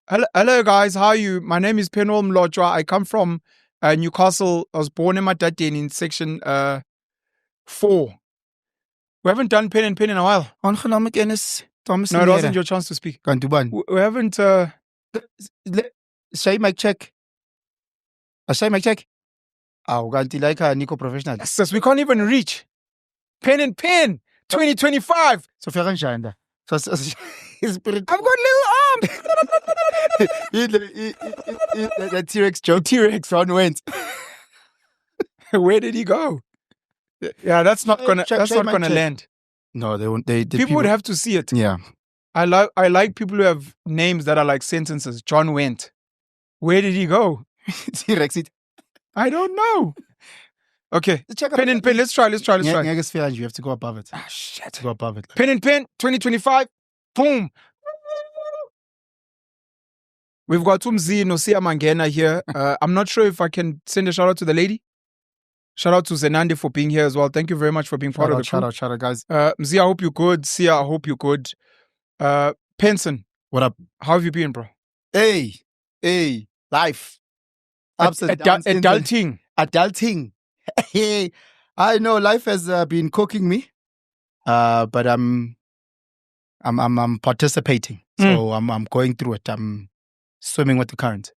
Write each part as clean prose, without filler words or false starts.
Hello guys, how are you? My name is Penson Mlotshwa. I come from Newcastle. I was born in eNtabeni in section 4. We haven't done pen and pin in a while. Aangename kennis, dames No, en it wasn't heren. your chance to speak. Kantuban. We haven't... Say mic check. Say mic check. Oh, kanti like a Nico professional. Sis, we can't even reach. Pen and pin 2025. So fair and shine. So spirit. I've got little arms. The T-Rex joke. T-Rex. Ron went. Where did he go? Yeah, that's not gonna land. No, they won't. People would have to see it. Yeah. I like people who have names that are like sentences. John went. Where did he go? T-Rex it. I don't know. Okay. Pen and pin. Let's try. You have to go above it. Ah, shit. Go above it. Pen and pin 2025. Boom. We've got Umzi Nosia Mangena here. I'm not sure if I can send a shout out to the lady. Shout out to Zenandi for being here as well. Thank you very much for being part of the crew. Shout out, guys. Mzi, I hope you're good. Sia, I hope you're good. Penson. What up? How have you been, bro? Hey, life. Adulting. Hey, I know life has been cooking me, but I'm participating. So I'm going through it. I'm swimming with the current.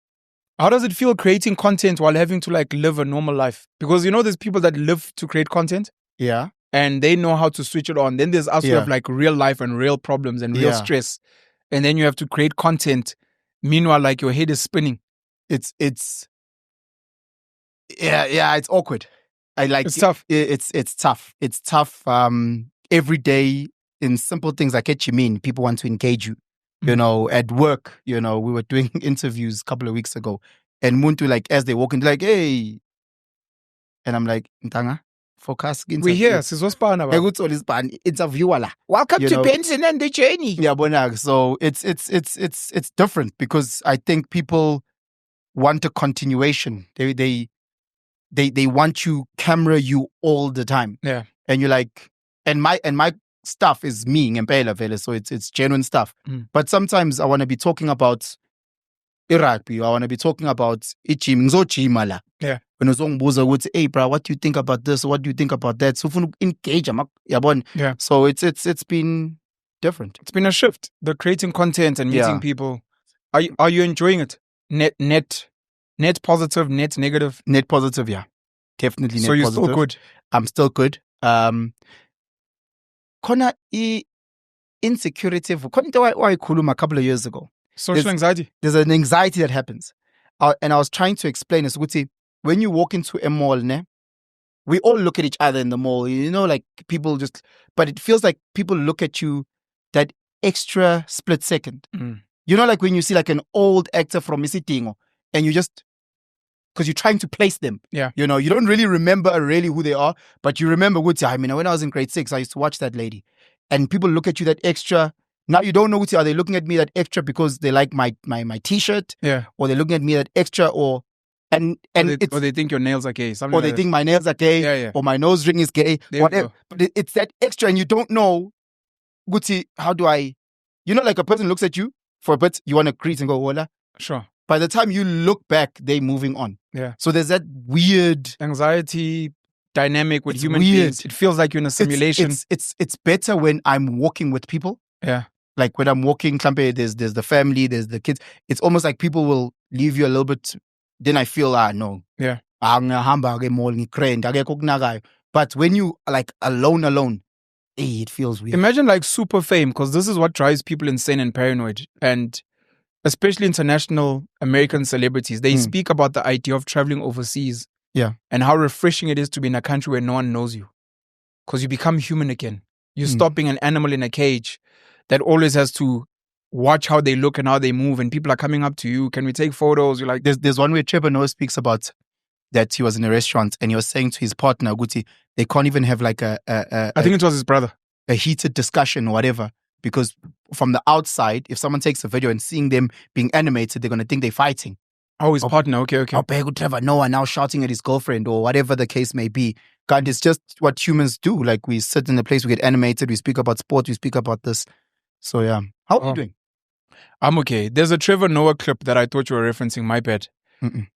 How does it feel creating content while having to like live a normal life? Because there's people that live to create content. Yeah. And they know how to switch it on. Then there's us who have like real life and real problems and real stress. And then you have to create content. Meanwhile, like your head is spinning. It's awkward. It's tough. It's tough. It's tough. Every day in simple things like what you mean, people want to engage you. At work, we were doing interviews a couple of weeks ago, and Muntu, like, as they walk in, like, hey, and I'm like, Ntanga, focus. We're here. Interview. Welcome to Penson and the journey. Yeah, but so it's different because I think people want a continuation. They want you camera you all the time. Yeah, and you're like, and my stuff is me ngempela vele, so it's genuine stuff. But sometimes I want to be talking about rugby. I want to be talking about gym. La. Yeah. When uzongibuza ukuthi, hey bro, what do you think about this? What do you think about that? So engage. Yeah. So it's been different. It's been a shift. The creating content and meeting people. Are you enjoying it? Net positive, net negative? Net positive, yeah. Definitely net positive. So you're still good? I'm still good. Khona insecurity a couple of years ago. Social anxiety. There's an anxiety that happens. And I was trying to explain this. When you walk into a mall, we all look at each other in the mall. Like people but it feels like people look at you that extra split second. Like when you see like an old actor from Isitingo and you just, because you're trying to place them. Yeah. You don't really remember really who they are, but you remember when I was in grade 6, I used to watch that lady. And people look at you that extra. Now you don't know are they looking at me that extra because they like my t-shirt? Yeah. Or they're looking at me that extra or they think your nails are gay. Or they think my nails are gay. Yeah. Or my nose ring is gay. Whatever. But it's that extra and you don't know, how do I, like a person looks at you for a bit, you want to greet and go, hola. Sure. By the time you look back, they're moving on. Yeah. So there's that weird anxiety dynamic with human beings. It feels like you're in a simulation. It's better when I'm walking with people. Yeah. Like when I'm walking, there's the family, there's the kids. It's almost like people will leave you a little bit. Then I feel, no. Yeah. But when you like alone, it feels weird. Imagine like super fame, because this is what drives people insane and paranoid. And especially international American celebrities, they speak about the idea of traveling overseas. Yeah. And how refreshing it is to be in a country where no one knows you. Because you become human again. You stop being an animal in a cage that always has to watch how they look and how they move. And people are coming up to you. Can we take photos? You're like... There's one where Trevor Noah speaks about that he was in a restaurant and he was saying to his partner, Guti, they can't even have like I think it was his brother. A heated discussion or whatever. Because from the outside, if someone takes a video and seeing them being animated, they're going to think they're fighting. Oh, his partner. Okay. Oh, Trevor Noah now shouting at his girlfriend or whatever the case may be. God, it's just what humans do. Like we sit in a place, we get animated, we speak about sport, we speak about this. So yeah. How are you doing? I'm okay. There's a Trevor Noah clip that I thought you were referencing, my bad,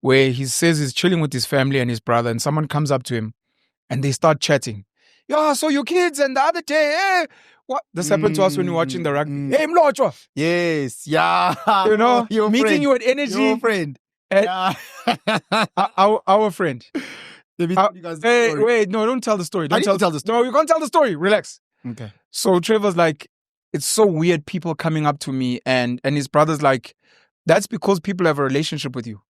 where he says he's chilling with his family and his brother, and someone comes up to him and they start chatting. Yeah, so your kids and the other day, what? This happened to us when we were watching the rugby. Hey, Mlotshwa. Yes, yeah. You know, your meeting friend. you at energy. Your friend. Yeah. Our friend. Let me tell you guys the story. Wait, no, don't tell the story. Don't tell the story. No, you can't tell the story. Relax. Okay. So Trevor's like, it's so weird people coming up to me, and his brother's like, that's because people have a relationship with you.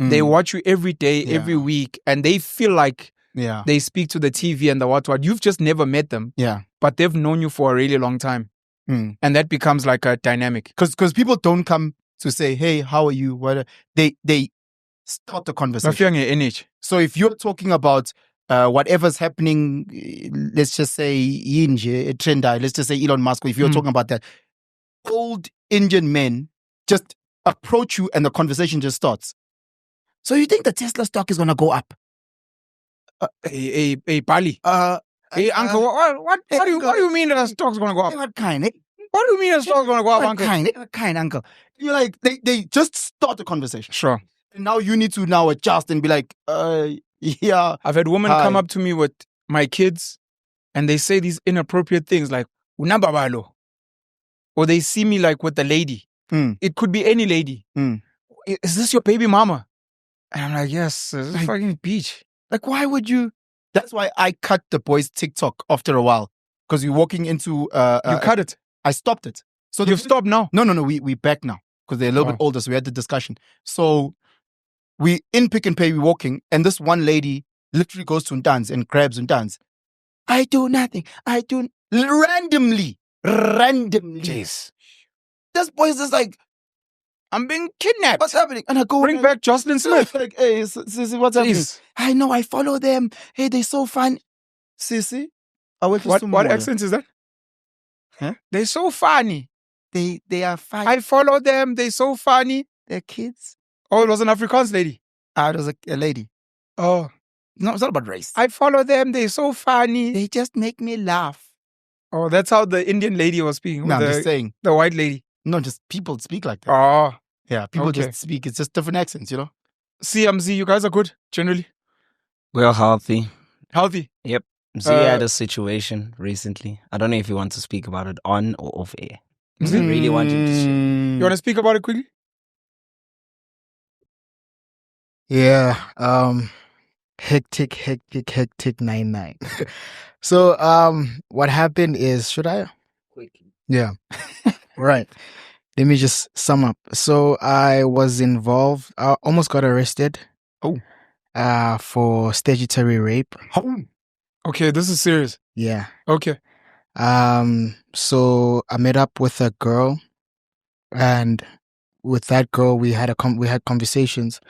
They watch you every day, every week, and they feel like they speak to the TV and the what. You've just never met them. Yeah. But they've known you for a really long time. And that becomes like a dynamic. Because people don't come to say, hey, how are you? What? They start the conversation. So if you're talking about whatever's happening, let's just say Trendai, let's just say Elon Musk, if you're talking about that, old Indian men just approach you and the conversation just starts. So you think the Tesla stock is going to go up? Hey, Bali. Hey, uncle, what do you mean that the stock's going to go up? What kind? What do you mean the stock's going to go up, uncle? What kind, uncle? You're like, they just start the conversation. Sure. And now you need to now adjust and be like, yeah. I've had women come up to me with my kids and they say these inappropriate things like, Unababalo. Or they see me like with the lady. It could be any lady. Is this your baby mama? And I'm like, yes, this is fucking beach. Like, why would you? That's why I cut the boys' TikTok after a while. Because we're walking into... you cut it? I stopped it. So you've stopped now? No, we back now. Because they're a little bit older, so we had the discussion. So we in Pick and Pay, we're walking, and this one lady literally goes to Ntans and grabs Ntans. I do nothing. I do... Randomly. Jeez. This boy's just like... I'm being kidnapped. What's happening? And I go... Bring back Jocelyn Smith. Like, hey, Sissy, what's happening? I know, I follow them. Hey, they're so fun. Sissy? What accent is that? Huh? They're so funny. They are fine. I follow them. They're so funny. They're kids. Oh, it was an Afrikaans lady. It was a lady. Oh. No, it's not about race. I follow them. They're so funny. They just make me laugh. Oh, that's how the Indian lady was speaking. No, I'm just saying. The white lady. No, just people speak like that. Oh. Yeah, people just speak. It's just different accents, you know? CMZ, you guys are good, generally? We're healthy. Healthy? Yep. Z had a situation recently. I don't know if you want to speak about it on or off air. I really want you to share. You want to speak about it quickly? Yeah. Hectic 99. So, what happened is, should I? Quickly. Yeah. Right. Let me just sum up. So I was involved. I almost got arrested. For statutory rape. Okay, this is serious. Yeah. Okay. So I met up with a girl, and with that girl we had conversations,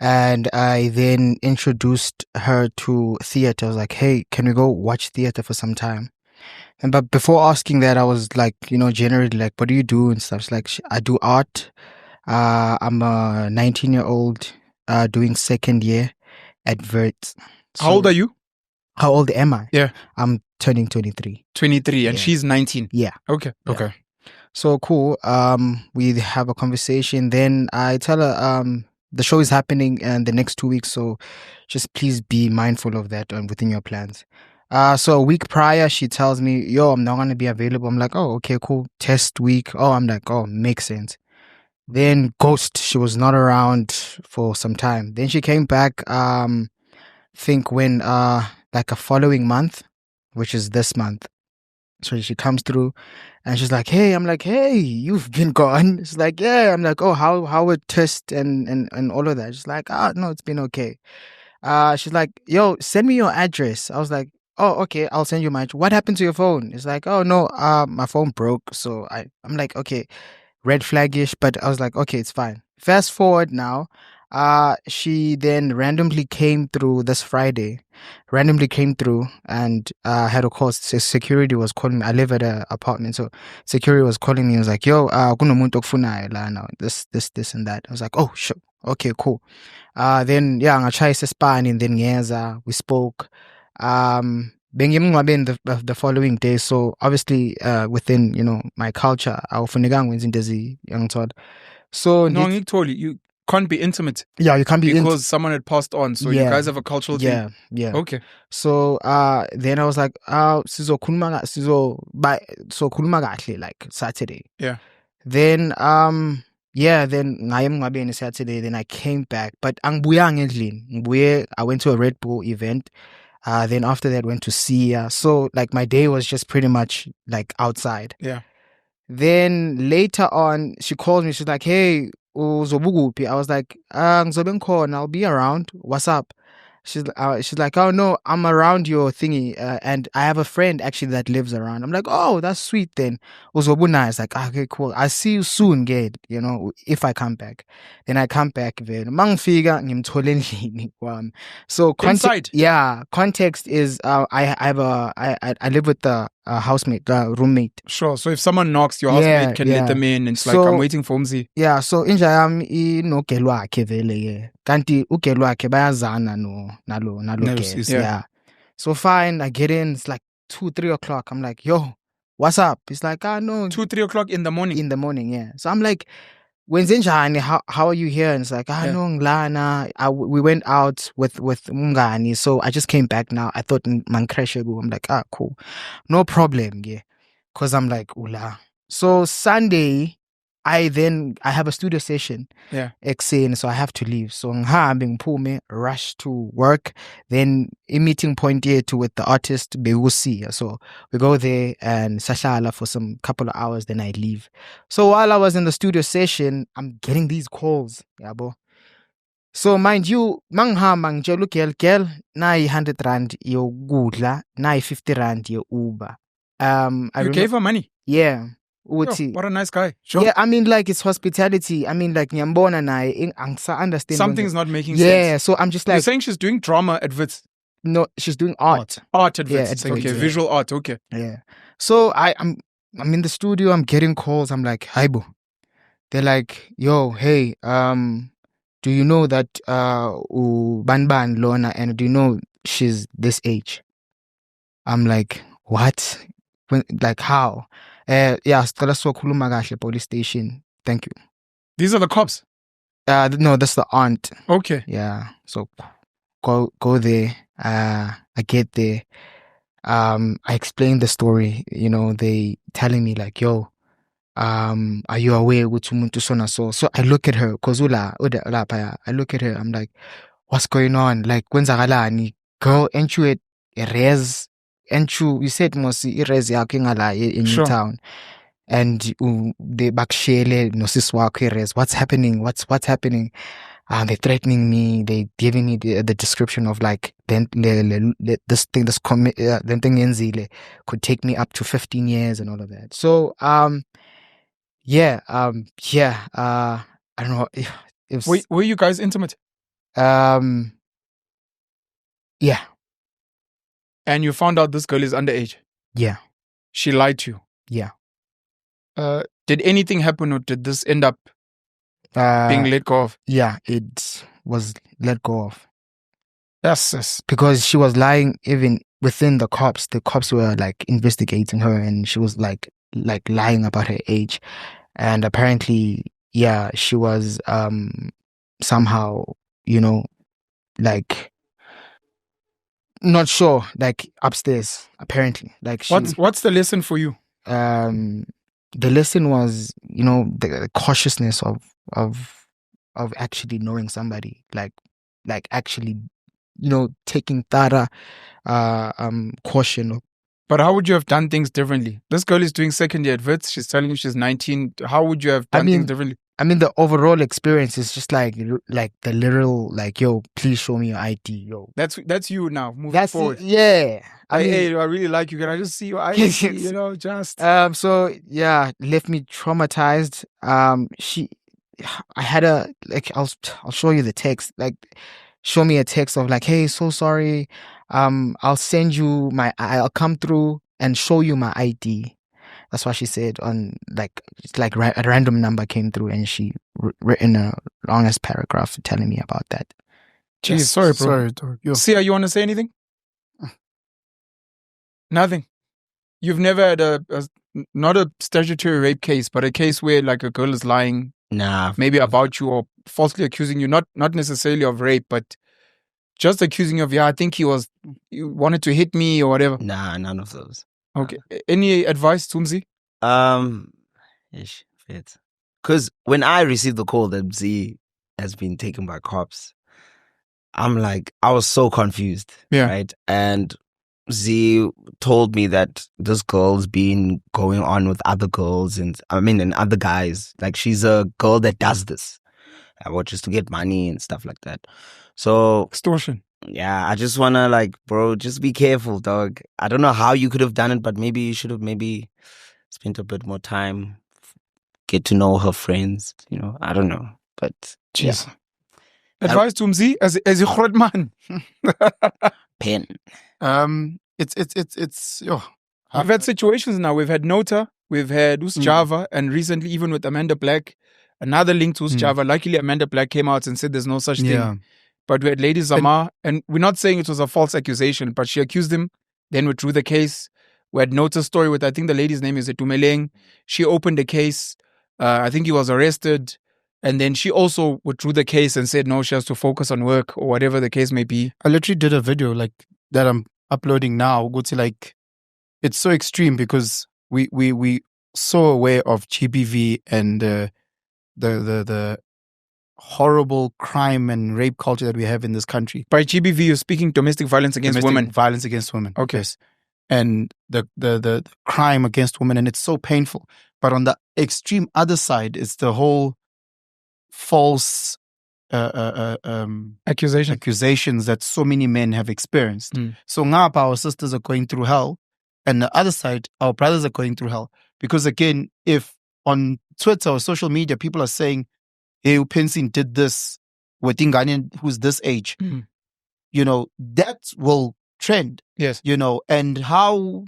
and I then introduced her to theater. I was like, "Hey, can we go watch theater for some time?" But before asking that, I was like, generally like, what do you do and stuff? It's like, I do art. I'm a 19-year-old doing second year at Vert. So, how old are you? How old am I? Yeah. I'm turning 23. 23, and she's 19. Yeah. Okay. Yeah. Okay. So cool. We have a conversation. Then I tell her, the show is happening in the next 2 weeks, so just please be mindful of that within your plans. So a week prior, she tells me, yo, I'm not going to be available. I'm like, oh, okay, cool. Test week. Oh, I'm like, oh, makes sense. Then ghost, she was not around for some time. Then she came back, think when, like a following month, which is this month. So she comes through and she's like, hey, I'm like, hey, you've been gone. She's like, yeah. I'm like, oh, how would test and all of that? She's like, no, it's been okay. She's like, yo, send me your address. I was like, oh, okay, I'll send you my address. What happened to your phone? It's like, oh, no, my phone broke. So I'm like, okay, red flaggish, but I was like, okay, it's fine. Fast forward now. She then randomly came through this Friday. And had a call. Security was calling me. I live at an apartment, so security was calling me. He was like, "Yo, kunomuntu okufunayo la now. This and that." I was like, "Oh, sure, okay, cool." Then yeah, I tried to spy and then we spoke. bengimngcwabeni the following day. So obviously within my culture awufunekanga wenza into eziyangithola. So No, you can't be intimate yeah, you can't be because someone had passed on. So you Yeah. guys have a cultural thing. yeah. Okay. So then I was like, sizokhuluma kahle like Saturday. Yeah. Then then ngaye emngcwabeni Saturday. Then I came back, but angibuyanga endlini. I went to a Red Bull event. Then after that went to Sia. So like my day was just pretty much like outside. Yeah. Then later on, she calls me. She's like, "Hey, uzobukuphi?" I was like, "Ngizobe ngikhona. I'll be around. What's up?" She's like, "Oh no, I'm around your thingy, and I have a friend actually that lives around." I'm like, "Oh, that's sweet then." Uzobuna is like, "Okay, cool. I'll see you soon, Gade. If I come back." Then I come back. Then mangifika ngimthole endlini kwami. So Inside? Yeah, context is I live with the housemate, roommate. Sure. So if someone knocks, your housemate can let them in. It's like, I'm waiting for Umzi. Yeah, so inja yami inogelo wakhe vele ke. Kanti ugelo wakhe bayazana nalo girl. Yeah. So fine, I get in. It's like 2-3 o'clock. I'm like, yo, what's up? It's like, no. 2-3 o'clock in the morning. In the morning, yeah. So I'm like, wenzenjani? How are you here? And it's like, no, ngilana. We went out with Mungani. So I just came back now. I thought mankreshe. I'm like, cool. No problem, yeah. Cause I'm like, ula. So Sunday, I have a studio session. Yeah. Exane, so I have to leave. So ngihambe ngiphume, rush to work. Then a meeting point here to with the artist Bewusi. So we go there and sashala for some couple of hours. Then I leave. So while I was in the studio session, I'm getting these calls. Yabo. So mind you, manghamba ngitshela girl, nayi 100 rand yokudla, nayi 50 rand yo Uber. You gave her money? Yeah. Yo, what a nice guy. Sure. Yeah, I mean, like, it's hospitality. I mean, like, nyambona naye, I understand. Something's not making sense. Yeah, so I'm just like... You're saying she's doing drama at Wits? No, she's doing art. Art at Wits. Yeah, okay, visual art, okay. Yeah. So I'm in the studio, I'm getting calls. I'm like, hi, boo. They're like, yo, hey, do you know that Banban Lona, and do you know she's this age? I'm like, what? Like, how? Yeah, sicela sokhuluma kahle police station. Thank you. These are the cops? No, that's the aunt. Okay. Yeah. So go there. I get there. I explain the story. They telling me like, yo, are you aware with umuntu so I look at her, cause I look at her, I'm like, what's going on? Like, kwenzakalani? Girl, ain't you a res? You said mosi irezi yakho ingala in your town, and they bakshele nosis wakho res. What's happening? What's happening? They're threatening me. They giving me the description of like this thing yenzile could take me up to 15 years and all of that. So I don't know if were you guys intimate? Yeah. And you found out this girl is underage? Yeah. She lied to you? Yeah. Did anything happen, or did this end up being let go of? Yeah, it was let go of. Yes. Because she was lying even within the cops. The cops were like investigating her, and she was like lying about her age. And apparently, yeah, she was somehow, like... Not sure, like upstairs, apparently. Like what's the lesson for you? The lesson was, the cautiousness of actually knowing somebody, like actually, taking thorough caution. But how would you have done things differently? This girl is doing second year at Wits. She's telling you she's 19. How would you have done things differently? I mean, the overall experience is just like the literal, like, yo, please show me your ID, yo. That's you now, moving forward. Yeah. I really like you. Can I just see your ID? Just... So, yeah, left me traumatized. I had I'll show you the text. Like, show me a text of like, hey, so sorry. I'll send you I'll come through and show you my ID. That's what she said on a random number came through, and she written a longest paragraph telling me about that. Jeez, sorry, bro. Sorry. Sia, you want to say anything? Nothing. You've never had not a statutory rape case, but a case where like a girl is lying Nah. maybe about you or falsely accusing you, not necessarily of rape, but just accusing you of, I think he wanted to hit me or whatever. Nah, none of those. Okay. Any advice, Tumzi? Because when I received the call that Z has been taken by cops, I'm like, I was so confused. Yeah. Right. And Z told me that this girl's been going on with other girls and other guys. Like, she's a girl that does this. Just to get money and stuff like that. So extortion. Yeah, I just wanna bro, just be careful, dog. I don't know how you could have done it, but maybe you should have spent a bit more time, get to know her friends. I don't know, but jeez. Yeah. Advice to Mzi as a groot man. Pen. It's We've had situations now. We've had Nota, we've had Java, and recently even with Amanda Black, another link to Java. Luckily, Amanda Black came out and said there's no such thing. But we had Lady Zama, and we're not saying it was a false accusation, but she accused him, then withdrew the case. We had Nota's story with, I think the lady's name is Etumeleng. She opened the case. I think he was arrested. And then she also withdrew the case and said, no, she has to focus on work or whatever the case may be. I literally did a video that I'm uploading now. Go to it's so extreme because we so aware of GBV and the horrible crime and rape culture that we have in this country. By GBV, you're speaking domestic violence against women. Violence against women. Okay. Yes. And the crime against women, and it's so painful. But on the extreme other side, it's the whole false accusations that so many men have experienced. So now our sisters are going through hell, and the other side, our brothers are going through hell. Because again, if on Twitter or social media, people are saying, hey, Penson did this with Ingane who's this age, that will trend. Yes. And how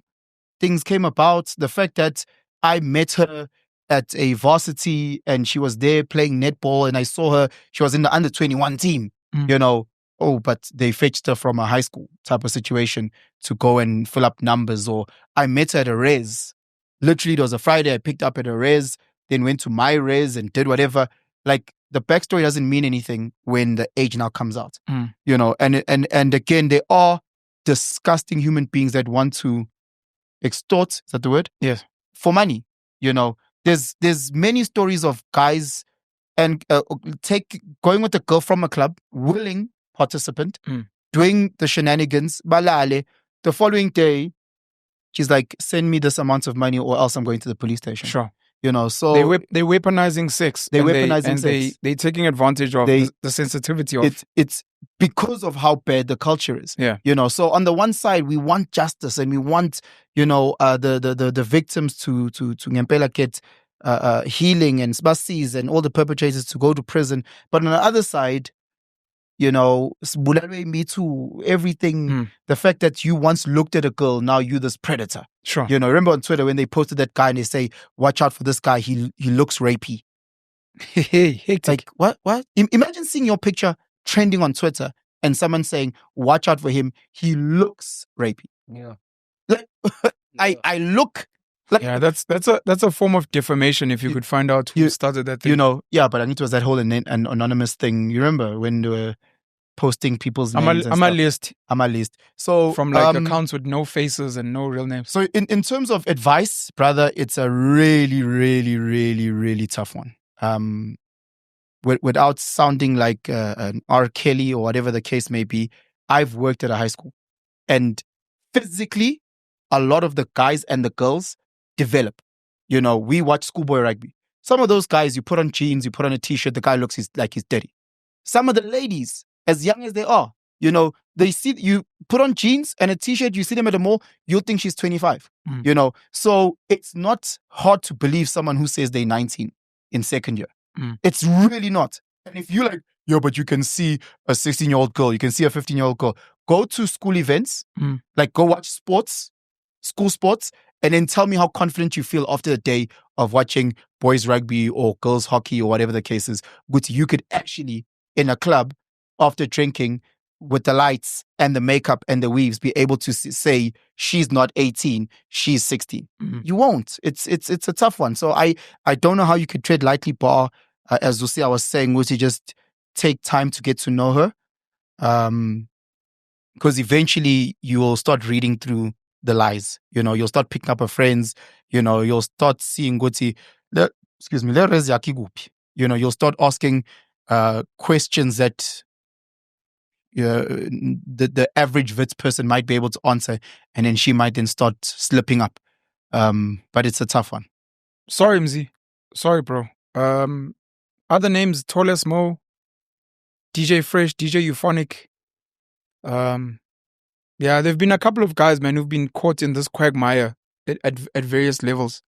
things came about, the fact that I met her at a varsity and she was there playing netball and I saw her, she was in the under 21 team, but they fetched her from a high school type of situation to go and fill up numbers. Or I met her at a res. Literally, it was a Friday, I picked up at a res, then went to my res and did whatever. The backstory doesn't mean anything when the age now comes out, and again, there are disgusting human beings that want to extort, is that the word? Yes. For money, There's many stories of guys and going with a girl from a club, willing participant, doing the shenanigans, balale. The following day, she's like, send me this amount of money or else I'm going to the police station. Sure. So they're weaponizing sex. They're taking advantage of the sensitivity of it's because of how bad the culture is. Yeah. So on the one side we want justice and we want, the victims to ngempela get healing and spasis and all the perpetrators to go to prison. But on the other side, Me Too, everything, the fact that you once looked at a girl, now you this predator. Sure. Remember on Twitter when they posted that guy and they say, watch out for this guy, he looks rapey. Like, what? Imagine seeing your picture trending on Twitter and someone saying, watch out for him, he looks rapey. Yeah. I look... that's a form of defamation if you could find out who started that thing. But I think it was that whole an anonymous thing. You remember when they were posting people's names and stuff? I'm a list. So from accounts with no faces and no real names. So in terms of advice, brother, it's a really, really, really, really tough one. Without sounding like an R. Kelly or whatever the case may be, I've worked at a high school, and physically, a lot of the guys and the girls develop. We watch schoolboy rugby. Some of those guys, you put on jeans, you put on a t-shirt, the guy looks like he's dirty. Some of the ladies, as young as they are, they see you put on jeans and a t-shirt, you see them at the mall, you'll think she's 25. So it's not hard to believe someone who says they're 19 in second year. It's really not. And if you're like, but you can see a 16-year-old girl, you can see a 15-year-old girl, go to school events, go watch school sports, and then tell me how confident you feel after the day of watching boys rugby or girls hockey or whatever the case is. But you could actually, in a club, after drinking, with the lights and the makeup and the weaves, be able to say she's not 18, she's 16. You won't. It's a tough one. So I don't know how you could tread lightly, bar, as Lucia was saying, would you just take time to get to know her? Because eventually you will start reading through the lies. You'll start picking up her friends. You'll start seeing Guti. You'll start asking questions that the average Wits person might be able to answer, and then she might then start slipping up. But it's a tough one. Sorry, Mzi. Sorry, bro. Other names: Toles Mo, DJ Fresh, DJ Euphonic. Yeah, there've been a couple of guys, man, who've been caught in this quagmire at various levels.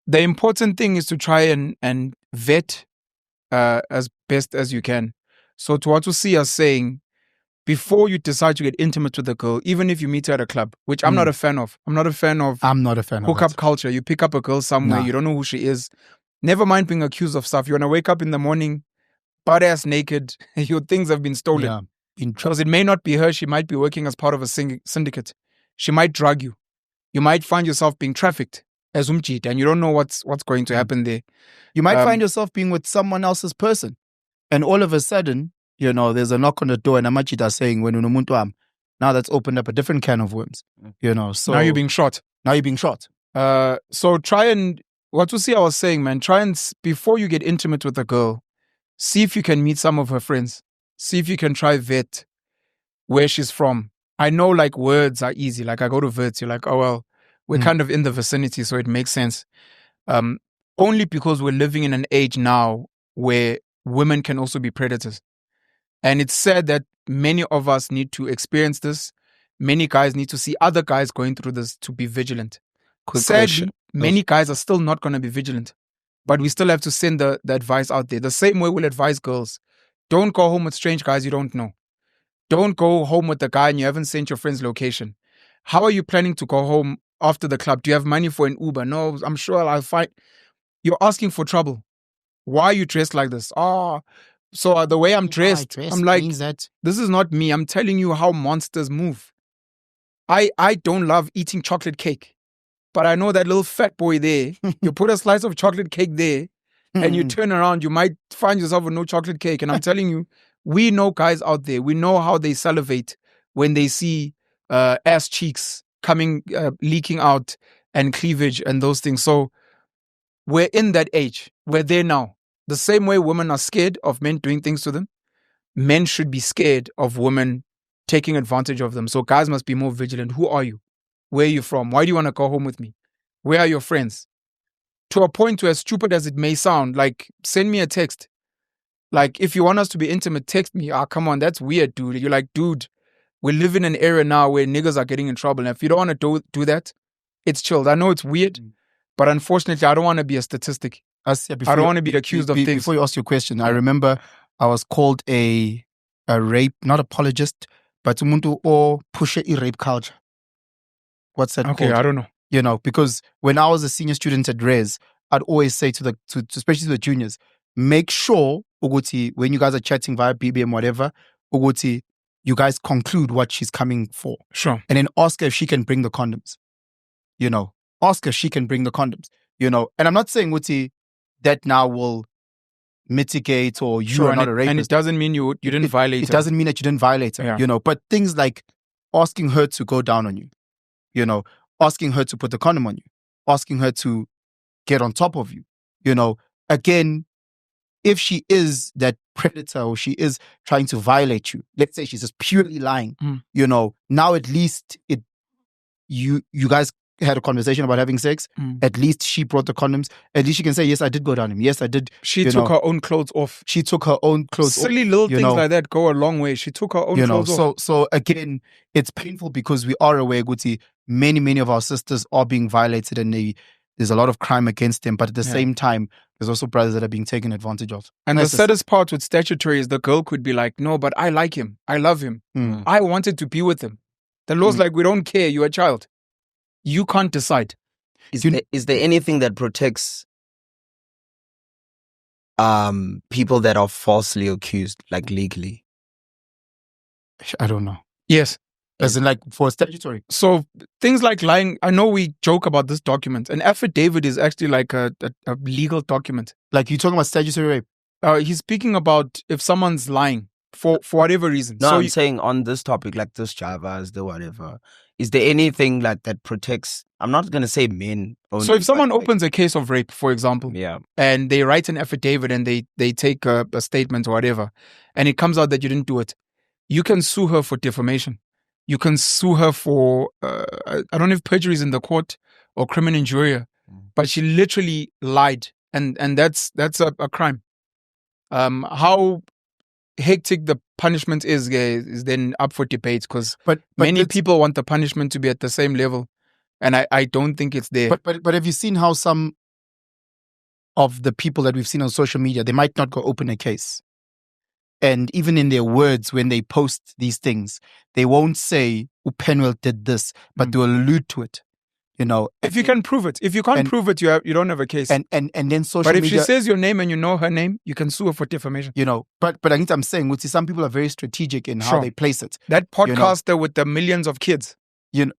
The important thing is to try and vet as best as you can. So to what you see us saying, before you decide to get intimate with a girl, even if you meet her at a club, which I'm not a fan of. I'm not a fan of hookup culture. You pick up a girl somewhere, you don't know who she is. Never mind being accused of stuff. You want to wake up in the morning, butt ass naked, your things have been stolen. Yeah. Because it may not be her, she might be working as part of a syndicate. She might drug you. You might find yourself being trafficked as umjit, and you don't know what's going to happen there. You might find yourself being with someone else's person, and all of a sudden, there's a knock on the door, and Amachita saying, "When umuntu am," now that's opened up a different can of worms. So now you're being shot. So try and what you see I was saying, man. Try and before you get intimate with a girl, see if you can meet some of her friends. See if you can try vet where she's from. I know like words are easy. Like I go to Wits, you're like, oh well, we're kind of in the vicinity, so it makes sense. Only because we're living in an age now where women can also be predators. And it's said that many of us need to experience this. Many guys need to see other guys going through this to be vigilant. Sadly, many guys are still not going to be vigilant. But we still have to send the advice out there. The same way we'll advise girls. Don't go home with strange guys you don't know. Don't go home with a guy and you haven't sent your friend's location. How are you planning to go home after the club? Do you have money for an Uber? No, I'm sure I'll find. You're asking for trouble. Why are you dressed like this? So the way I'm dressed, I'm like, this is not me. I'm telling you how monsters move. I don't love eating chocolate cake, but I know that little fat boy there. You put a slice of chocolate cake there, and you turn around, you might find yourself with no chocolate cake. And I'm telling you, we know guys out there. We know how they salivate when they see ass cheeks coming, leaking out, and cleavage and those things. So we're in that age. We're there now. The same way women are scared of men doing things to them, men should be scared of women taking advantage of them. So guys must be more vigilant. Who are you? Where are you from? Why do you want to go home with me? Where are your friends? To a point where, as stupid as it may sound, like, send me a text. Like, if you want us to be intimate, text me. Come on, that's weird, dude. You're like, dude, we live in an era now where niggas are getting in trouble. And if you don't want to do that, it's chilled. I know it's weird, but unfortunately, I don't want to be a statistic. I don't want to be accused of things. Before you ask your question, I remember I was called a rape, not apologist, but umuntu or pusher rape culture. What's that called? I don't know. Because when I was a senior student at Res, I'd always say to especially to the juniors, make sure, Uguti, when you guys are chatting via BBM, whatever, Uguti, you guys conclude what she's coming for. Sure. And then ask her if she can bring the condoms. Ask her if she can bring the condoms. And I'm not saying, Uguti, that now will mitigate or you are not a rapist. And it doesn't mean you didn't violate her. It doesn't mean that you didn't violate her. Yeah. But things like asking her to go down on you. Asking her to put the condom on you, asking her to get on top of you. Again, if she is that predator or she is trying to violate you, let's say she's just purely lying, now at least you guys had a conversation about having sex. At least she brought the condoms. At least she can say, yes, I did go down him. Yes, I did. She took her own clothes off. Silly little things like that go a long way. She took her own clothes off. So again, it's painful because we are aware, Guti, many of our sisters are being violated and there's a lot of crime against them. But at the same time, there's also brothers that are being taken advantage of. And the saddest part with statutory is the girl could be like, no, but I like him. I love him. I wanted to be with him. The law's like, we don't care. You're a child. You can't decide. Is there anything that protects people that are falsely accused, like legally? I don't know. Yes. As in, like, for statutory. So things like lying, I know we joke about this document. An affidavit is actually like a legal document. Like, you're talking about statutory rape. He's speaking about if someone's lying for whatever reason. No, so I'm saying on this topic, like this Javas, the whatever, is there anything like that protects? I'm not going to say men only. So if someone but, opens a case of rape, for example, yeah, and they write an affidavit and they take a statement or whatever, and it comes out that you didn't do it, you can sue her for defamation. You can sue her for, I don't know if perjury is in the court or criminal injury, but she literally lied. And that's a crime. How hectic the punishment is then up for debate, because But many people want the punishment to be at the same level. And I don't think it's there. But have you seen how some of the people that we've seen on social media, they might not go open a case. And even in their words, when they post these things, they won't say Penwell did this, but they'll allude to it. You know, if you can prove it. If you can't prove it, you don't have a case. And then social media. But if media, she says your name and you know her name, you can sue her for defamation. You know, but I think I'm saying, some people are very strategic in how they place it. That podcaster with the millions of kids, you know,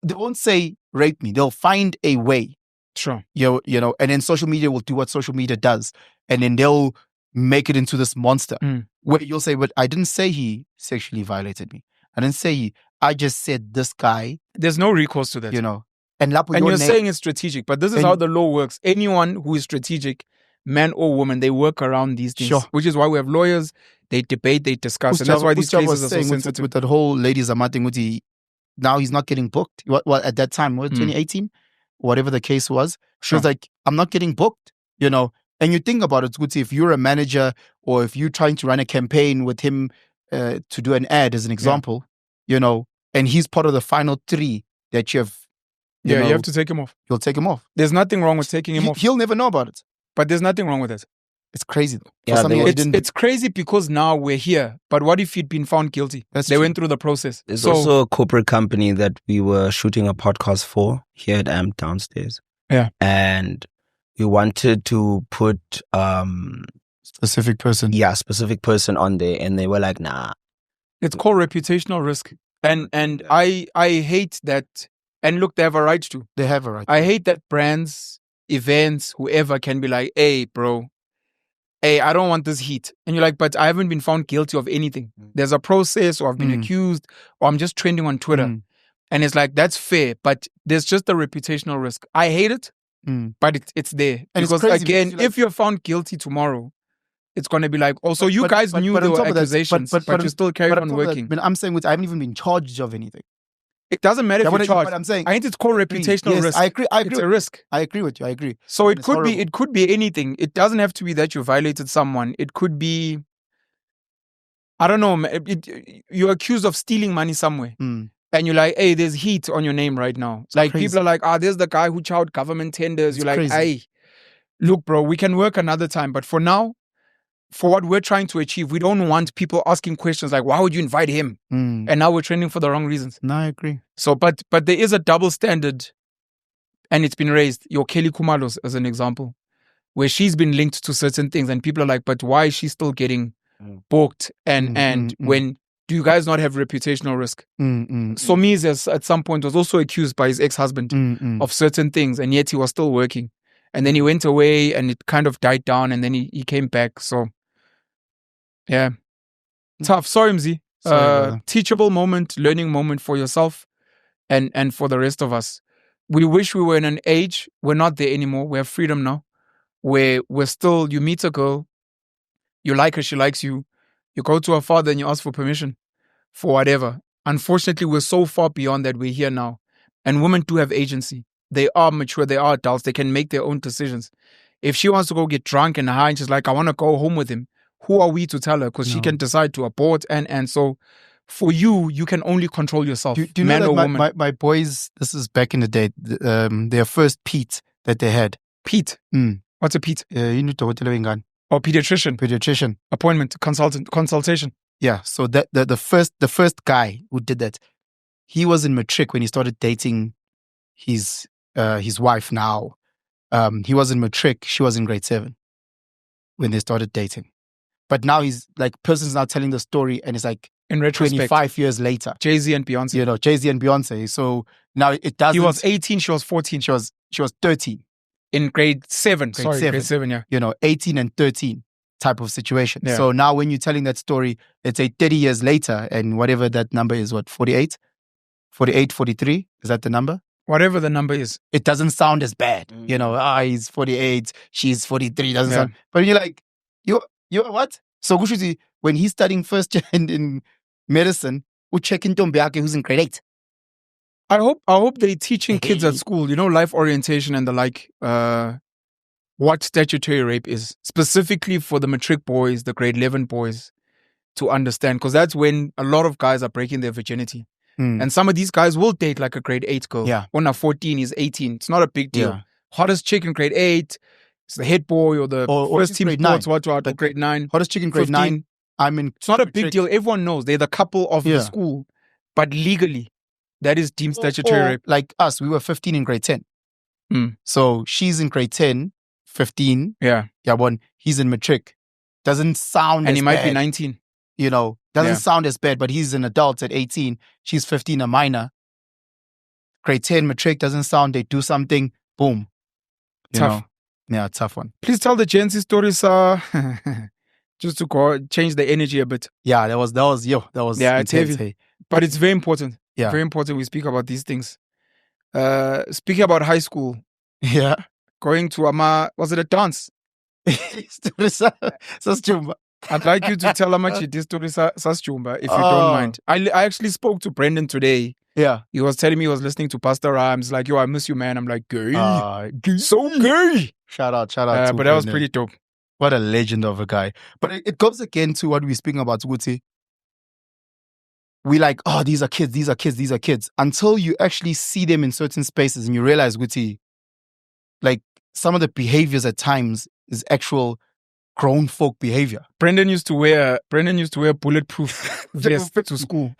they won't say rape me. They'll find a way. Sure. You know, and then social media will do what social media does, and then they'll make it into this monster where you'll say, but I didn't say he sexually violated me. I didn't say I just said this guy. There's no recourse to that. You know. And you're saying it's strategic, but this is how the law works. Anyone who is strategic, man or woman, they work around these things. Sure. Which is why we have lawyers, they debate, they discuss, and that's why these cases are so sensitive. With that whole ladies Amating, now he's not getting booked. Well, at that time, 2018? Whatever the case was. She was like, I'm not getting booked, you know. And you think about it, if you're a manager or if you're trying to run a campaign with him to do an ad, as an example, you know, and he's part of the final 3 that you have. You have to take him off. You'll take him off. There's nothing wrong with taking him off. He'll never know about it. But there's nothing wrong with it. It's crazy though. Yeah, it's crazy because now we're here. But what if he'd been found guilty? They went through the process. There's also a corporate company that we were shooting a podcast for here at AMP downstairs. Yeah. And we wanted to put specific person. Yeah, specific person on there, and they were like, nah. It's called reputational risk. And I hate that. And look, they have a right to. They have a right. I hate that brands, events, whoever can be like, hey, bro, hey, I don't want this heat. And you're like, but I haven't been found guilty of anything. There's a process, or I've been accused, or I'm just trending on Twitter. And it's like, that's fair, but there's just a reputational risk. I hate it, but it's there. And because again, if you're found guilty tomorrow, it's going to be like, also, you guys knew there were accusations, but you still carried on working. But I'm saying I haven't even been charged of anything. It doesn't matter if you're charged. But I'm saying, I think it's called reputational risk. I agree. It's a risk. I agree with you. I agree. So it could be anything. It doesn't have to be that you violated someone. It could be, I don't know, you're accused of stealing money somewhere. And you're like, hey, there's heat on your name right now. It's like crazy. People are like, there's the guy who chowed government tenders. You're like, hey, look, bro, we can work another time. But for now, for what we're trying to achieve, we don't want people asking questions like, why would you invite him? And now we're trending for the wrong reasons. No, I agree. So, but there is a double standard, and it's been raised. Your Kelly Kumalos as an example, where she's been linked to certain things, and people are like, but why is she still getting booked? And when do you guys not have reputational risk? So Mises at some point was also accused by his ex-husband of certain things, and yet he was still working. And then he went away, and it kind of died down, and then he came back. So, yeah. Tough. Sorry, Mzi. Teachable moment, learning moment for yourself and for the rest of us. We wish we were in an age, we're not there anymore. We have freedom now, where we're still, you meet a girl, you like her, she likes you. You go to her father and you ask for permission for whatever. Unfortunately, we're so far beyond that. We're here now. And women do have agency. They are mature. They are adults. They can make their own decisions. If she wants to go get drunk and high and she's like, I want to go home with him, who are we to tell her? Because she can decide to abort. And so for you, you can only control yourself. Do you man know or that woman. my boys, this is back in the day, their first Pete that they had. Pete? What's a Pete? Or pediatrician. Appointment, consultation. Yeah. So that the first guy who did that, he was in matric when he started dating his wife now. He was in matric, she was in grade 7 when they started dating. But now he's like, person's now telling the story and it's like, In retrospect, 25 years later. Jay-Z and Beyonce. You know, Jay-Z and Beyonce. So now it doesn't. He was 18, she was 14. She was 13. In grade 7. Grade 7, yeah. You know, 18 and 13 type of situation. Yeah. So now when you're telling that story, let's say 30 years later, and whatever that number is, what, 48? 48, 43? Is that the number? Whatever the number is. It doesn't sound as bad. You know, he's 48, she's 43, doesn't sound. But you're like, you're what? So Kushuti, when he's studying first year in medicine, we check in Ntombi who's in grade 8. I hope they're teaching kids at school, you know, life orientation and the like, what statutory rape is, specifically for the matric boys, the grade 11 boys, to understand, because that's when a lot of guys are breaking their virginity. And some of these guys will date like a grade 8 girl. Yeah. When they're 14, he's 18. It's not a big deal. Yeah. Hottest chick in grade 8, it's the head boy or the first team grade sports, 9. or grade 9. Hottest chick in grade 9. I'm in. It's not a big deal. Everyone knows they're the couple of the school, but legally, that is deemed statutory rape. Like us, we were 15 in grade 10. So she's in grade 10, 15. Yeah. Yeah, one. He's in matric. Doesn't sound and as he might bad. be 19. You know, doesn't sound as bad, but he's an adult at 18. She's 15, a minor. Grade 10, matric, doesn't sound, they do something, boom. Tough. Yeah, tough one. Please tell the Gen Z stories, just to change the energy a bit. Yeah, that was yeah, it's intense, heavy. But it's very important. Yeah. Very important we speak about these things. Speaking about high school. Yeah. Going to was it a dance? I'd like you to tell Amachi this story Sasjumba, if you don't mind. I actually spoke to Brendon today. Yeah. He was telling me he was listening to Pastor Rhymes, like, yo, I miss you, man. I'm like, gay. So gay. Shout out. But that was pretty dope. What a legend of a guy. But it goes again to what we were speaking about, Guti. We like, oh, these are kids. Until you actually see them in certain spaces and you realize, Guti, like some of the behaviors at times is actual grown folk behavior. Brendon used to wear bulletproof vest to school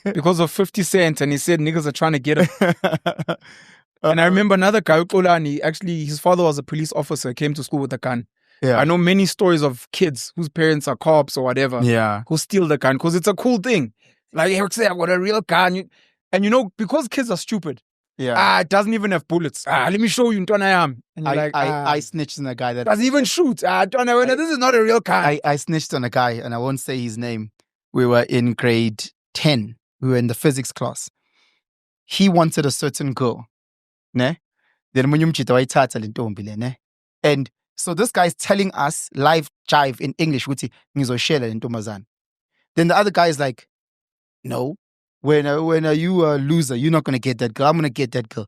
because of 50 Cent, and he said niggas are trying to get him. And I remember another guy, Ukolani, actually his father was a police officer, came to school with a gun. Yeah. I know many stories of kids whose parents are cops or whatever, who steal the gun because it's a cool thing. Like, hey, say I've got a real gun. And you know, because kids are stupid, it doesn't even have bullets. Let me show you, Ntwana Yam. And I snitched on a guy that doesn't even shoot. This is not a real gun. I snitched on a guy, and I won't say his name. We were in grade 10. We were in the physics class. He wanted a certain girl. Ne? And so this guy's telling us live jive in English. Then the other guy is like, no. When are you a loser? You're not going to get that girl. I'm going to get that girl.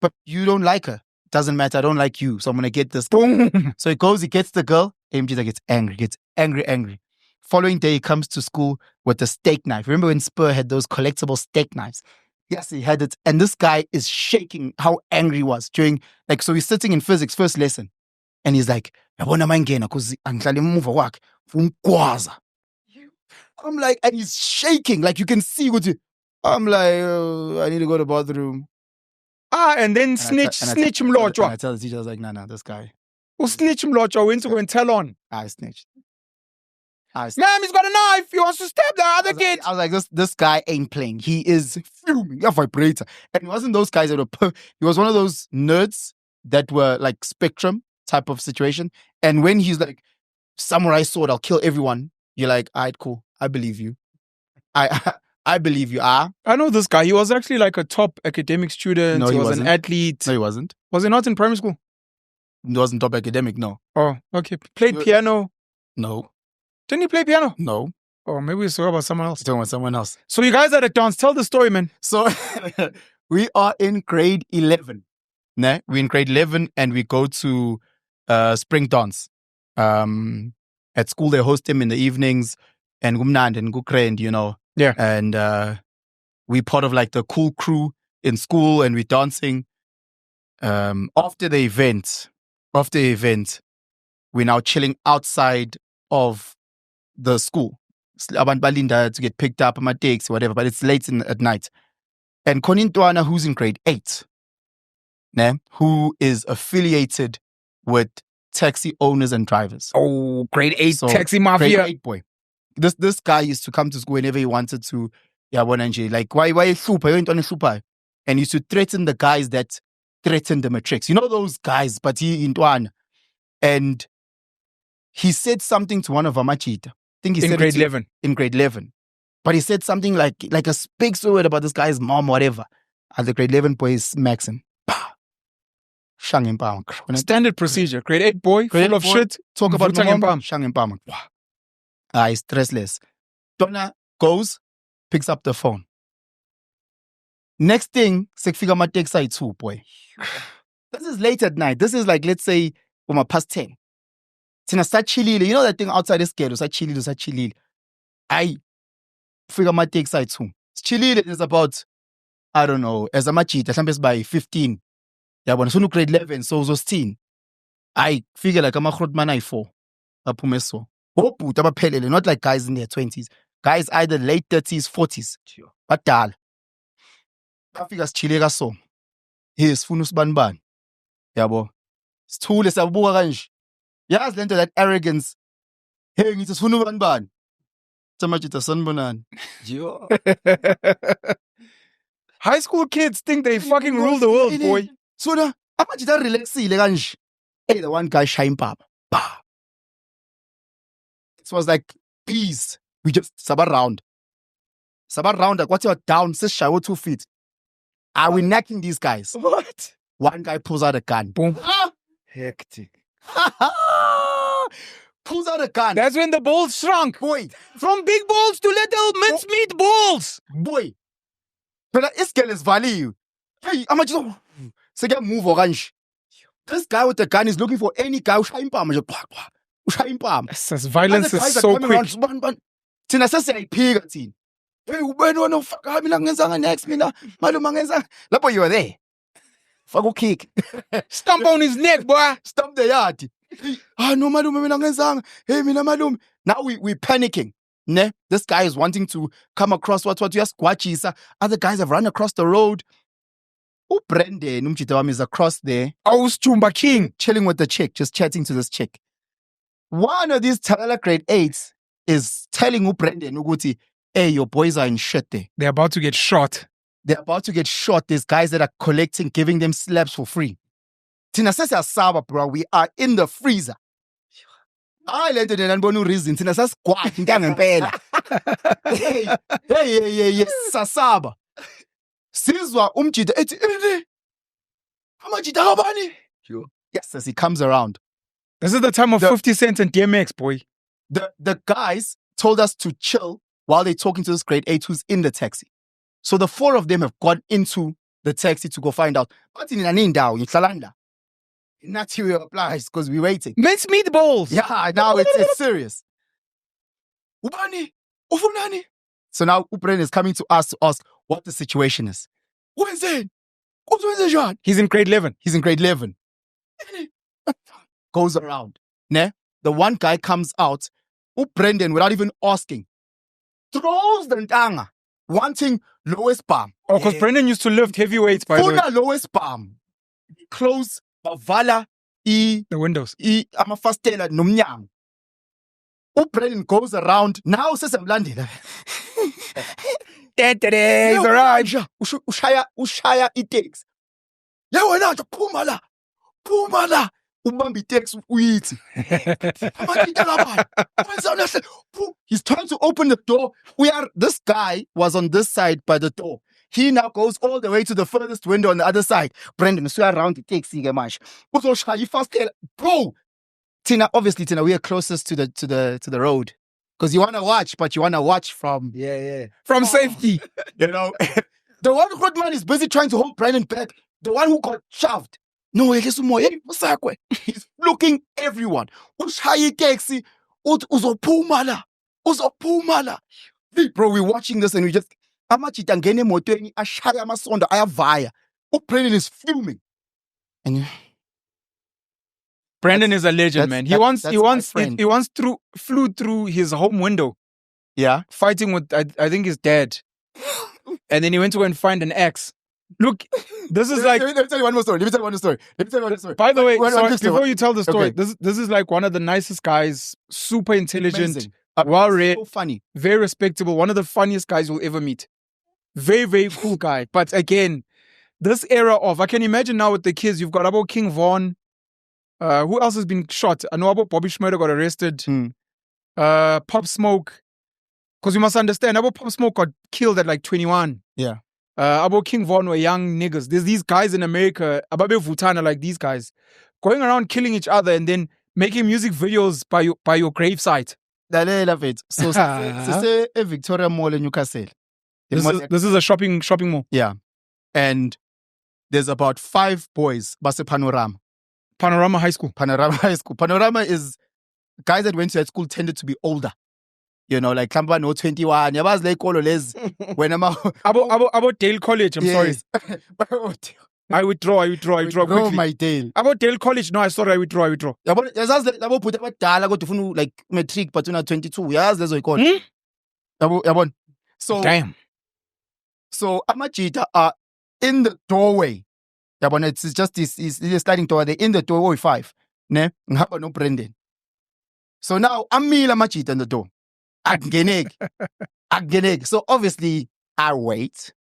But you don't like her. Doesn't matter. I don't like you. So I'm going to get this. Boom. So he gets the girl. AMG gets angry. Following day, he comes to school with a steak knife. Remember when Spur had those collectible steak knives? Yes, he had it. And this guy is shaking how angry he was during, like, so he's sitting in physics, first lesson. And he's like, I'm like, and he's shaking, like you can see what you. I'm like, oh, I need to go to the bathroom. And then snitch mlotshwa. I tell the teacher, I was like, no, this guy. Snitch mlotshwa went to go and tell on. I snitched. Ma'am, he's got a knife. He wants to stab the other kid. I was like, this guy ain't playing. He is fuming. A vibrator. And it wasn't those guys that were. He was one of those nerds that were like spectrum type of situation. And when he's like, samurai sword, I'll kill everyone. You're like, all right, cool. I believe you. I believe you. I know this guy. He was actually like a top academic student. No, he was wasn't. An athlete. No, he wasn't. Was he not in primary school? He wasn't top academic, no. Oh, okay. Played piano? No. Didn't he play piano? No. Oh, maybe we saw about someone else. Talking about someone else. So you guys are at dance. Tell the story, man. So we are in grade 11. We're in grade 11 and we go to spring dance. At school, they host him in the evenings and Gumnand and Gukrend, you know. Yeah. And we part of like the cool crew in school and we're dancing. After the event, we're now chilling outside of the school. Abantu balinda to get picked up, my takes, whatever, but it's late at night. And Konintwana, who's in grade 8, who is affiliated with taxi owners and drivers. Oh, grade 8 taxi mafia. Grade 8 boy. this guy used to come to school whenever he wanted to. Yeah, like why super? You ain't on a super, and he used to threaten the guys that threatened the matrix. You know those guys, but he in one, and he said something to one of Amachita. I think he In said grade 11. In grade 11, but he said something like a big word about this guy's mom, whatever. And the grade 11 boy smacks him. Shang him palm. Standard procedure. Grade 8 boy, Grade full 8 of boy, shit. Talk about Vutang my him mom. palm. Shang him palm. He's stressless. Donna goes, picks up the phone. Next thing, sekfika ma text side 2, boy. This is late at night. This is like, let's say, past 10. Tina start chilling. You know that thing outside the scale, start chilling. I figure my text side 2. Chilling is about, I don't know, as a machita, sometimes by 15. Yeah, when it's grade 11, so it was 10. I figure like I'm a man 4. Apumeso. Not like guys in their 20s. Guys either late 30s, 40s. But dal. I figure chilega so. Here's funus ban. Yabo. Stool is a buarrange. Yes, lento that arrogance. Hey, it's a sunu ban. Tamachita sunbanan. High school kids think they fucking rule the world, boy. So na, amachita relaxile kanje. Hey, the one guy shine pop. It was like, peace. We just sabar round. Like, what's your down? Says shower 2 feet. Are we knocking these guys? What? One guy pulls out a gun. Boom. Hectic. Pulls out a gun. That's when the balls shrunk. Boy. From big balls to little mincemeat balls. Boy. But this girl is value. Hey, I'm just so get move orange. This guy with the gun is looking for any guy who shine palm. Violence is so quick. Tina says I pig at teen. Hey, when no fuck next mina. Lapo you were there. Fuck kick. Stomp on his neck, boy. Stomp the yard. No madum. Hey, mina madum. Now we panicking. Ne? This guy is wanting to come across what you are squatchy. Other guys have run across the road. Oh, Brendon, is across there. Oh, Chumba King. Chilling with the chick, just chatting to this chick. One of these Talala grade 8s is telling Brendon, Uguti, hey, your boys are in shit there. They're about to get shot. These guys that are collecting, giving them slaps for free. Tina says, Saba, bro, we are in the freezer. I let it and no reason. Tina says, squat, hey, Sasaba. Sizwa umjida ethi amajida kabani? Yes, as he comes around. This is the time of 50 Cent and DMX, boy. The guys told us to chill while they're talking to this grade 8 who's in the taxi. So the 4 of them have gone into the taxi to go find out. But in Nhlonipho. Not here applies because we're waiting. Mince meatballs. Yeah, now it's serious. Ubani, ufunani. So now Brendon is coming to us to ask what the situation is. Where's it? He's in grade 11. Goes around. Ne? The one guy comes out. Brendon, without even asking, throws the ntanga, wanting lowest palm. Oh, because Brendon used to lift heavy weights, by the way. Lowest palm. Close, bavala, the windows. Amafastela, nomnyam. Brendon goes around. Now says I'm landing. He's arrived. Ushaya it takes. Yeah, why not? Pumala. Ubambi takes wheat. He's trying to open the door. This guy was on this side by the door. He now goes all the way to the furthest window on the other side. Brendon, so around the taxi, bro. Tina, we are closest to the road. Because you want to watch, but you want to watch from... From safety. You know? The one man is busy trying to hold Brendon back. The one who got shoved. No, he's looking everyone. Ushayi taxi. Uzopumala. Bro, we're watching this and we just... Amachitangene motweni ashaya masonda ayavaya. Brendon is fuming. And Brendon is a legend, man. He flew through his home window. Yeah. Fighting with, I think, his dad. And then he went to go and find an axe. Look, this is like... Let me tell you one more story. By the way, before you tell the story, okay. this is like one of the nicest guys, super intelligent, Well read. So funny. Very respectable. One of the funniest guys you'll ever meet. Very, very cool guy. But again, this era of, I can imagine now with the kids, you've got about King Von. Who else has been shot? I know about Bobby Schmurder got arrested. Pop Smoke. Because you must understand, about Pop Smoke got killed at like 21. Yeah. About King Von were young niggas. There's these guys in America, Ababe Vutana, like these guys, going around killing each other and then making music videos by your gravesite. I love it. So, say a Victoria Mall in Newcastle. This is a shopping mall. Yeah. And there's about 5 boys, Base Panorama. Panorama High School. Panorama High School. Panorama is guys that went to that school tended to be older. You know, like Kamba no 21. Yabaz like all les when I'm about Dale College, I'm sorry. I withdraw quickly. My Dale. About Dale College, no, I withdraw. Yabo yabo put abadala go to like matric but una 22. Yazi lezo ikona. Yabon. So damn. So amajita are in the doorway. Yabon, it's just this is a sliding door. They're in the doorway 5. Ne? Ngihamba no Brendon. So now amila amajita in the door. Agenig. So obviously I wait.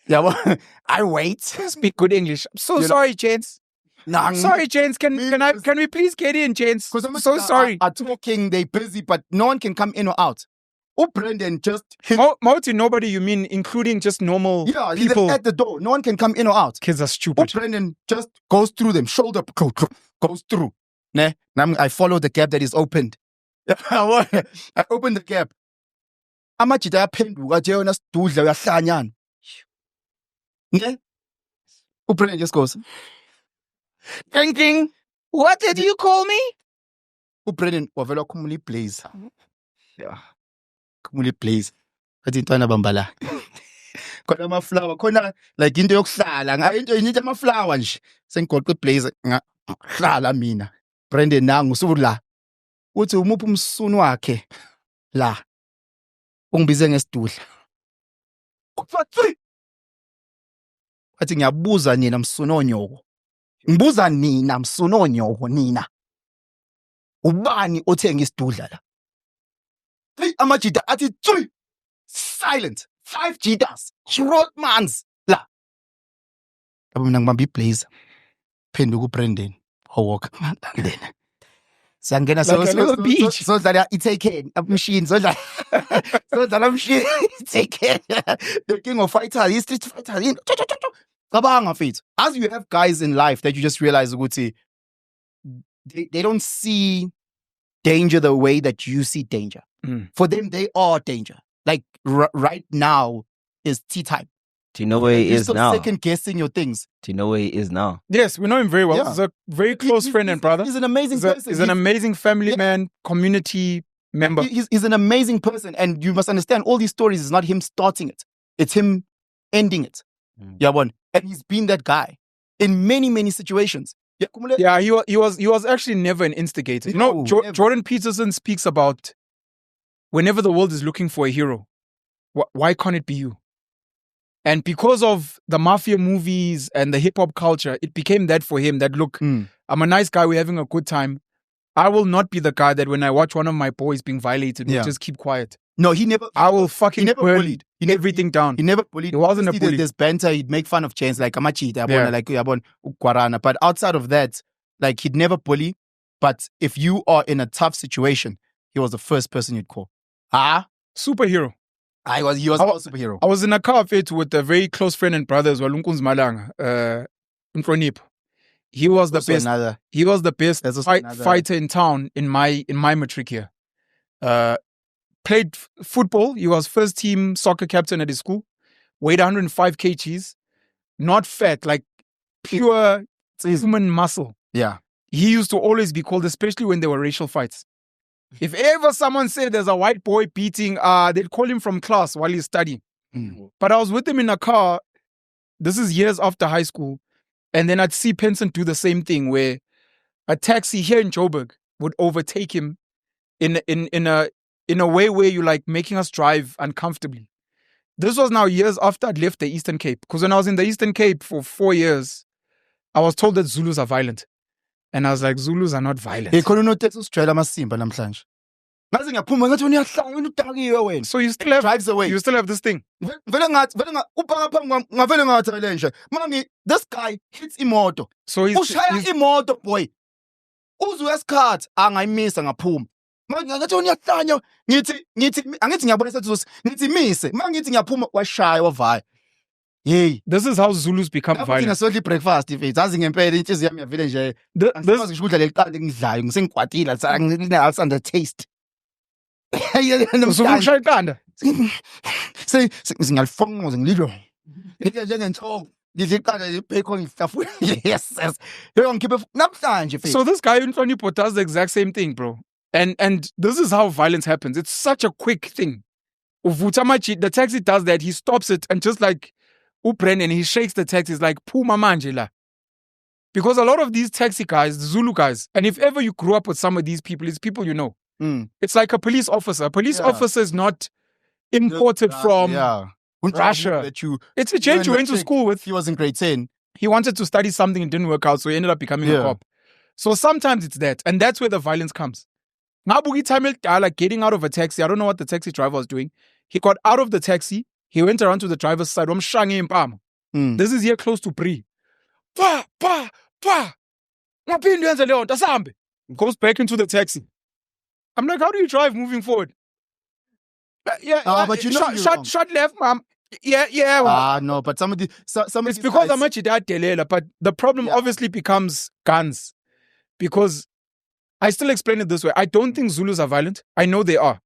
Yeah, I wait. Speak good English. I'm so sorry, gents. Sorry, gents. Can we please get in, gents? Because I'm so sorry. Are talking, they busy, but no one can come in or out. Oh, Brendon just Multi nobody, you mean including just normal people at the door. No one can come in or out. Kids are stupid. Oh, Brendon just goes through them, shoulder goes through. Ne? I follow the gap that is opened. I open the gap. Amajita yaphenduka nje yona sidudla uyahlanyana. Ne? Brendon just goes. Ding. What did you call me? Brendon wavela kumuli blaze. Yeah. Kumuli blaze. Athi intwana bambala. Khona amaflower, khona like into yokuhlala, into initha amaflower nje. Sengigoqa iblaze ngahlala mina. Brendon nangu usula. Uthi umuphi umsunu wakhe la. Ungibize ngesidudla. Kufathi. Athi ngiyabuza nina msunonyoko. Ngibuza nina msunonyoko nina. Ubani othenga isidudla la? Hey, amajita athi three. Silent. 5 jitas. Short mans la. Mina ngibamba iblaze. Phenduka uBrendon. Walk then. Sangena so dlala i-Taken machine so dlala machine i-Taken the king of fighters, the street fighter. Cabanga fit. As you have guys in life that you just realize ukuthi they don't see danger the way that you see danger. For them, they are danger. Like right now is tea time. Do you know where he is now? Second guessing your things. Do you know where he is now? Yes, we know him very well. Yeah. He's a very close friend and brother. He's an amazing person. He's an amazing family man, community member. He's an amazing person. And you must understand, all these stories is not him starting it. It's him ending it. And he's been that guy in many, many situations. Yeah, he was actually never an instigator. No, Jordan Peterson speaks about whenever the world is looking for a hero, why can't it be you? And because of the mafia movies and the hip-hop culture, it became that for him, that look, I'm a nice guy, we're having a good time. I will not be the guy that when I watch one of my boys being violated, will just keep quiet. No, he never. I will fucking burn bullied. everything down. He never bullied. He wasn't a bully. There's banter, he'd make fun of chains, like amachita, like Guarana. But outside of that, like he'd never bully. But if you are in a tough situation, he was the first person you'd call. Superhero. He was a superhero. I was in a car fit with a very close friend and brother as well, Unkunz Malanga, Nhlonipho. He was the best. He was the best fighter in town in my matric year. Played football. He was first team soccer captain at his school. Weighed 105 kgs. Not fat, like pure human muscle. Yeah. He used to always be called, especially when there were racial fights. If ever someone said there's a white boy beating, they'd call him from class while he's studying. But I was with him in a car. This is years after high school. And then I'd see Penson do the same thing where a taxi here in Joburg would overtake him in a way where you're like making us drive uncomfortably. This was now years after I'd left the Eastern Cape. Because when I was in the Eastern Cape for 4 years, I was told that Zulus are violent. And I was like, Zulus are not violent. ngaze ngiyaphuma ngathi uyahlanga wena udakiwe wena. So you still have Drives away. You still have this thing. Vele upaka phambi ngavele ngathele nje. Mangi this guy hits imoto. So Ushaya imoto boy. Uzwe esikhathi angayimisa ngaphuma. Manje ngathi uyahlanya ngithi angithi ngiyabona sethu ngithi mise. Mangithi ngiyaphuma washaya wavaya. Hey, this is how Zulus become violent. Ngingasodli breakfast if zazi ngempela inhliziyo yami yavile nje. Angikwazi ukudla leqanda engidlayo ngisengikwatile ngine taste. Usukushaya iqanda. Ngiyalifonqoza ngililo. Ngithi njengenthongo. Ngidla iqanda lebacon ngitafuna. Yes. Yo ngikhiphe namhlanje mfethu. So this guy Nhlonipho does the exact same thing, bro. And this is how violence happens. It's such a quick thing. The taxi does that. He stops it and just like Brendon, he shakes the taxi. He's like, Puma manjela. Because a lot of these taxi guys, the Zulu guys, and if ever you grew up with some of these people, it's people you know. It's like a police officer. A police officer is not imported from Russia. It's a change you went to school with. He was in grade 10. He wanted to study something and didn't work out, so he ended up becoming a cop. So sometimes it's that. And that's where the violence comes. Nabugi Tamil like getting out of a taxi. I don't know what the taxi driver was doing. He got out of the taxi. He went around to the driver's side. This is here close to Brie. Goes back into the taxi. I'm like, how do you drive moving forward? But you know shut left, ma'am. Yeah. No, but some of it's because I'm actually that delela, but the problem obviously becomes guns. Because I still explain it this way. I don't think Zulus are violent. I know they are.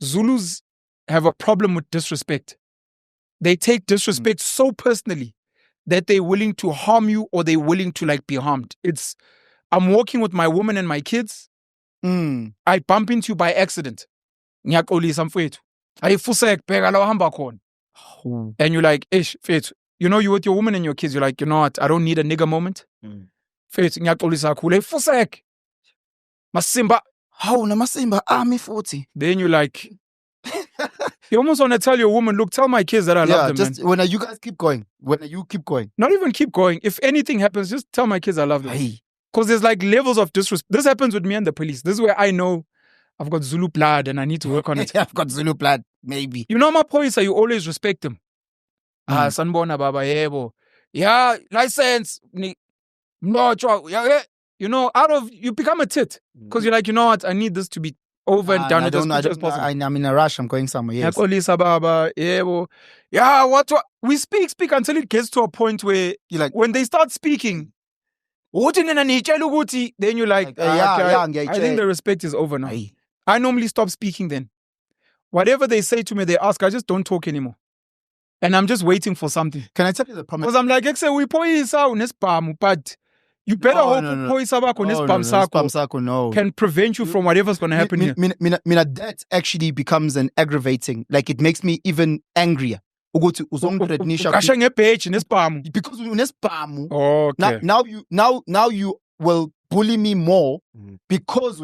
Zulus have a problem with disrespect. They take disrespect so personally that they're willing to harm you or they're willing to like be harmed. I'm walking with my woman and my kids. I bump into you by accident. And you're like, ish, Faith, you know, you with your woman and your kids, you're like, you know what, I don't need a nigger moment. Faith, Masimba. How Masimba army 40. Then you're like, you almost want to tell your woman, look, tell my kids that I love them. Just man. When you guys keep going. Not even keep going. If anything happens, just tell my kids I love them. Because there's like levels of disrespect. This happens with me and the police. This is where I know I've got Zulu blood and I need to work on it. I've got Zulu blood, maybe. You know my police, you always respect them. Sanbona baba yebo. Yeah, license. No, you know, you become a tit. Because you're like, you know what, I need this to be over and done with as much as possible. I'm in a rush, I'm going somewhere. Yes. Yeah, what? We speak until it gets to a point where you're like, when they start speaking, then you're like, I think the respect is over now. I normally stop speaking then. Whatever they say to me, they ask, I just don't talk anymore. And I'm just waiting for something. Can I tell you the problem? Because I'm like, but you better hope no. can prevent you from whatever's going to happen here. That actually becomes an aggravating. Like, it makes me even angrier. Because okay. now you will bully me more because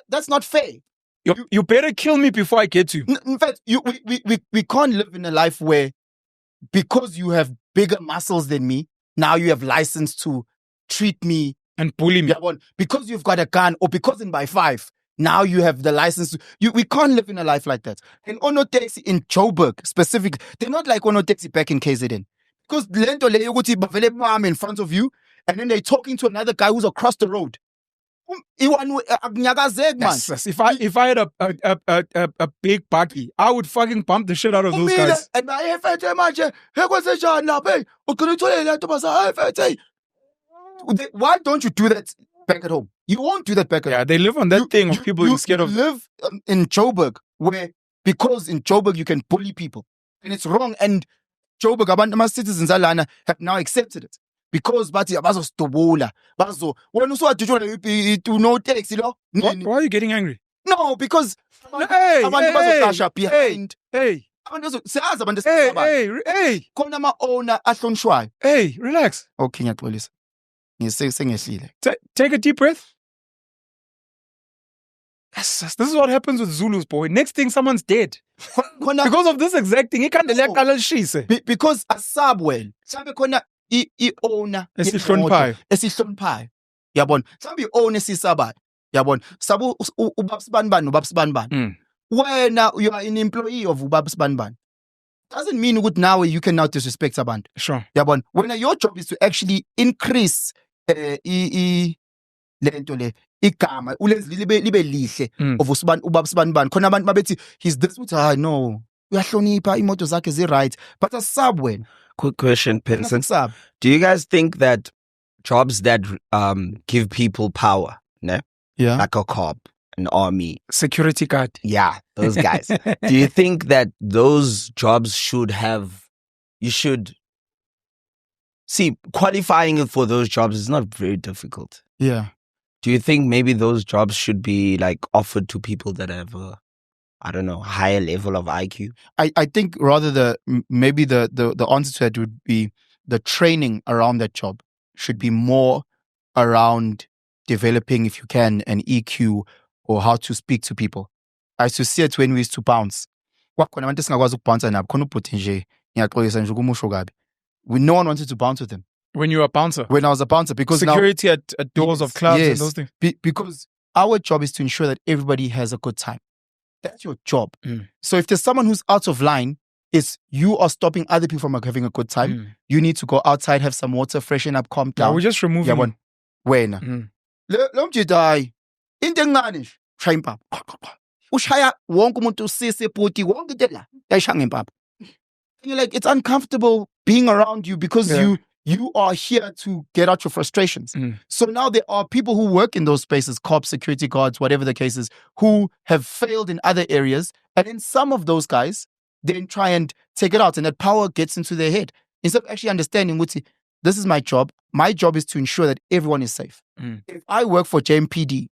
that's not fair. You better kill me before I get to you. In fact, we can't live in a life where because you have bigger muscles than me, now you have license to treat me and bully me. Because you've got a gun or because in by 5, now you have the license. We can't live in a life like that. And Ono Taxi in Joburg specifically, they're not like Ono Taxi back in KZN. Because in front of you, and then they're talking to another guy who's across the road. Yes. If I had a big buggy, I would fucking bump the shit out of those guys. Why don't you do that back at home? You won't do that back at home. Yeah, they live on that thing of people being scared of. You live in Joburg, because in Joburg you can bully people. And it's wrong. And Joburg, abantu citizens have now accepted it. Because bathi abazostobola bazo wena uswadutshwa no taxi lo. Why are you getting angry? No, because abantu bazocasha behind. Hey khona ama-owner ahlonishwayo. Hey, relax. Okay, ngiyaxolisa. Sengehlile. Take a deep breath. Yes, this is what happens with Zulus, boy. Next thing, someone's dead. Because of this exact thing. Because asabwell. Sabe khona i-owner esihloniphayo yabona mhlawumbe i-owner esisabayo Yabona. Sabu ubabs banban, ubabs banban. When you are an employee of ubabs banban, doesn't mean good now you can now disrespect a band. Sure. Yabona. When your job is to actually increase lento le igama ulenze libe lihle of ubabs banban. Khona abantu babethi he's this uthi no. Uyahlonipha imoto zakhe zi right, but a sub when. Quick question, Penson. Do you guys think that jobs that give people power, ne? Yeah, like a cop, an army, security guard, yeah, those guys. Do you think that those jobs you should see qualifying for those jobs is not very difficult? Yeah. Do you think maybe those jobs should be like offered to people that have higher level of IQ? I think rather maybe the answer to that would be the training around that job should be more around developing, if you can, an EQ or how to speak to people. I used to see it when we used to bounce. No one wanted to bounce with him. When you were a bouncer? When I was a bouncer. Because security at doors of clubs and those things? Because our job is to ensure that everybody has a good time. That's your job. So if there's someone who's out of line, you are stopping other people from having a good time. You need to go outside, have some water, freshen up, calm down. We're just removing him. Wena. Lo mjidai. Into engane shaya impapa. Ushaya wonke umuntu usise bhuti wonke into la. Yayishaya ngempapa. You're like, it's uncomfortable being around you because you are here to get out your frustrations. So now there are people who work in those spaces, cops, security guards, whatever the case is, who have failed in other areas. And then some of those guys then try and take it out, and that power gets into their head. Instead of actually understanding, this is my job. My job is to ensure that everyone is safe. If I work for JMPD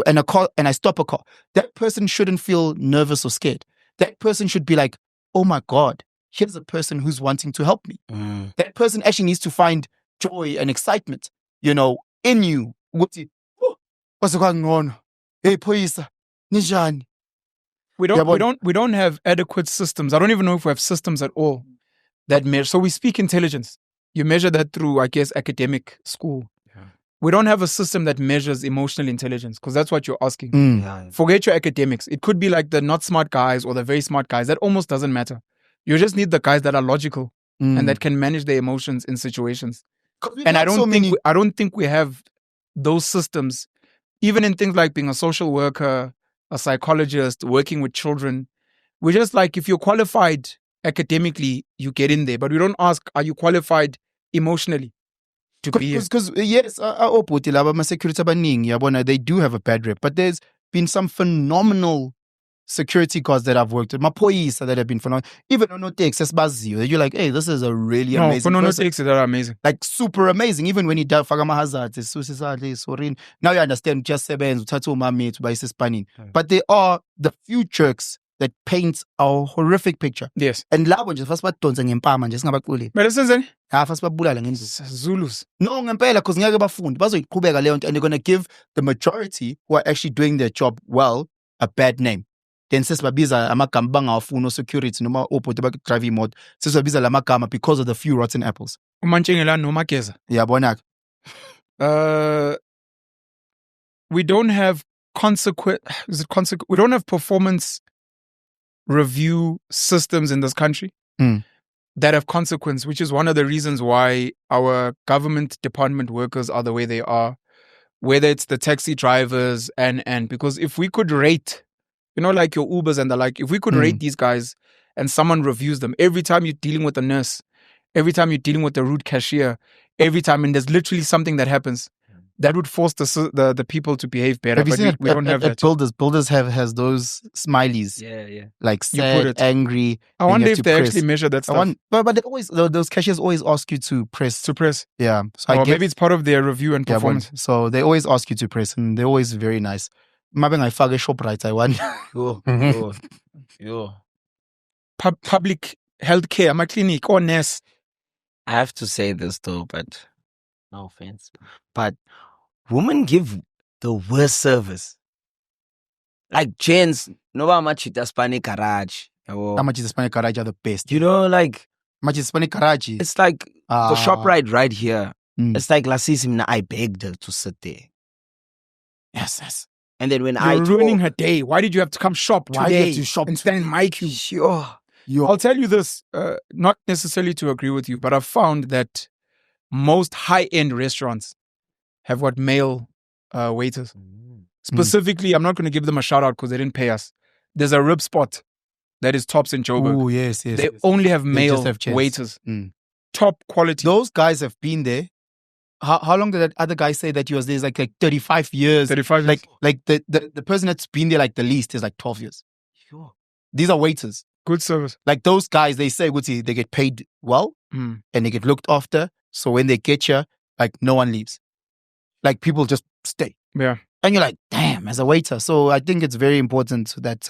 and I stop a car, that person shouldn't feel nervous or scared. That person should be like, oh my God, here's a person who's wanting to help me. That person actually needs to find joy and excitement, in you. What's going on? Hey, police, Nijani. We don't have adequate systems. I don't even know if we have systems at all that measure. So we speak intelligence. You measure that through, I guess, academic school. Yeah. We don't have a system that measures emotional intelligence because that's what you're asking. Forget your academics. It could be like the not smart guys or the very smart guys. That almost doesn't matter. You just need the guys that are logical and that can manage their emotions in situations. And I don't think we have those systems, even in things like being a social worker, a psychologist, working with children. We're just like, if you're qualified academically, you get in there. But we don't ask, are you qualified emotionally to be here? Because yes, security they do have a bad rep. But there's been some phenomenal security guards that I've worked with, mapoisa that have been phenomenal. Even on no takes, you're like, hey, this is a really amazing person. No takes that are amazing. Like super amazing. Even when he does fagama hazards, now you understand just seven but they are the few jerks that paint a horrific picture. Yes. And labo nje first badonsa ngempama nje singabaquli. Mele senzeni? First babulala ngendlela. Zulus. No ngempela because ngeke bafundi bazoyiqhubeka leyo nto, and they're going to give the majority who are actually doing their job well a bad name. Then sesibabiza amagama bangawafuna security noma opoti bakudrive imoto. Sesibabiza la magama because of the few rotten apples. Umantshengelani noma Geza. Yabona. We don't have we don't have performance review systems in this country that have consequence, which is one of the reasons why our government department workers are the way they are, whether it's the taxi drivers and because if we could rate, like your Ubers and the like, if we could rate these guys and someone reviews them, every time you're dealing with a nurse, every time you're dealing with a rude cashier, every time, and there's literally something that happens, that would force the people to behave better. Have you seen we don't have that. Builders has those smileys. Yeah. Like sad, angry. I wonder if they actually measure that stuff. But they always, those cashiers always ask you to press. Yeah. So maybe it's part of their review and performance. So they always ask you to press, and they're always very nice. Maybe I fag a shop right. I want. Yo. Public healthcare, my clinic or nurse. I have to say this though, but no offense, but women give the worst service. Like gents, no much it Hispanic garage. How much is Hispanic garage are the best? Like much Hispanic garage. It's like the shop right here. It's like last season I begged her to sit there. Yes. And then when You're ruining her day. Why did you have to come shop Why today did you shop and stand in my queue? Sure. I'll tell you this, not necessarily to agree with you, but I've found that most high-end restaurants have got male waiters. Specifically, I'm not going to give them a shout out because they didn't pay us. There's a rib spot that is Tops in Joburg. Oh, yes. They only have male have chefs. waiters. Mm. Top quality. Those guys have been there. How long did that other guy say that he was there? It's like 35 years. 35 years. Like the person that's been there like the least is like 12 years. Sure. These are waiters. Good service. Like those guys, they say, they get paid well and they get looked after. So when they get here, like no one leaves. Like people just stay. Yeah. And you're like, damn, as a waiter. So I think it's very important that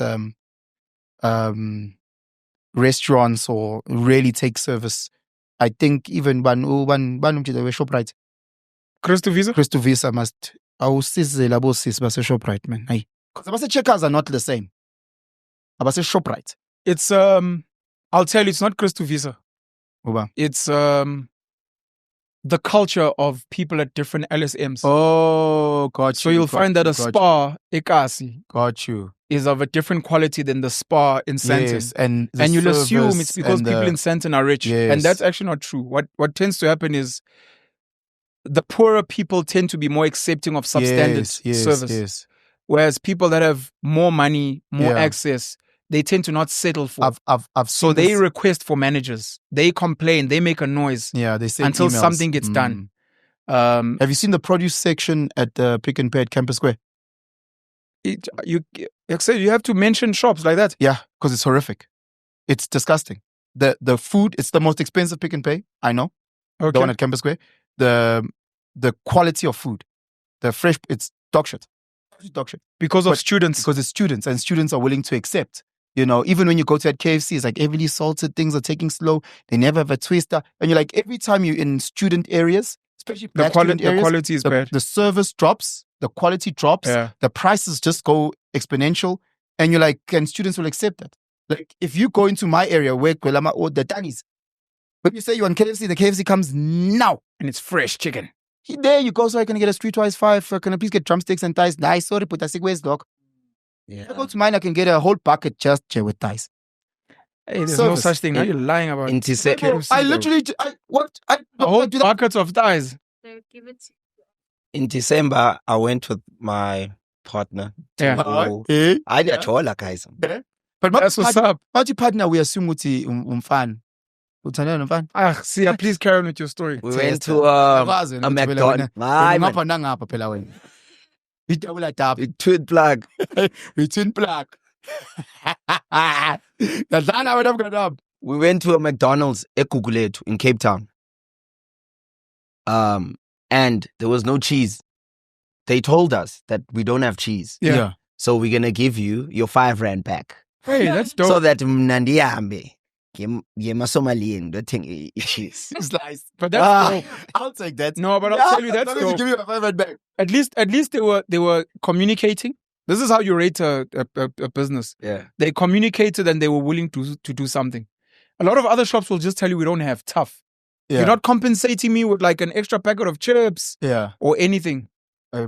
restaurants or really take service. I think even ShopRite. Christo Visa? Christo Visa must awusizela abo-sis base-ShopRite, man. Hayi. Because abase-checkers are not the same. Abase-ShopRite. It's I'll tell you, it's not Christo Visa. Uba. It's the culture of people at different LSMs. Oh, got you. So you'll find that a spa, Ekasi, got you. is of a different quality than the spa in Santon. Yes, and you'll assume it's because people in Santon are rich. Yes. And that's actually not true. What tends to happen is the poorer people tend to be more accepting of substandard service. Yes. Whereas people that have more money, more Yeah. access, they tend to not settle for. I've So seen they this. request for managers. They complain. They make a noise They send until emails. something gets done. Have you seen the produce section at the Pick and Pay at Campus Square? You have to mention shops like that. Yeah, because it's horrific. It's disgusting. The food, it's the most expensive Pick and Pay. I know. Okay. The one at Campus Square. The quality of food, the fresh, it's dog shit. Dog shit. Because of students. Because it's students, and students are willing to accept. You know, even when you go to that KFC, it's like heavily salted, things are taking slow. They never have a twister. And you're like, every time you're in student areas, especially The student areas, quality is bad. the service drops, the quality drops, Yeah. the prices just go exponential. And you're like, and students will accept that. Like, if you go into my area where Kwelama or the Danis, when you say you're on KFC, the KFC comes now. And it's fresh chicken. There you go, so I can get a streetwise 5. Can I please get drumsticks and thighs? Nice, sorry, put a sigways dog. Yeah. I go to mine, I can get a whole bucket just with thighs. Hey, there's Service. no such thing. Now you're lying about it. A whole buckets of thighs. In December, I went with my partner. To Yeah. go. Eh? I did chola, guys. But That's what's up. Party partner, we assume uthi umfana. Uthandana nomfana. Sia, please carry on with your story. We went to a McDonald's. Ngapha nangapha phela wena. Idabula dab. Twin plug. Between black. Yadlana wena mnganami. We went to a McDonald's eGugulethu in Cape Town. And there was no cheese. They told us that we don't have cheese. Yeah. So we're going to give you your 5 rand back. Hey, that's dope. So that mnandiambe. Yemasomalian, the thing cheese. It's nice. But that's dope. I'll take that. No, but I'll tell you, that's as long as you dope. give me my 5 rand back. At least they were communicating. This is how you rate a business. Yeah. They communicated and they were willing to do something. A lot of other shops will just tell you we don't have. Tough. Yeah. You're not compensating me with like an extra packet of chips Yeah. or anything.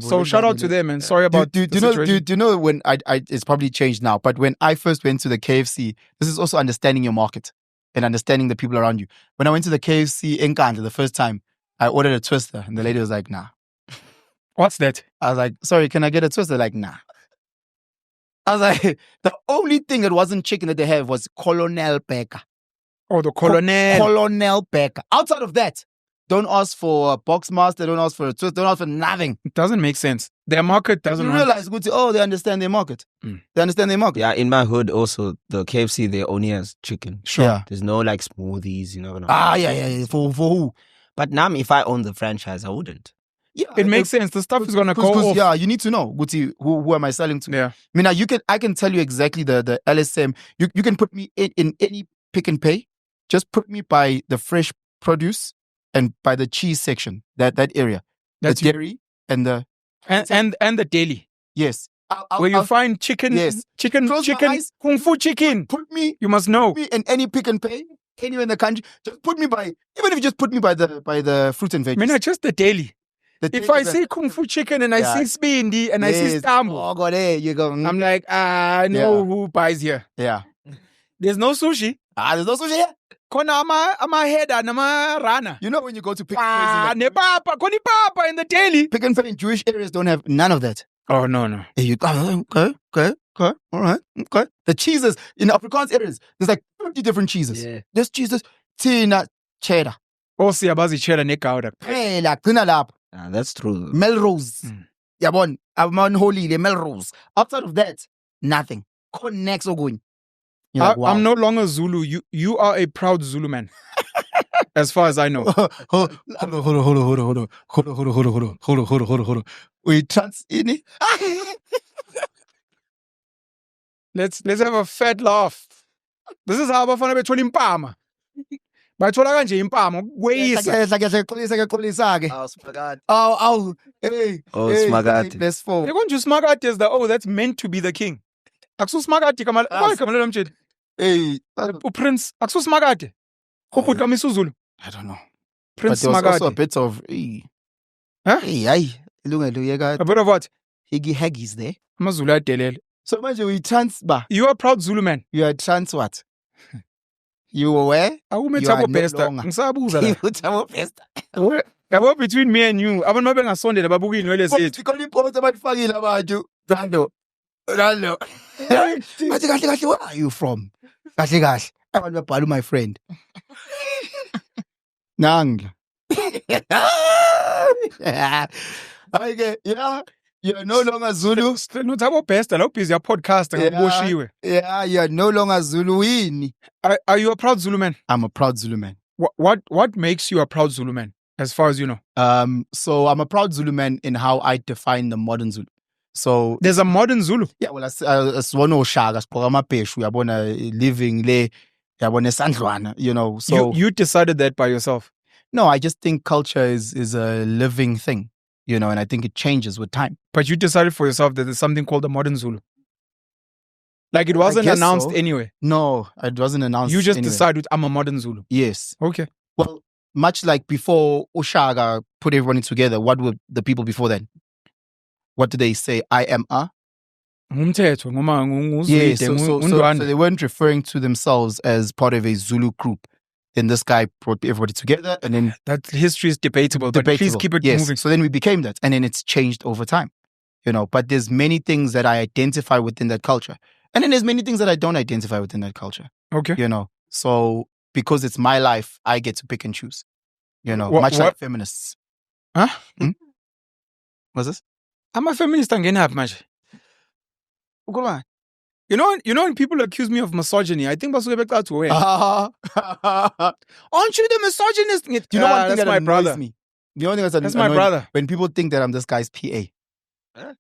So shout out to them and sorry about do the situation. you know when I it's probably changed now, but when I first went to the KFC, this is also understanding your market and understanding the people around you. When I went to the KFC in Nkandla the first time, I ordered a twister and the lady was like, nah. What's that? I was like, sorry, can I get a twister? Like, nah. I was like, the only thing that wasn't chicken that they have was Colonel Burger. Oh, the Colonel. Colonel Burger. Outside of that, don't ask for a box master, don't ask for a twister, don't ask for nothing. It doesn't make sense. Their market doesn't You want- realize, they understand their market. Mm. They understand their market. Yeah, in my hood also, the KFC, they only has chicken. Sure. Yeah. There's no like smoothies, you know. Yeah. For who? But now if I own the franchise, I wouldn't. Yeah, It makes sense. The stuff is gonna go off. Yeah, you need to know, Guti, who am I selling to? Yeah. I mean, I can tell you exactly the LSM. You can put me in any Pick and Pay. Just put me by the fresh produce and by the cheese section. That area. That's the dairy and the and the deli. yes. Where you find chicken, Yes. chicken, Close my eyes. kung fu chicken. put me You must know. in any Pick and Pay anywhere in the country. Just put me by, even if you just put me by the fruit and veggies. I mean, not just the deli. If I see Kung Fu Chicken and I see Spindi and I see Stambo, oh god, there you go. I'm like, I know who buys here. Yeah. There's no sushi. There's no sushi here. Kona ama head nama rana. You know when you go to Pick and Pay Ne papa, koni papa in the daily. Pick and Pay in Jewish areas don't have none of that. Oh no. You go, okay, all right, okay. The cheeses in Afrikaans areas, there's like 50 different cheeses. Yeah. There's cheeses, tina, cheddar. Oh, siyabazi cheddar ne gouda. Phela, gcina lapho. That's true. Melrose. Yabon, unholy, Melrose. Outside of that, nothing. Connects ogun. I'm no longer Zulu. You are a proud Zulu man. As far as I know. Hold on. We trans in it. Let's have a fat laugh. This is how abafana bethola impama. Bathola kanje impama kweyisa. Hey. Smagati. Let's fall. They're going to smagati as that's meant to be the king. Aksu smagati kama lo mchedi. Hey. Prince aksu smagati. Koputla misuzulu. I don't know. Prince But there was also a Smagati. bit of Huh? A A bit of what? Higgy Haggies there. AmaZulu adelele. So imagine we trans ba. You are a proud Zulu man. You are trans what? You were where? Awume You are thabo no besta. longer. Ngisabuza la. You tell best. Yabo between me and you. Abantu mabengasondela babuka inwele zethu. Because import abafakile abantu. Rando. Kahle kahle, where are you from? Kahle kahle. Abantu babhala my friend. Nang. Okay, yeah. You're no longer Zulu. No thabo besta la ubhizi ya podcast ngaboshiwe. Yeah, you're no longer Zuluini. Are you a proud Zulu man? I'm a proud Zulu man. What makes you a proud Zulu man as far as you know? So I'm a proud Zulu man in how I define the modern Zulu. So There's a modern Zulu. yeah, well, asibona oshaka sigqoka amabheshu uyabona living le yabona esandlwana, you know. So You decided that by yourself. no, I just think culture is a living thing, you know, and I think it changes with time. But you decided for yourself that there's something called a modern Zulu. Like it wasn't guess announced so. anyway. No, it wasn't announced. You just anyway. decided I'm a modern Zulu. Yes. Okay. Well, much like before Oshaga put everybody together, what were the people before then? What did they say? I am a? Ngumthetho, Yeah, so they weren't referring to themselves as part of a Zulu group. Then this guy brought everybody together, and then that history is debatable, but please keep it yes. moving. So then we became that, and then it's changed over time, you know. But there's many things that I identify within that culture, and then there's many things that I don't identify within that culture, Okay. you know. So because it's my life, I get to pick and choose, you know. What- much what- like feminists. Huh? What's this? I'm a feminist and up much. You know when people accuse me of misogyny, I think basuke beqala to where. Aren't you the misogynist? Do you know one thing that's that my annoys brother. me? The only thing That's my brother. When people think that I'm this guy's PA. Huh?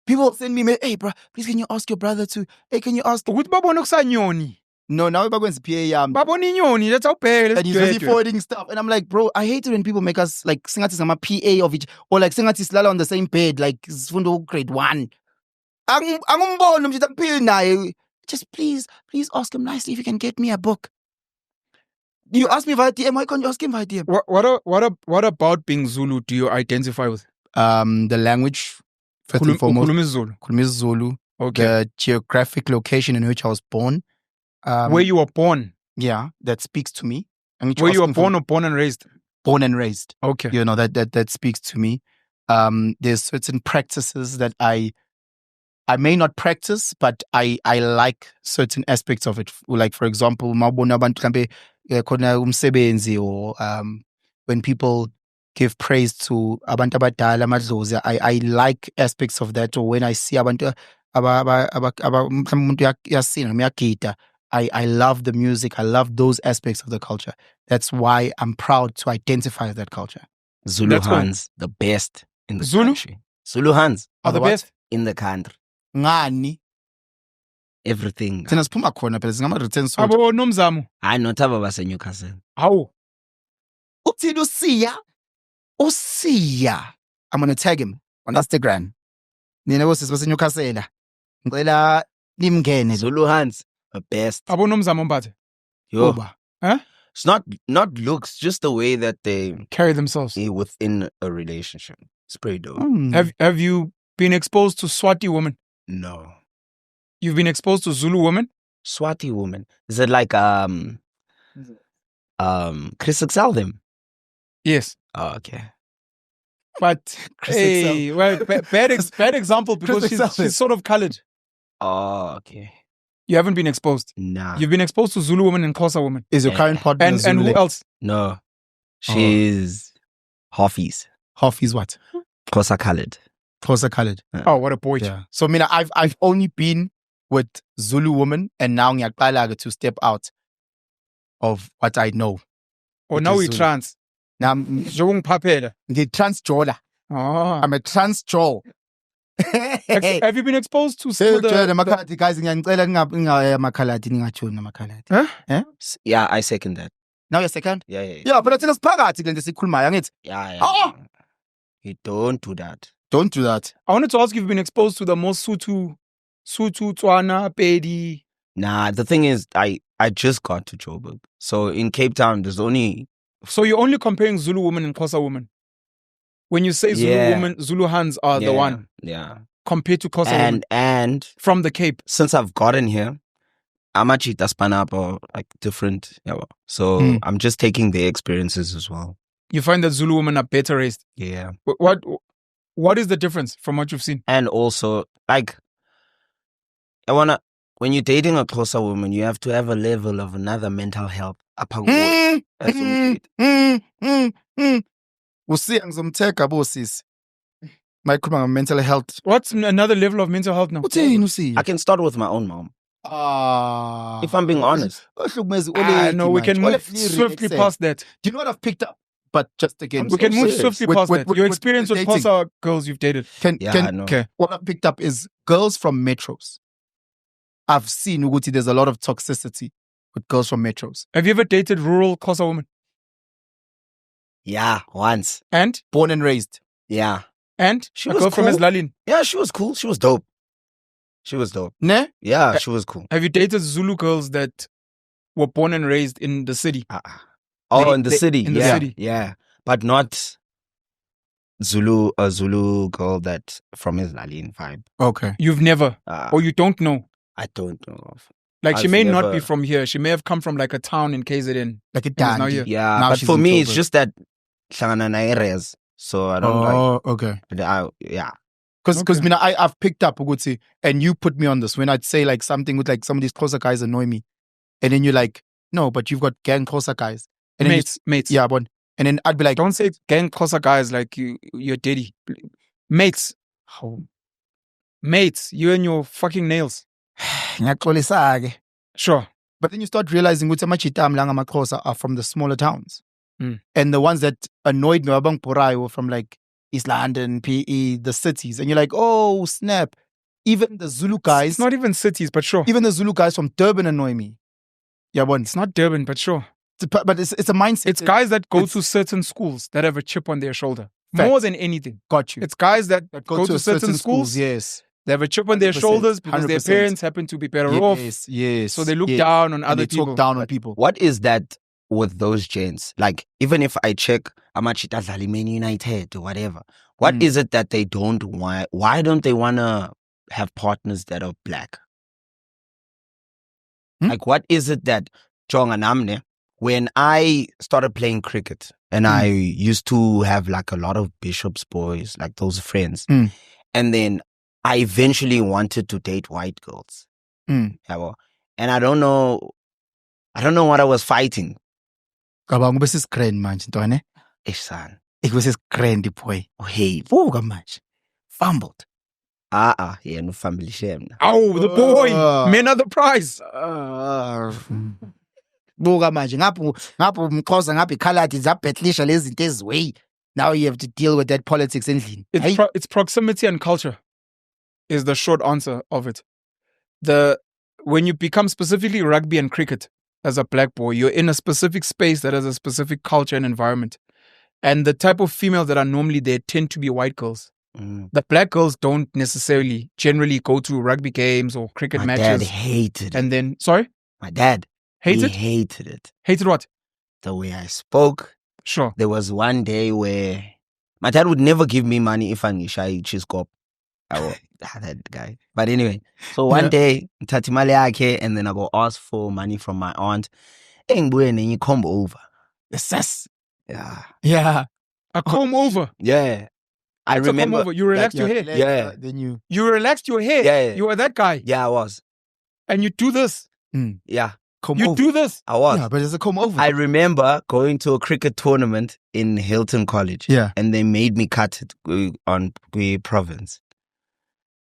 People send me, hey, bro, please can you ask your brother to, hey, can you ask? Ukuthi babona kusanyoni. No, now we're going to PA. Babona inyoni, that's how bad. And he's busy forwarding stuff. And I'm like, bro, I hate it when people make us like singatis I'm a PA of each, or like singatis lala on the same bed, like fundo grade 1. Angumbono mjita PA naye. Just please ask him nicely if you can get me a book. You ask me via DM, why can't you ask him via DM? What about being Zulu do you identify with? The language, first and foremost. Ukhuluma Zulu. Khuluma Zulu. Okay. The geographic location in which I was born. Where you were born. Yeah, that speaks to me. Where you were born or born and raised. Born and raised. Okay. You know, that speaks to me. There's certain practices that I may not practice, but I like certain aspects of it. Like, for example, mawubona abantu mhlambe khona umsebenzi, or when people give praise to abantu abadala amadlozi, I like aspects of that. Or when I see abantu umuntu yasina noma yagida, I love the music. I love those aspects of the culture. That's why I'm proud to identify with that culture. Zulu That's why. Huns, the best in the Zulu? country. Zulu Huns Are the what? best? in the country. Ngani? Everything. Thina siphuma khona phela singama return soldier. Abo nomzamo. I not have a Newcastle. How? Uthini usiya. I'm going to tag him on Instagram. Nina bosisi baseNyukhasela. Ngicela nimngene. Zulu Huns, the best. Abo nomzamo mpathe. Yo, Uba. Huh? It's not looks, just the way that they Carry themselves. within a relationship. It's pretty dope. Have you been exposed to Swati women? No. You've been exposed to Zulu women? Swati woman. Is it like Chris excel them? Yes. Oh, okay. But hey, well, bad example because Chris she's sort of colored. Oh, okay. You haven't been exposed. Nah. You've been exposed to Zulu women and Xhosa women. Is your current partner And Zulu? who else? No. She's halfies. Half is what? Xhosa colored. Xhosa colored. Oh, what a boy. Yeah. So mina, I've only been with Zulu women, and now ngiyaqala to step out of what I know. Or Which now is we Zulu. trans. Now Papela. the transjola. Oh. I'm a transjol. Have you been exposed to still the, Makhaladi guys, ngiyacela ngingaya makhaladi ningatshoni namakhaladi. Huh? Yeah, I second that. Now you're second? Yeah. Yeah, but thina siphakathi kule nto sikhulumayo angithi. Yeah. Oh! You don't do that. Don't do that. I wanted to ask if you've been exposed to the most Sutu, Tswana, Pedi. Nah, the thing is, I just got to Joburg. So in Cape Town, there's only... So you're only comparing Zulu women and Xhosa women. When you say Zulu Yeah. women, Zulu Huns are the one Yeah. compared to Xhosa women And from the Cape. since I've gotten here, amaXhosa span up or like different. Yeah. So I'm just taking their experiences as well. You find that Zulu women are better raised. Yeah. What is the difference from what you've seen? And also, like, when you're dating a Xhosa woman, you have to have a level of another mental health. Usiya ngizomthega bosisi. Mayikhuluma ngama-mental health. What's another level of mental health now? Uthini usiya? I can start with my own mom. Ah. If I'm being honest. No, we can move swiftly past that. Do you know what I've picked up? But just again, We can move serious. swiftly With- past with- that. Your with experience with dating. Xhosa girls you've dated. I know. Okay. what I've picked up is girls from metros. I've seen ukuthi there's a lot of toxicity with girls from metros. Have you ever dated rural Xhosa women? Yeah, once. And? Born and raised. Yeah. And? She A was girl from cool. Nhlonipho. Yeah, she was cool. She was dope. Ne? Yeah, she was cool. Have you dated Zulu girls that were born and raised in the city? Oh, in the city. in the yeah, city. Yeah. But not a Zulu girl that from Islalin vibe. Okay. You've never, or you don't know. I don't know of. Like she I've may not never- be from here. She may have come from like a town in KZN. Like a And is now dandy. here. Yeah, Now but she's for in me, it's Joburg. just that hlangana na areas. So I don't okay. yeah. Because Okay. I've picked up Uguti, and you put me on this when I'd say like something with like some of these Xhosa guys annoy me, and then you're like, no, but you've got gang Xhosa guys, and then Mates. yeah, but and then I'd be like, Don't say gang Xhosa guys like you're daddy. Mates. Mates, you and your fucking nails. ngiyaxolisa-ke. Sure. But then you start realizing ukuthi amachita amlanga amaXhosa are from the smaller towns, Mm. and the ones that annoyed me abang Porai were from like East London, PE, the cities, and you're like, oh snap! Even the Zulu guys, It's not even cities, but sure. even the Zulu guys from Durban annoy me. Yeah, one. It's not Durban, but sure. But it's a mindset. It's guys that go it's- to certain schools that have a chip on their shoulder. Facts. More than anything. Got you. It's guys that go to a certain schools. Yes. They have a chip on their 100%, shoulders because their 100%. parents happen to be better off. Yes. So they look yes. down on And other they people. talk down on people. What is that with those gents? Like, even if I check amachita dlala Man United or whatever, what is it that they don't want? Why don't they want to have partners that are black? Like, what is it that Chong and Amne, when I started playing cricket and I used to have like a lot of Bishop's boys, like those friends, and then I eventually wanted to date white girls. Yabo. And I don't know what I was fighting. Cabanga ube sisigrand manje ntwana. Son. Ikube sisigrand boy. Oh, hey. Vuka manje. Fumbled. Yeah, no family shame. Oh, the boy. Men are the prize. Buka manje ngapho umXhosa ngapha ikhaladi zabhetlisha lezi zinto eziway. Now you have to deal with that politics endlini. It's proximity and culture is the short answer of it. When you become specifically rugby and cricket as a black boy, you're in a specific space that has a specific culture and environment. And the type of females that are normally there tend to be white girls. The black girls don't necessarily generally go to rugby games or cricket My matches. dad hated it. And then, sorry? My dad Hated? He hated it. Hated what? the way I spoke. Sure. There was one day where my dad would never give me money if I'm shy chiscop. That guy. But anyway, so one day, tatimale yakhe, and then I go ask for money from my aunt. And you come over. Yes. Yeah. Yeah. A comb over. Yeah. I What's a comb remember. over? You relaxed your hair. Yeah. Then you. You relaxed your hair. Yeah. You were that guy. Yeah, I was. And you do this. Yeah. Come You over. do this. I was. Yeah, but it's a come over. I remember going to a cricket tournament in Hilton College. Yeah. And they made me cut it on Gui province.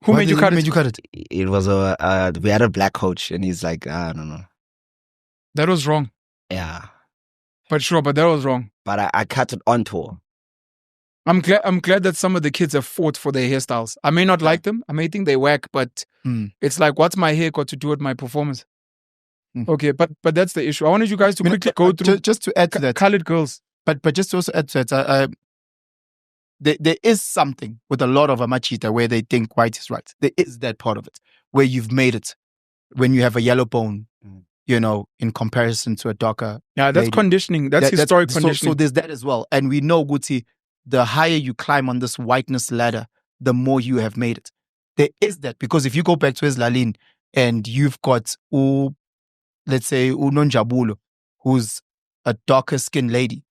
Who made you cut Made it? you cut it? It was we had a black coach and he's like, I don't know. That was wrong. Yeah. But that was wrong. But I cut it on tour. I'm glad that some of the kids have fought for their hairstyles. I may not like them. I may think they whack, but it's like, what's my hair got to do with my performance? Okay, but that's the issue. I wanted you guys to quickly go through just to add to that. colored girls. But just to also add to that, there is something with a lot of amachita where they think white is right. There is that part of it where you've made it when you have a yellow bone, in comparison to a darker. Yeah, that's lady. conditioning. That's historic conditioning. So there's that as well. And we know, Guti, the higher you climb on this whiteness ladder, the more you have made it. There is that, because if you go back to Islalin and you've got, let's say, Unonjabulo, who's a darker skinned lady,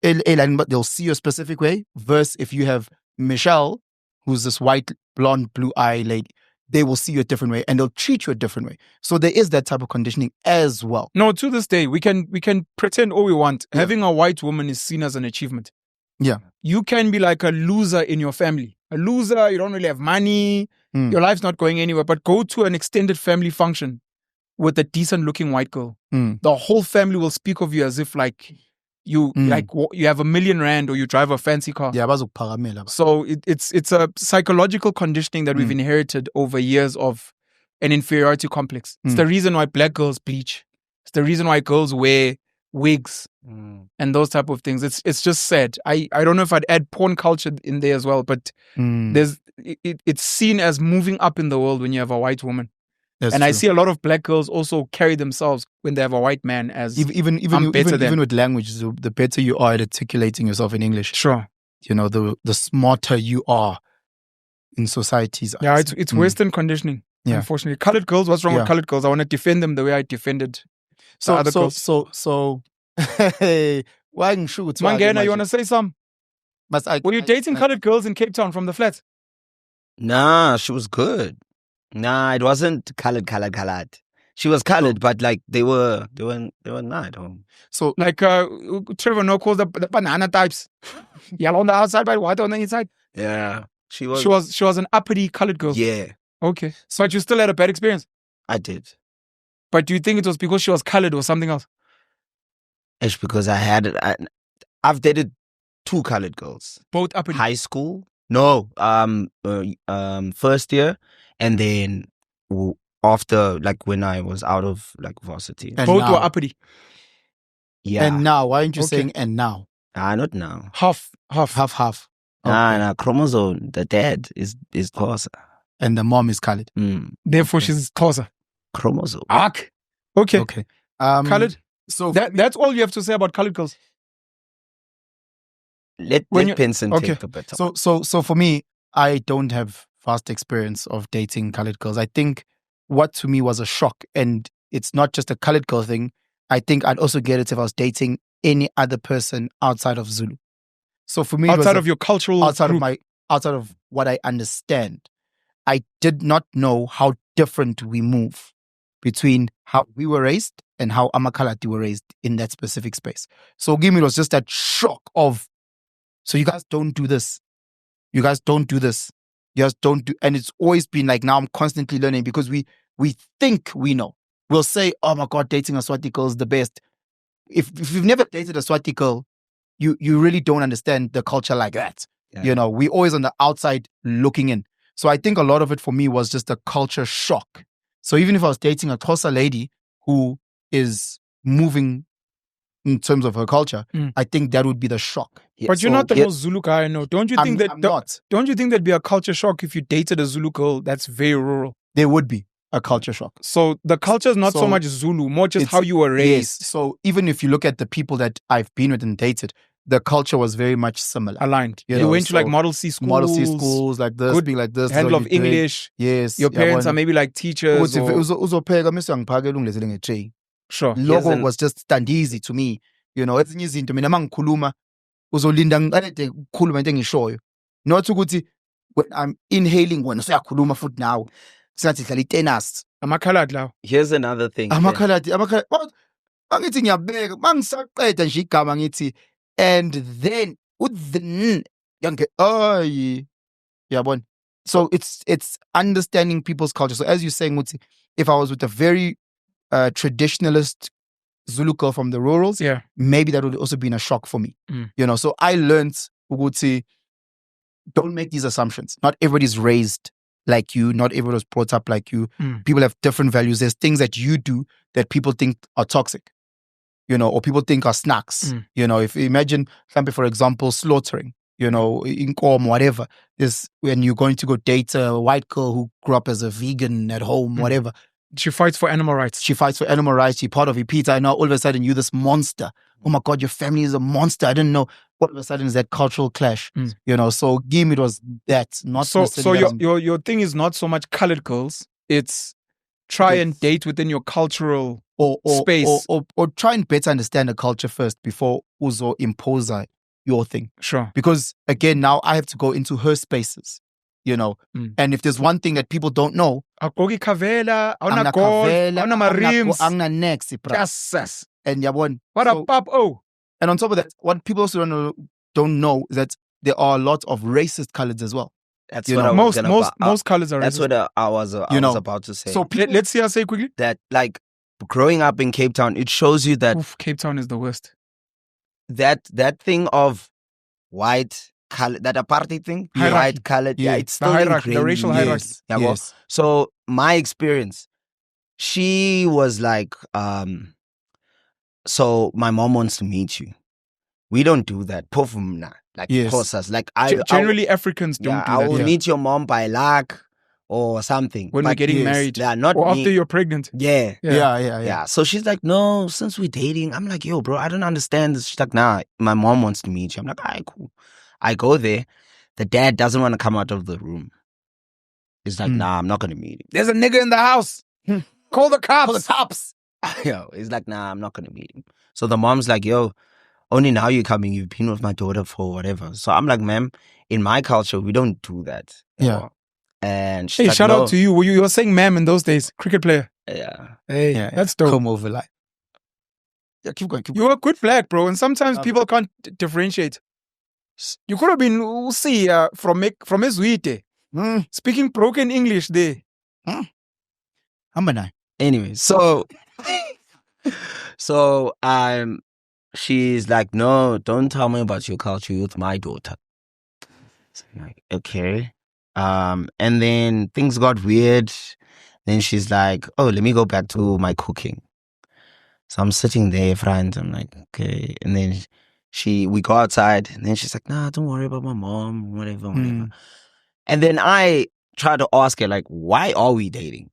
they'll see you a specific way. Versus if you have Michelle, who's this white, blonde, blue-eye lady, they will see you a different way and they'll treat you a different way. So there is that type of conditioning as well. No, to this day, we can pretend all we want. Yeah. Having a white woman is seen as an achievement. Yeah. You can be like a loser in your family. A loser, you don't really have money, your life's not going anywhere, but go to an extended family function with a decent looking white girl. The whole family will speak of you as if like you you have R1 million or you drive a fancy car. Yeah, bazokuphakamela. So it's a psychological conditioning that we've inherited over years of an inferiority complex. It's the reason why black girls bleach. It's the reason why girls wear wigs and those type of things. It's just sad. I don't know if I'd add porn culture in there as well, but it's seen as moving up in the world when you have a white woman. That's and true. I see a lot of black girls also carry themselves when they have a white man as even with language, the better you are at articulating yourself in English, sure, the smarter you are in societies. Yeah, it's Western conditioning. Yeah. Unfortunately, colored girls. What's wrong with colored girls? I want to defend them the way I defended the other girls. So why in shoot? Mangena, you want to say something? Were you dating colored girls in Cape Town from the flats? Nah, she was good. Nah, it wasn't colored. She was colored, but like they were not at home. So like Trevor No calls the banana types. Yellow on the outside, but white on the inside. Yeah. She was an uppity colored girl. Yeah. Okay. So but you still had a bad experience? I did. But do you think it was because she was colored or something else? It's because I've dated 2 colored girls. Both uppity. High school? No. First year, and then after, like when I was out of like varsity. And both now, were uppity. Yeah. And now, why aren't you saying and now? Not now. Half. Nah, chromosome. The dad is Xhosa. And the mom is colored. Therefore, she's closer. Chromosome. Arc. Okay. Colored. So that's all you have to say about colored girls. Let Penson take the baton. So for me, I don't have vast experience of dating colored girls. I think what to me was a shock, and it's not just a colored girl thing. I think I'd also get it if I was dating any other person outside of Zulu. So for me, outside of your cultural group. outside of what I understand, I did not know how different we move between how we were raised and how amaKhaladi were raised in that specific space. So give me, it was just that shock of, so you guys don't do this. You guys don't do this. You guys don't do, and it's always been like, now I'm constantly learning because we think we know. We'll say, oh my God, dating a Swati girl is the best. If you've never dated a Swati girl, you really don't understand the culture like that. Yeah. We're always on the outside looking in. So I think a lot of it for me was just a culture shock. So even if I was dating a Xhosa lady who is moving in terms of her culture, I think that would be the shock. But you're not the most Zulu guy I know. Don't you think I'm not. Don't you think there'd be a culture shock if you dated a Zulu girl that's very rural? There would be. a culture shock. So the culture is not so So much Zulu, more just It's- how you were raised, Yes. So even if you look at the people that I've been with and dated, the culture was very much similar. aligned. You You know, went to like so Model C schools, Model C schools like this, good being like this. handle this of is what you're doing. English. Yes. Your parents yabona. are maybe like teachers. Ukuthi Or, uzopheka mase angiphakela ungilethele nge-tray. sure. Logo was just stand easy to me. You know, ezinye izinto mina mangikhuluma uzolinda ngiqede ukukhuluma into engishoyo. Not ukuthi when I'm inhaling wena uyakhuluma futhi nawe. Singathi dlala itennis. Amakhaladi lawo. Here's another thing. Amakhaladi mangithi ngiyabeka mangisaqeda nje igama ngithi and then with the yabona. So it's understanding people's culture. So as you're saying, Mutsi, if I was with a very traditionalist Zulu girl from the rurals, Yeah. maybe that would also been a shock for me. You know, so I learned Uguti, don't make these assumptions. Not everybody's raised like you, not everybody was brought up like you. People have different values. There's things that you do that people think are toxic, you know, or people think are snacks. You know, if you imagine, for example, slaughtering, you know, inkom, whatever, is when you're going to go date a white girl who grew up as a vegan at home, whatever. She fights for animal rights. She fights for animal rights. She's part of Ipita. And now all of a sudden you're this monster. Oh my God, your family is a monster. I didn't know. All of a sudden is that cultural clash. You know, so Game, it was that. Not So necessarily your thing is not so much colored girls. It's try and date within your cultural space. Or try and better understand the culture first before Uzo impose your thing. Sure. Because again, now I have to go into her spaces. You know, and if there's one thing that people don't know, Akogi kavela, Angna auna gold, kavela, auna marims. angna next, Yes. and yabon. What a pop! Oh, and on top of that, what people also don't know is that there are a lot of racist colors as well. That's You what know, I was gonna most colors are That's racist. what I was about to say. So Let's see. I say quickly. that like growing up in Cape Town, it shows you that Oof, Cape Town is the worst. that thing of white color, that apartheid thing, Hierarchy. white colored, Yeah. it's The still hierarchy, the ingrained racial in you. hierarchy. Yeah, well, Yes. so my experience, she was like, so my mom wants to meet you. We don't do that. Pofumna, like Yes. Xhosas. Like Generally, Africans don't yeah, do I that. will Yeah. meet your mom by luck or something. When we're But getting yes, married, yeah, not or me. after you're pregnant. Yeah. Yeah. So she's like, no, since we're dating, I'm like, yo, bro, I don't understand this. She's like, nah, my mom wants to meet you. I'm like, all right, cool. I go there. The dad doesn't want to come out of the room. He's like, nah, I'm not going to meet him. There's a nigga in the house. Call the cops. Call the cops. Yo, he's like, nah, I'm not going to meet him. So the mom's like, yo, only now you're coming. You've been with my daughter for whatever. So I'm like, ma'am, in my culture, we don't do that. Yeah. And she's Hey, like, shout no. out to you. You were saying ma'am in those days. Cricket player. Yeah. Hey, Yeah, that's dope. Come over like. Yeah, keep going. You're a good flag, bro. And sometimes Okay. people can't differentiate. You could have been, we'll see, from Ezwite. Speaking broken English there. Anyway, so she's like, no, don't tell me about your culture. You're with my daughter. So I'm like, okay. And then things got weird. Then she's like, oh, let me go back to my cooking. So I'm sitting there, friends. I'm like, okay. And then we go outside, and then she's like, nah, don't worry about my mom, whatever. And then I try to ask her, like, why are we dating?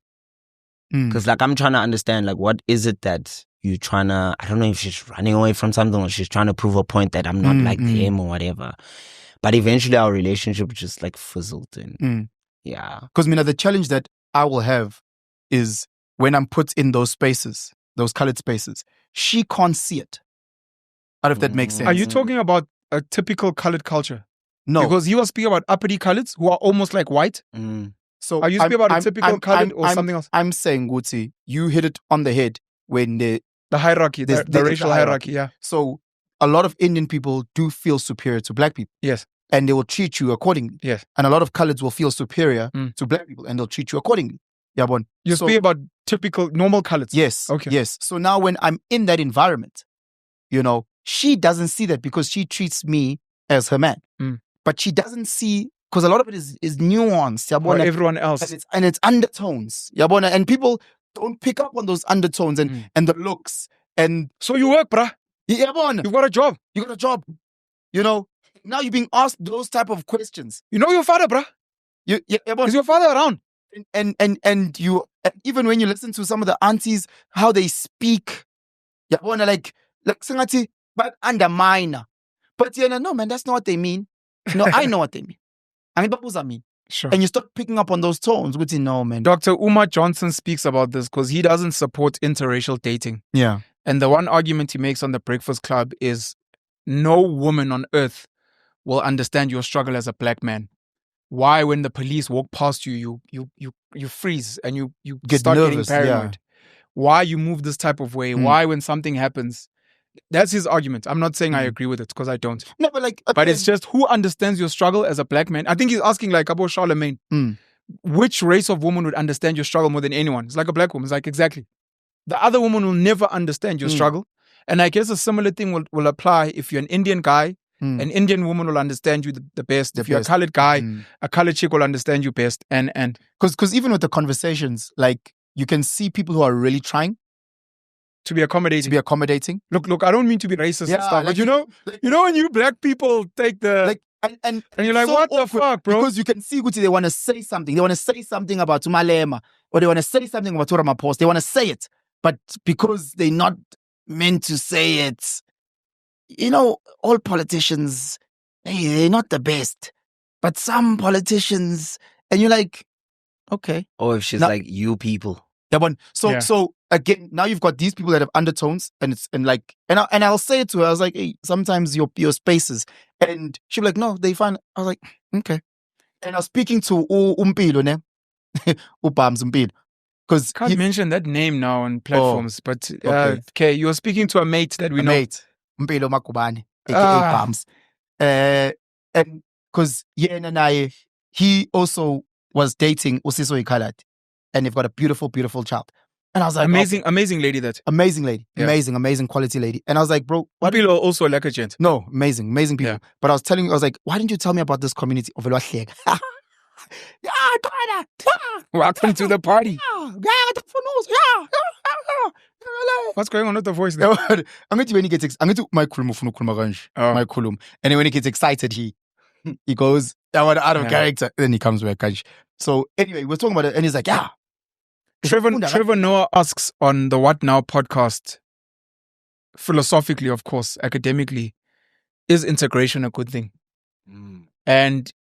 Because, like, I'm trying to understand, like, what is it that you're trying to, I don't know if she's running away from something or she's trying to prove a point that I'm not like them or whatever. But eventually our relationship just, like, fizzled in. Yeah. Because, the challenge that I will have is when I'm put in those spaces, those colored spaces, she can't see it. I don't know if that makes sense. Are you talking about a typical colored culture? No. Because you were speaking about uppity coloreds who are almost like white. So Are you speaking about a typical colored or something else? I'm saying, Guti, you hit it on the head when The hierarchy, the racial hierarchy, yeah. So a lot of Indian people do feel superior to black people. Yes. And they will treat you accordingly. Yes. And a lot of coloreds will feel superior to black people and they'll treat you accordingly. Yeah, bon. You speak about typical, normal coloreds. Yes. Okay. Yes. So now when I'm in that environment, she doesn't see that because she treats me as her man. But she doesn't see, because a lot of it is nuanced. Yeah, Or everyone else. and it's undertones. Yeah, bon. And people don't pick up on those undertones and the looks. And so you work, bruh. yeah, bon. You've got a job. You got a job. Now you're being asked those type of questions. You know your father, bruh. Yeah, bon. Is your father around? and you, even when you listen to some of the aunties, how they speak, yeah, like sengathi, but undermine. But no, man, that's not what they mean. No, I know what they mean. I mean, what mean. Sure. And you start picking up on those tones, which no, man. Dr. Umar Johnson speaks about this because he doesn't support interracial dating. Yeah. And the one argument he makes on the Breakfast Club is no woman on earth will understand your struggle as a black man. Why, when the police walk past you freeze and you Get start nervous, getting paranoid? Why you move this type of way? Why, when something happens? That's his argument. I'm not saying I agree with it because I don't. No, but but it's just who understands your struggle as a black man. I think he's asking like about Charlemagne. Which race of woman would understand your struggle more than anyone? It's like a black woman. It's like, exactly. The other woman will never understand your struggle. And I guess a similar thing will apply if you're an Indian guy. An Indian woman will understand you the best. If you're a colored guy, a colored chick will understand you best. And because even with the conversations, like you can see people who are really trying to be accommodating. Look, I don't mean to be racist and stuff, but you know when you black people take the and you're like, so what the fuck, bro? Because you can see they want to say something. They want to say something about Tumalema, or they want to say something about Ramaphosa. They want to say it, but because they're not meant to say it, all politicians, they're not the best. But some politicians, and you're like, okay. Or if she's like, you people. Yeah, but so again, now you've got these people that have undertones, and I'll say it to her. I was like, hey, sometimes your spaces, and she'll be like, no, they fine. I was like, okay. And I was speaking to Umpilo, ne, Upams Umpilo, because can't mention that name now on platforms. But okay, you're speaking to a mate that we know. Mate, Umpilo Makubane, aka Pams, and because he also was dating Usiso Ikalat. And they've got a beautiful, beautiful child. And I was like, amazing lady that. Amazing lady. Yeah. Amazing quality lady. And I was like, bro, what people also like a gent. No, amazing people. Yeah. But I was like, why didn't you tell me about this community of Velwahleka? Welcome to the party. What's going on with the voice there? I'm going to my kulum. And then when he gets excited, he goes out of character. Then he comes back. So anyway, we're talking about it, and he's like, yeah. Trevor Noah asks on the What Now podcast, philosophically, of course, academically, is integration a good thing? And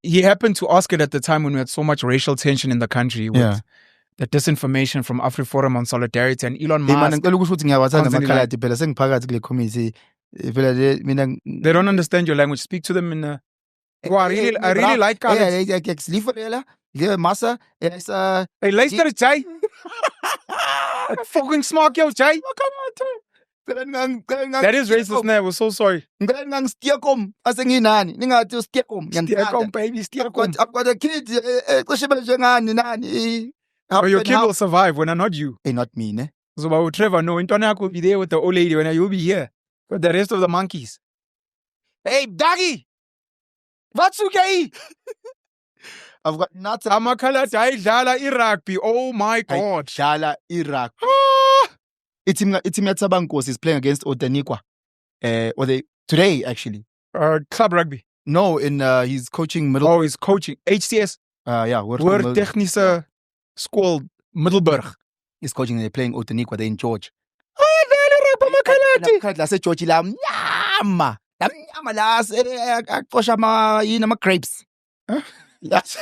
he happened to ask it at the time when we had so much racial tension in the country with the disinformation from AfriForum on solidarity and Elon Musk. They don't understand your language. Speak to them in a... Oh, I really like colors. Massa, hey, luister, Jay. Ek fucking smaak jou, Jay. That is racist, nee. We're so sorry. Steekom, baby, steekom. I've got a kid. Oh, your kid will survive when I'm not you. Hey, not me, ne? So, but Trevor, no, Intona will be there with the old lady when you'll be here. But the rest of the monkeys. Hey, doggy! What's okay? I've got nothing. Amakhala rugby. Oh my God. Dlala Iraq. Itim Yatsabangos is playing against Odanikwa. Today actually. Club rugby. No, he's coaching middle. Oh, he's coaching HTS. Word Technische School Middelburg. He's coaching and they're playing Odanikwa. They're in George. Grapes. This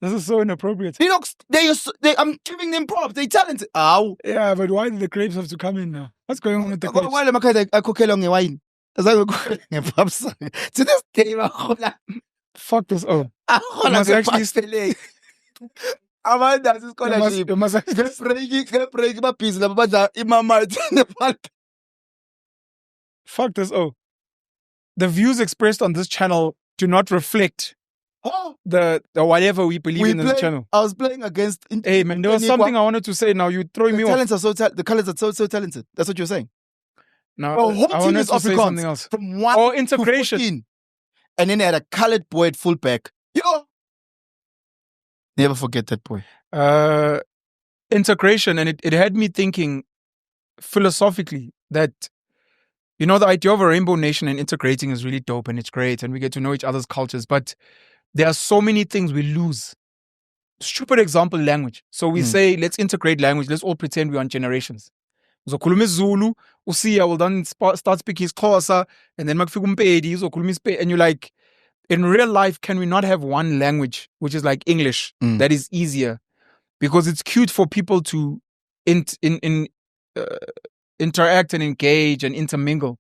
is so inappropriate. I'm giving them props. They're talented. Ow. Yeah, but why did the grapes have to come in now? What's going on with the grapes? Why am I cooking on wine? To this day, fuck this. Oh, you must actually stay. Amanda, this scholarship. You must fuck this. Oh. The views expressed on this channel do not reflect the whatever we believe in this channel. I was playing against... Hey, man, there was something I wanted to say now. You're throwing me off. The colors are so talented. That's what you're saying. No, I wanted to say something else. From 1 integration. to 14. And then they had a colored boy at fullback. Never forget that boy. Integration. And it had me thinking philosophically that... the idea of a rainbow nation and integrating is really dope and it's great and we get to know each other's cultures. But there are so many things we lose. Stupid example, language. So we say, let's integrate language. Let's all pretend we're on generations. Uzokhuluma Zulu, usiya will then start speaking Xhosa, and then makufika uMpedi, uzokhuluma iSpedi, and you're like, in real life, can we not have one language, which is like English, that is easier? Because it's cute for people to interact and engage and intermingle.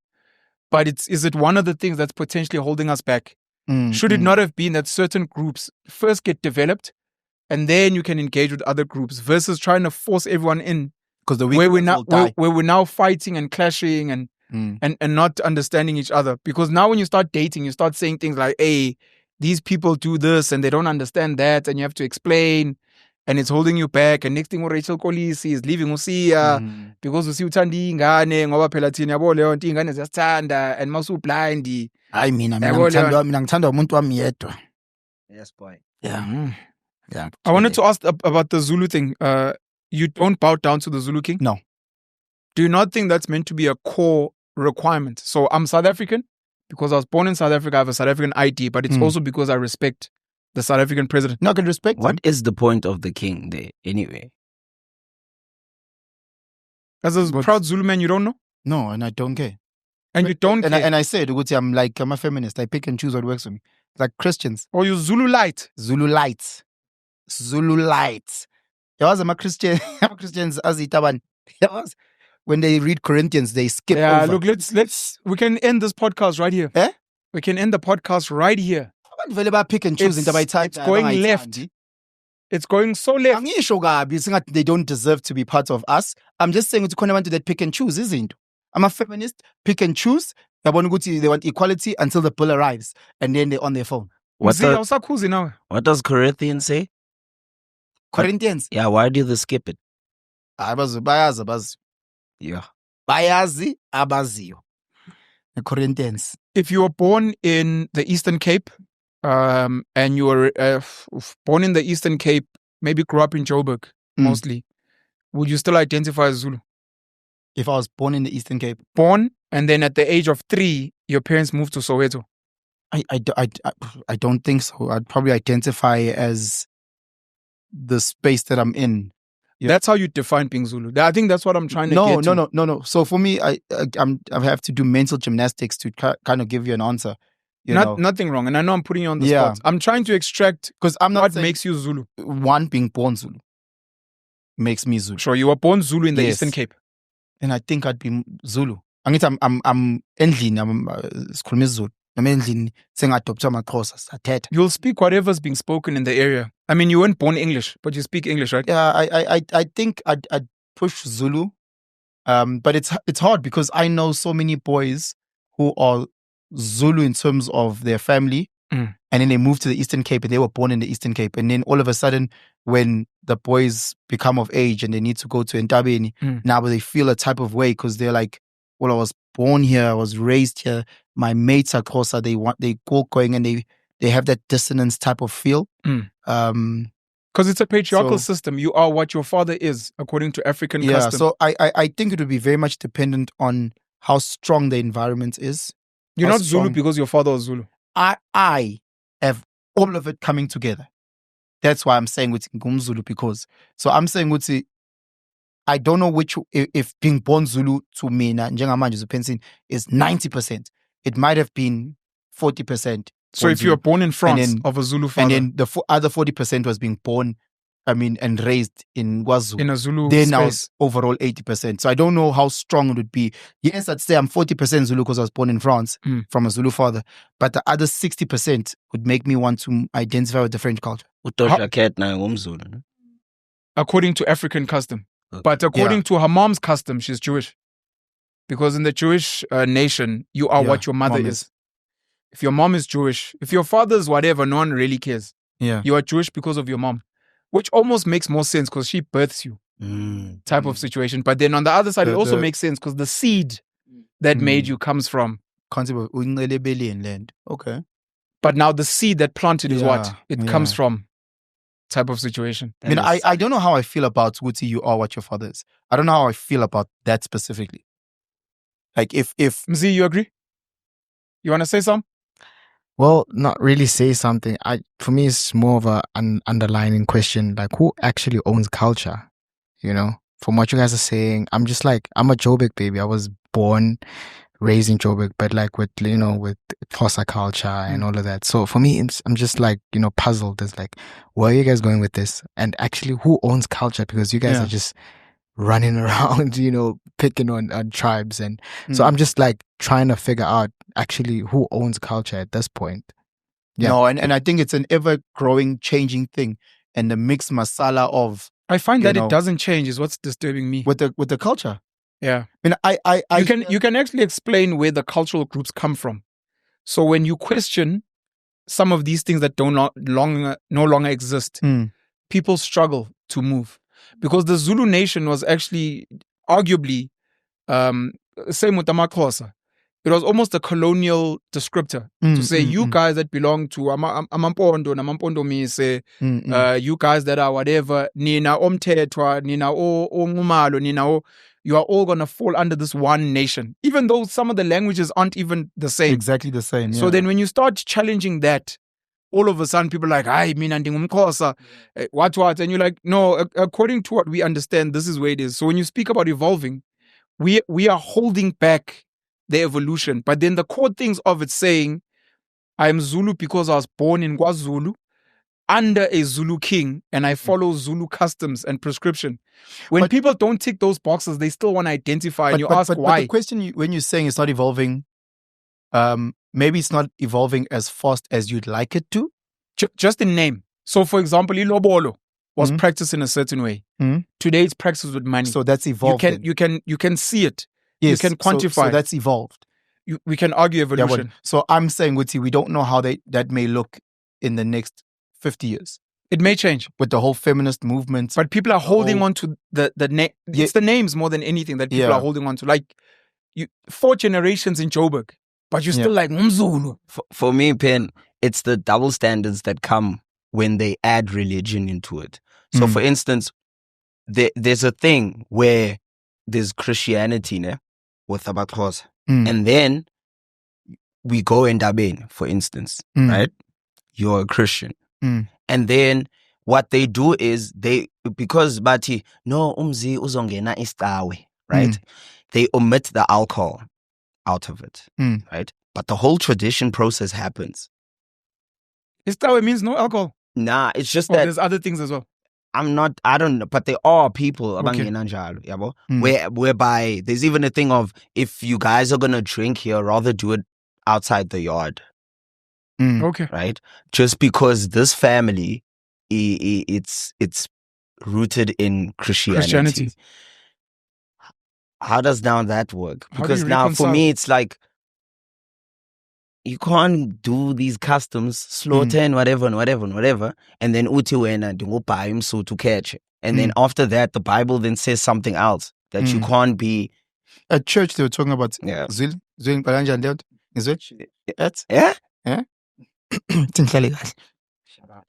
But is it one of the things that's potentially holding us back? Should it not have been that certain groups first get developed and then you can engage with other groups versus trying to force everyone in? Because the where we're now fighting and clashing and not understanding each other. Because now when you start dating, you start saying things like, hey, these people do this and they don't understand that, and you have to explain, and it's holding you back. And next thing, Rachel Kolisi is leaving Usia because Usi uthanda ingane ngoba phela thina yabo leyo nto ingane ziyasithanda and masu blind. I mean, mina ngithanda umuntu wami yedwa. Yes, boy. Yeah. Yeah. I wanted to ask about the Zulu thing. You don't bow down to the Zulu king? No. Do you not think that's meant to be a core requirement? So I'm South African because I was born in South Africa. I have a South African ID, but it's also because I respect the South African president. No, I can respect What him. is the point of the king there anyway? As a proud Zulu man, you don't know? No, and I don't care. And you don't care? And I said, I'm a feminist. I pick and choose what works for me. Like Christians. Or you Zulu light? Zulu lights. Zulu lights. Christians as eNtabeni. When they read Corinthians, they skip over. Look, we can end this podcast right here. Eh? We can end the podcast right here. Pick and choose. It's going left. It's going so left. They don't deserve to be part of us. I'm just saying to want to that pick and choose, isn't it? I'm a feminist. Pick and choose. They want equality until the bill arrives, and then they're on their phone. What does Corinthians say? Corinthians. Yeah, why do they skip it? Yeah. Bayazi abaziyo. The Corinthians. If you were born in the Eastern Cape, and you were born in the Eastern Cape, maybe grew up in Joburg mostly, would you still identify as Zulu? If I was born in the Eastern Cape? Born, and then at the age of 3, your parents moved to Soweto. I don't think so. I'd probably identify as the space that I'm in. Yeah. That's how you define being Zulu. I think that's what I'm trying to get to. No. So for me, I have to do mental gymnastics to kind of give you an answer. Nothing wrong. And I know I'm putting you on the spot. I'm trying to extract because I'm not what makes you Zulu. One, being born Zulu makes me Zulu. Sure, you were born Zulu in the Eastern Cape. And I think I'd be Zulu. I'm Nhlonipho. I'm sikhuluma Zulu. You'll speak whatever's being spoken in the area. I mean, you weren't born English, but you speak English, right? Yeah, I think I'd push Zulu. But it's hard because I know so many boys who are Zulu in terms of their family, and then they moved to the Eastern Cape and they were born in the Eastern Cape. And then all of a sudden, when the boys become of age and they need to go to eNtabeni, now they feel a type of way because they're like, well, I was born here, I was raised here, my mates are Xhosa, they go going and they have that dissonance type of feel. Because it's a patriarchal system. You are what your father is, according to African custom. Yeah, so I think it would be very much dependent on how strong the environment is. You're not Zulu because your father was Zulu. I have all of it coming together. That's why I'm saying with Zulu because. So I'm saying with I don't know if being born Zulu to me, njengamanje Penson is 90%. It might have been 40%. So if you're born in France of a Zulu father. And then the other 40% was being born, and raised in KwaZulu. In a Zulu then space. Now it's overall 80%. So I don't know how strong it would be. Yes, I'd say I'm 40% Zulu because I was born in France from a Zulu father. But the other 60% would make me want to identify with the French culture. According to African custom. Okay. But according to her mom's custom, she's Jewish. Because in the Jewish nation, you are what your mother is. If your mom is Jewish, if your father's whatever, no one really cares. Yeah. You are Jewish because of your mom. Which almost makes more sense because she births you. Type of situation. But then on the other side, it also makes sense because the seed that made you comes from. Concept of land. Okay. But now the seed that planted is what? It comes from. Type of situation. I mean, I don't know how I feel about Guti, you are what your father is. I don't know how I feel about that specifically. Like if Mzi, you agree? You want to say something? Well, not really say something. For me, it's more of an underlining question, like who actually owns culture? You know, from what you guys are saying, I'm just like, I'm a Joburg baby. I was born, raised in Joburg, but like with Xhosa culture and all of that. So for me, I'm just like puzzled. It's like, where are you guys going with this? And actually, who owns culture? Because you guys are just running around, picking on tribes, and so I'm just like trying to figure out actually who owns culture at this point. Yeah. No, and I think it's an ever-growing, changing thing, and the mixed masala of I find that it doesn't change is what's disturbing me with the culture. Yeah, I mean, you can actually explain where the cultural groups come from. So when you question some of these things that no longer exist, people struggle to move, because the Zulu nation was actually arguably same with amaXhosa. It was almost a colonial descriptor to say you guys that belong to amampondo namampondo mise, you guys that are whatever, nina omthethwa, nina ongumalo, nina you are all gonna fall under this one nation, even though some of the languages aren't even the same. Exactly the same. So then when you start challenging that, all of a sudden people are like, "Hi, mina ndingumXhosa, what?" And you're like, no, according to what we understand, this is where it is. So when you speak about evolving, we are holding back the evolution. But then the core things of it saying, I am Zulu because I was born in KwaZulu under a Zulu king and I follow Zulu customs and prescription. When people don't tick those boxes, they still want to identify, and you ask why. But the question when you're saying it's not evolving, maybe it's not evolving as fast as you'd like it to. Just in name. So for example, ilobolo was practiced in a certain way. Today it's practiced with money. So that's evolved. You can see it. Yes, you can quantify. So that's evolved. We can argue evolution. So I'm saying, we don't know how that may look in the next 50 years. It may change with the whole feminist movement. But people are holding on to the name. It's the names more than anything that people are holding on to. Like 4 generations in Joburg, but you're still like Mzulu. For me, Pen, it's the double standards that come when they add religion into it. So, for instance, there's a thing where there's Christianity with amaXhosa, and then we go eNtabeni, for instance, right? You're a Christian. And then what they do is because Bati, no umzi uzongena istawe, right? They omit the alcohol out of it, right? But the whole tradition process happens. Istawe means no alcohol. Nah, it's just that there's other things as well. I don't know, but there are people whereby there's even a thing of, if you guys are gonna drink here, rather do it outside the yard. Okay. Right? Just because this family, it's rooted in Christianity. How does now that work? Because now for me, it's like, you can't do these customs, slaughter and whatever, and then uti wena ndingubuy umsutu to catch it. And then after that, the Bible then says something else, that you can't be. At church, they were talking about Zil Yeah?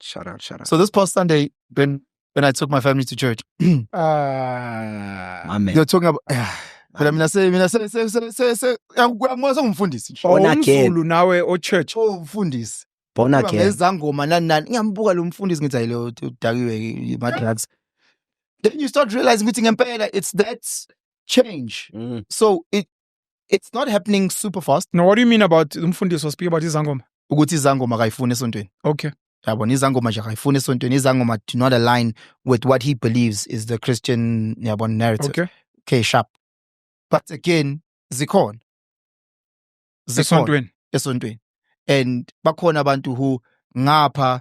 Shout out. So this past Sunday, when I took my family to church, they were talking about. But I say, umfundisi nawe o church. Umfundisi. Born again. Ngezangoma nani ngiyambuka lo mfundisi ngithi ayilo udakiwe madrugs. Then you start realizing it's that change. So it's not happening super fast. Now, what do you mean about umfundisi was speaking about izangoma? Ukuthi izangoma kayifuni esontweni. Okay. Yabona izangoma nje kayifuni esontweni. Izangoma do not align with what he believes is the Christian narrative. Okay, sharp. But again, zikhona esontweni. And bakhona abantu who ngapha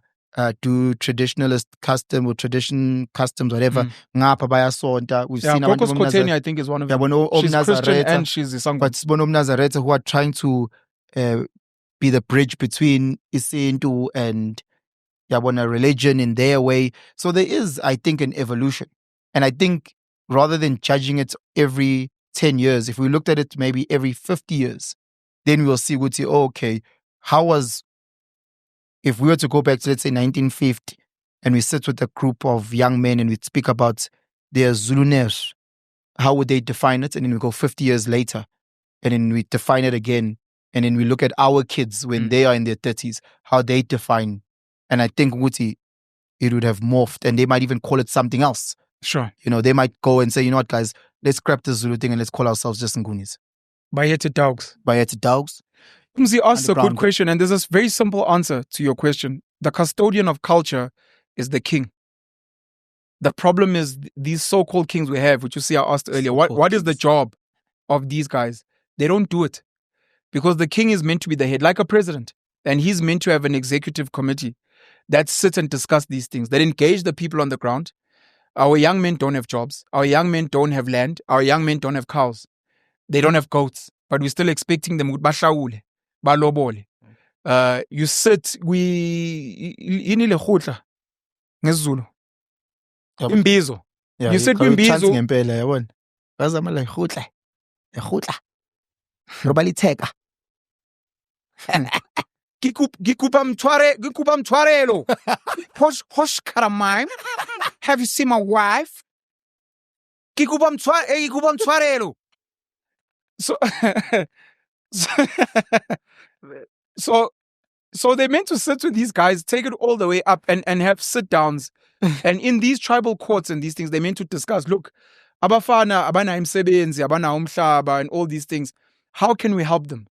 do traditionalist custom or tradition customs, whatever. Ngapha bayasonta. We've seen Kokos Koteni, I think, is one of them. She's Christian and she's Isangoma. But Bonom Nazareth who are trying to be the bridge between Isintu and Yabona religion in their way. So there is, I think, an evolution. And I think rather than judging it every 10 years, if we looked at it maybe every 50 years, then we'll see, okay, if we were to go back to, let's say, 1950, and we sit with a group of young men and we speak about their Zuluness, how would they define it? And then we go 50 years later, and then we define it again, and then we look at our kids when they are in their 30s, how they define. And I think Wuti, it would have morphed, and they might even call it something else. Sure. You know, they might go and say, you know what, guys, let's scrap this Zulu thing and let's call ourselves just Ngunis. Bayete dogs. Bayete dogs. Mzi asks a good Underground. question, and there's a very simple answer to your question. The custodian of culture is the king. The problem is these so-called kings we have, which you see I asked earlier. What is the job of these guys? They don't do it. Because the king is meant to be the head, like a president. And he's meant to have an executive committee that sits and discuss these things, that engage the people on the ground. Our young men don't have jobs. Our young men don't have land. Our young men don't have cows. They don't have goats. But we're still expecting them. Bashawule, balobole. You sit, inile khutla ngesiZulu. Yep. Imbizo. Yeah, You said chance Imbizo. ngempela yabona. Bazama la khutla. Khutla. Robaliteka. Gikupa mtwarelo. Hosh karamai. Have you seen my wife? Gikupa mtwarelo. So they're meant to sit with these guys, take it all the way up and have sit downs. And in these tribal courts and these things, they're meant to discuss, look, abafana, abana imsebenzi, abana umhlaba, and all these things. How can we help them?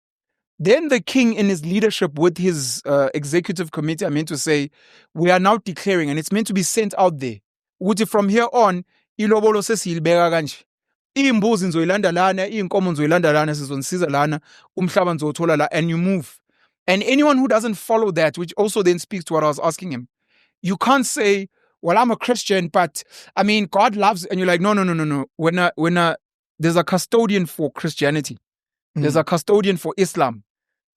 Then the king in his leadership with his executive committee are meant to say, we are now declaring, and it's meant to be sent out there. Ukuthi from here on, ilobolo sesilibeka kanje. Imbuzi ngizoyilanda lana, inkomo ngizoyilanda lana, sizonisiza lana, umhlaba ngizothola la, and you move. And anyone who doesn't follow that, which also then speaks to what I was asking him, you can't say, well, I'm a Christian, but I mean, God loves, and you're like, no. When there's a custodian for Christianity, there's a custodian for Islam.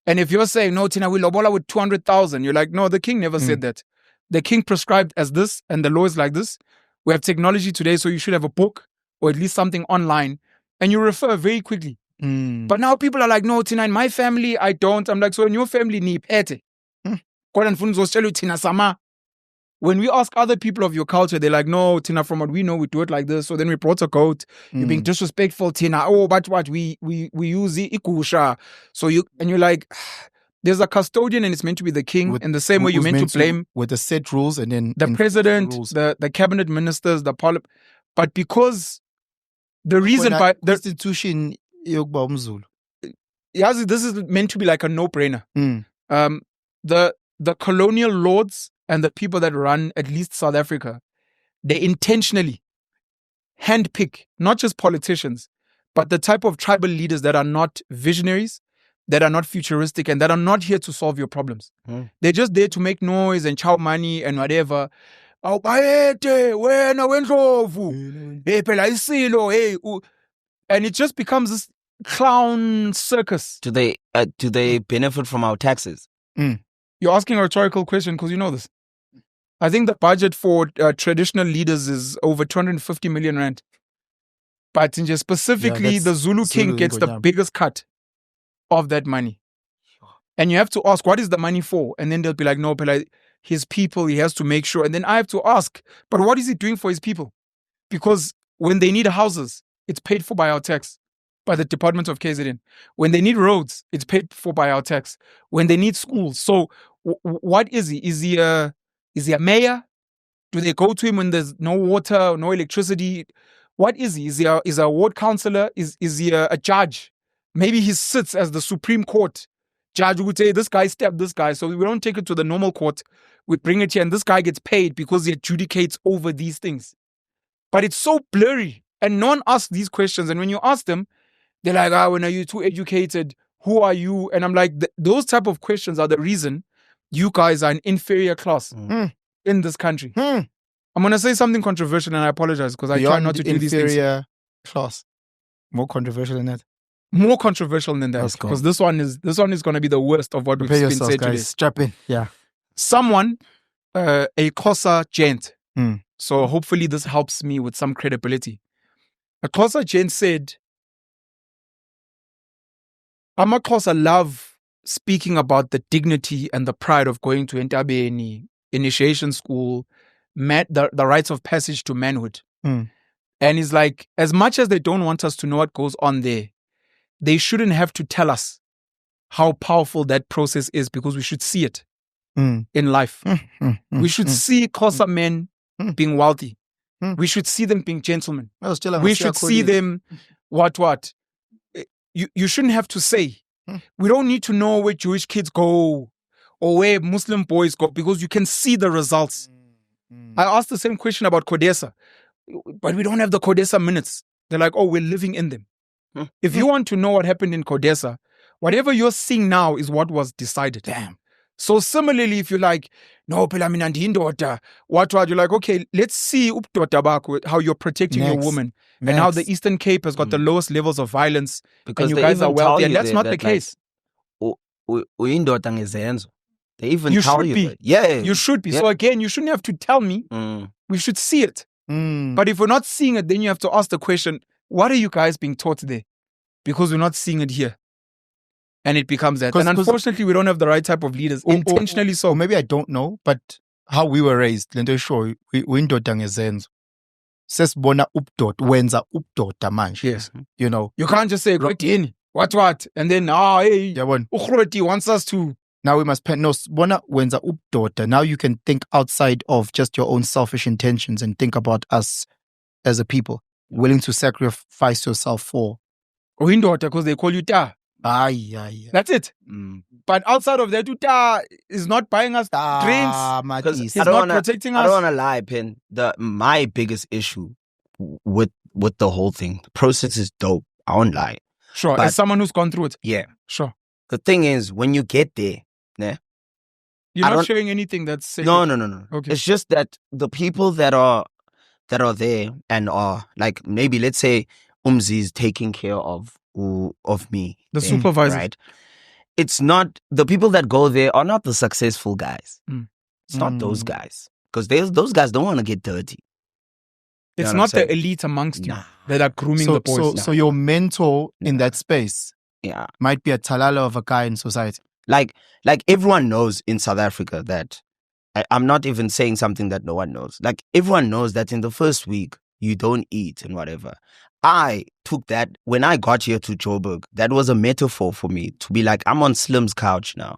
And if you're saying, no, Tina, we lobola with 200,000, you're like, no, the king never said that. The king prescribed as this, and the law is like this. We have technology today, so you should have a book or at least something online, and you refer very quickly. But now people are like, no, Tina, in my family, I don't. I'm like, so in your family, ni pete. Tina sama. When we ask other people of your culture, they're like, no, Tina, from what we know, we do it like this. So then we brought a goat. You're being disrespectful, Tina. Oh, but what? We use the ikusha. So you're like, there's a custodian and it's meant to be the king. In the same way you're meant to blame with the set rules and then the president, the cabinet ministers, the parliament. But because the reason by the institution, this is meant to be like a no-brainer. The colonial lords and the people that run at least South Africa, they intentionally handpick not just politicians, but the type of tribal leaders that are not visionaries, that are not futuristic, and that are not here to solve your problems. They're just there to make noise and chow money and whatever. And it just becomes this clown circus. Do they benefit from our taxes? You're asking a rhetorical question because you know this. I think the budget for traditional leaders is over 250 million rand. But specifically, the Zulu king gets the biggest cut of that money. And you have to ask, what is the money for? And then they'll be like, no, but his people, he has to make sure. And then I have to ask, but what is he doing for his people? Because when they need houses, it's paid for by our tax, by the Department of KZN. When they need roads, it's paid for by our tax. When they need schools. So what is he? Is he a mayor? Do they go to him when there's no water, no electricity? What is he? Is he a ward councillor? Is he a judge? Maybe he sits as the Supreme Court. Judge would say, this guy stabbed this guy. So we don't take it to the normal court. We bring it here and this guy gets paid because he adjudicates over these things. But it's so blurry and no one asks these questions. And when you ask them, they're like, when are you too educated? Who are you? And I'm like, those type of questions are the reason you guys are an inferior class in this country. I'm going to say something controversial and I apologize because I try not to do these things. Inferior class. More controversial than that. More controversial than that. Because this one is going to be the worst of what we've been said today. Strap in. Yeah. Someone, a Xhosa gent. So hopefully this helps me with some credibility. A Xhosa gent said, amaXhosa love speaking about the dignity and the pride of going to eNtabeni, initiation school, the rites of passage to manhood. And he's like, as much as they don't want us to know what goes on there, they shouldn't have to tell us how powerful that process is, because we should see it Mm. in life. We should mm. see Xhosa men Mm. being wealthy. Mm. We should see them being gentlemen. Still We should see them what. You shouldn't have to say. Hmm. We don't need to know where Jewish kids go or where Muslim boys go, because you can see the results. I asked the same question about Codesa, but we don't have the Codesa minutes. They're like, oh, we're living in them. If you want to know what happened in Codesa, whatever you're seeing now is what was decided. Damn. So similarly, if you're like, no, phela mina ndiyindoda, what, you're like, okay, let's see ubudoda bakho, how you're protecting your Next. woman, and how the Eastern Cape has got the lowest levels of violence, Because and you they guys even are wealthy, tell and you that's that- not the that, like, case. Uyindoda ngezenzo. They even You tell should you be. that. Yeah. You should be. Yeah. So again, you shouldn't have to tell me. Mm. We should see it. But if we're not seeing it, then you have to ask the question, what are you guys being taught there? Because we're not seeing it here. And it becomes that. And unfortunately, we don't have the right type of leaders. Intentionally so. Or maybe I don't know, but how we were raised, lento eshoyo, uyindoda ngezenzo. Sesibona ubudoda, wenza ubudoda manje. Yes. You know. You can't just say, what? And then, hey, Yabona. Ugroti wants us to. Now we must no bona wenza ubudoda. Now you can think outside of just your own selfish intentions and think about us as a people, willing to sacrifice yourself for. Uyindoda, because they call you Ta. Aye. That's it. But outside of that, Ta is not buying us drinks. Because He's not protecting us. I don't want to lie, Pen. My biggest issue with the whole thing, the process is dope. I won't lie. Sure, But- as someone who's gone through it. Yeah. Sure. The thing is, when you get there, You're I not don't- sharing anything that's sacred. no. Okay. It's just that the people that are there and are like, maybe let's say Umzi is taking care of me. The there, supervisor. right? It's not the people that go there are not the successful guys. Mm. It's not those guys, because those guys don't want to get dirty. It's know what not I'm the saying? elite amongst you Nah. that are grooming the boys. So your mentor in that space Yeah. might be a talala of a guy in society. Like everyone knows in South Africa that I'm not even saying something that no one knows. Like everyone knows that in the first week you don't eat and whatever. I took that when I got here to Joburg. That was a metaphor for me to be like, I'm on Slim's couch now.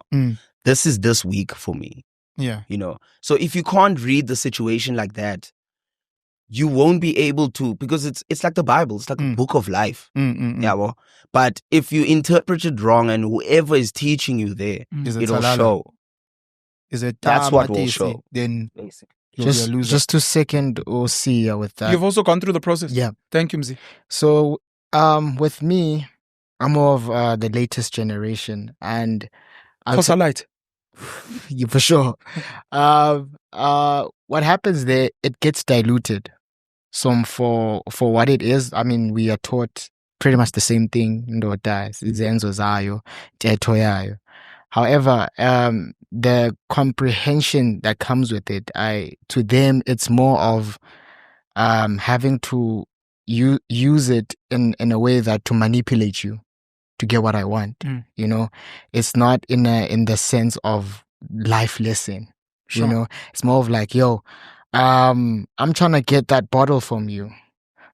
This is this week for me. Yeah. You know. So if you can't read the situation like that, you won't be able to, because it's like the Bible. It's like a book of life. Yeah, well, but if you interpret it wrong and whoever is teaching you there, Is it it'll talala? show. Is it That's what will Matisi? show. Then you'll be a loser. Just to second Osia with that. You've also gone through the process. Yeah. Thank you, Mzi. So, with me, I'm more of the latest generation, and Xhosa light. yeah, for sure. What happens there? It gets diluted. So for what it is, I mean, we are taught pretty much the same thing. Ndoda, izenzo zayo, tetho yayo. However, the comprehension that comes with it, to them, it's more of having to use it in a way that to manipulate you to get what I want. You know, it's not in the sense of life lesson. Sure. You know, it's more of like, yo, I'm trying to get that bottle from you,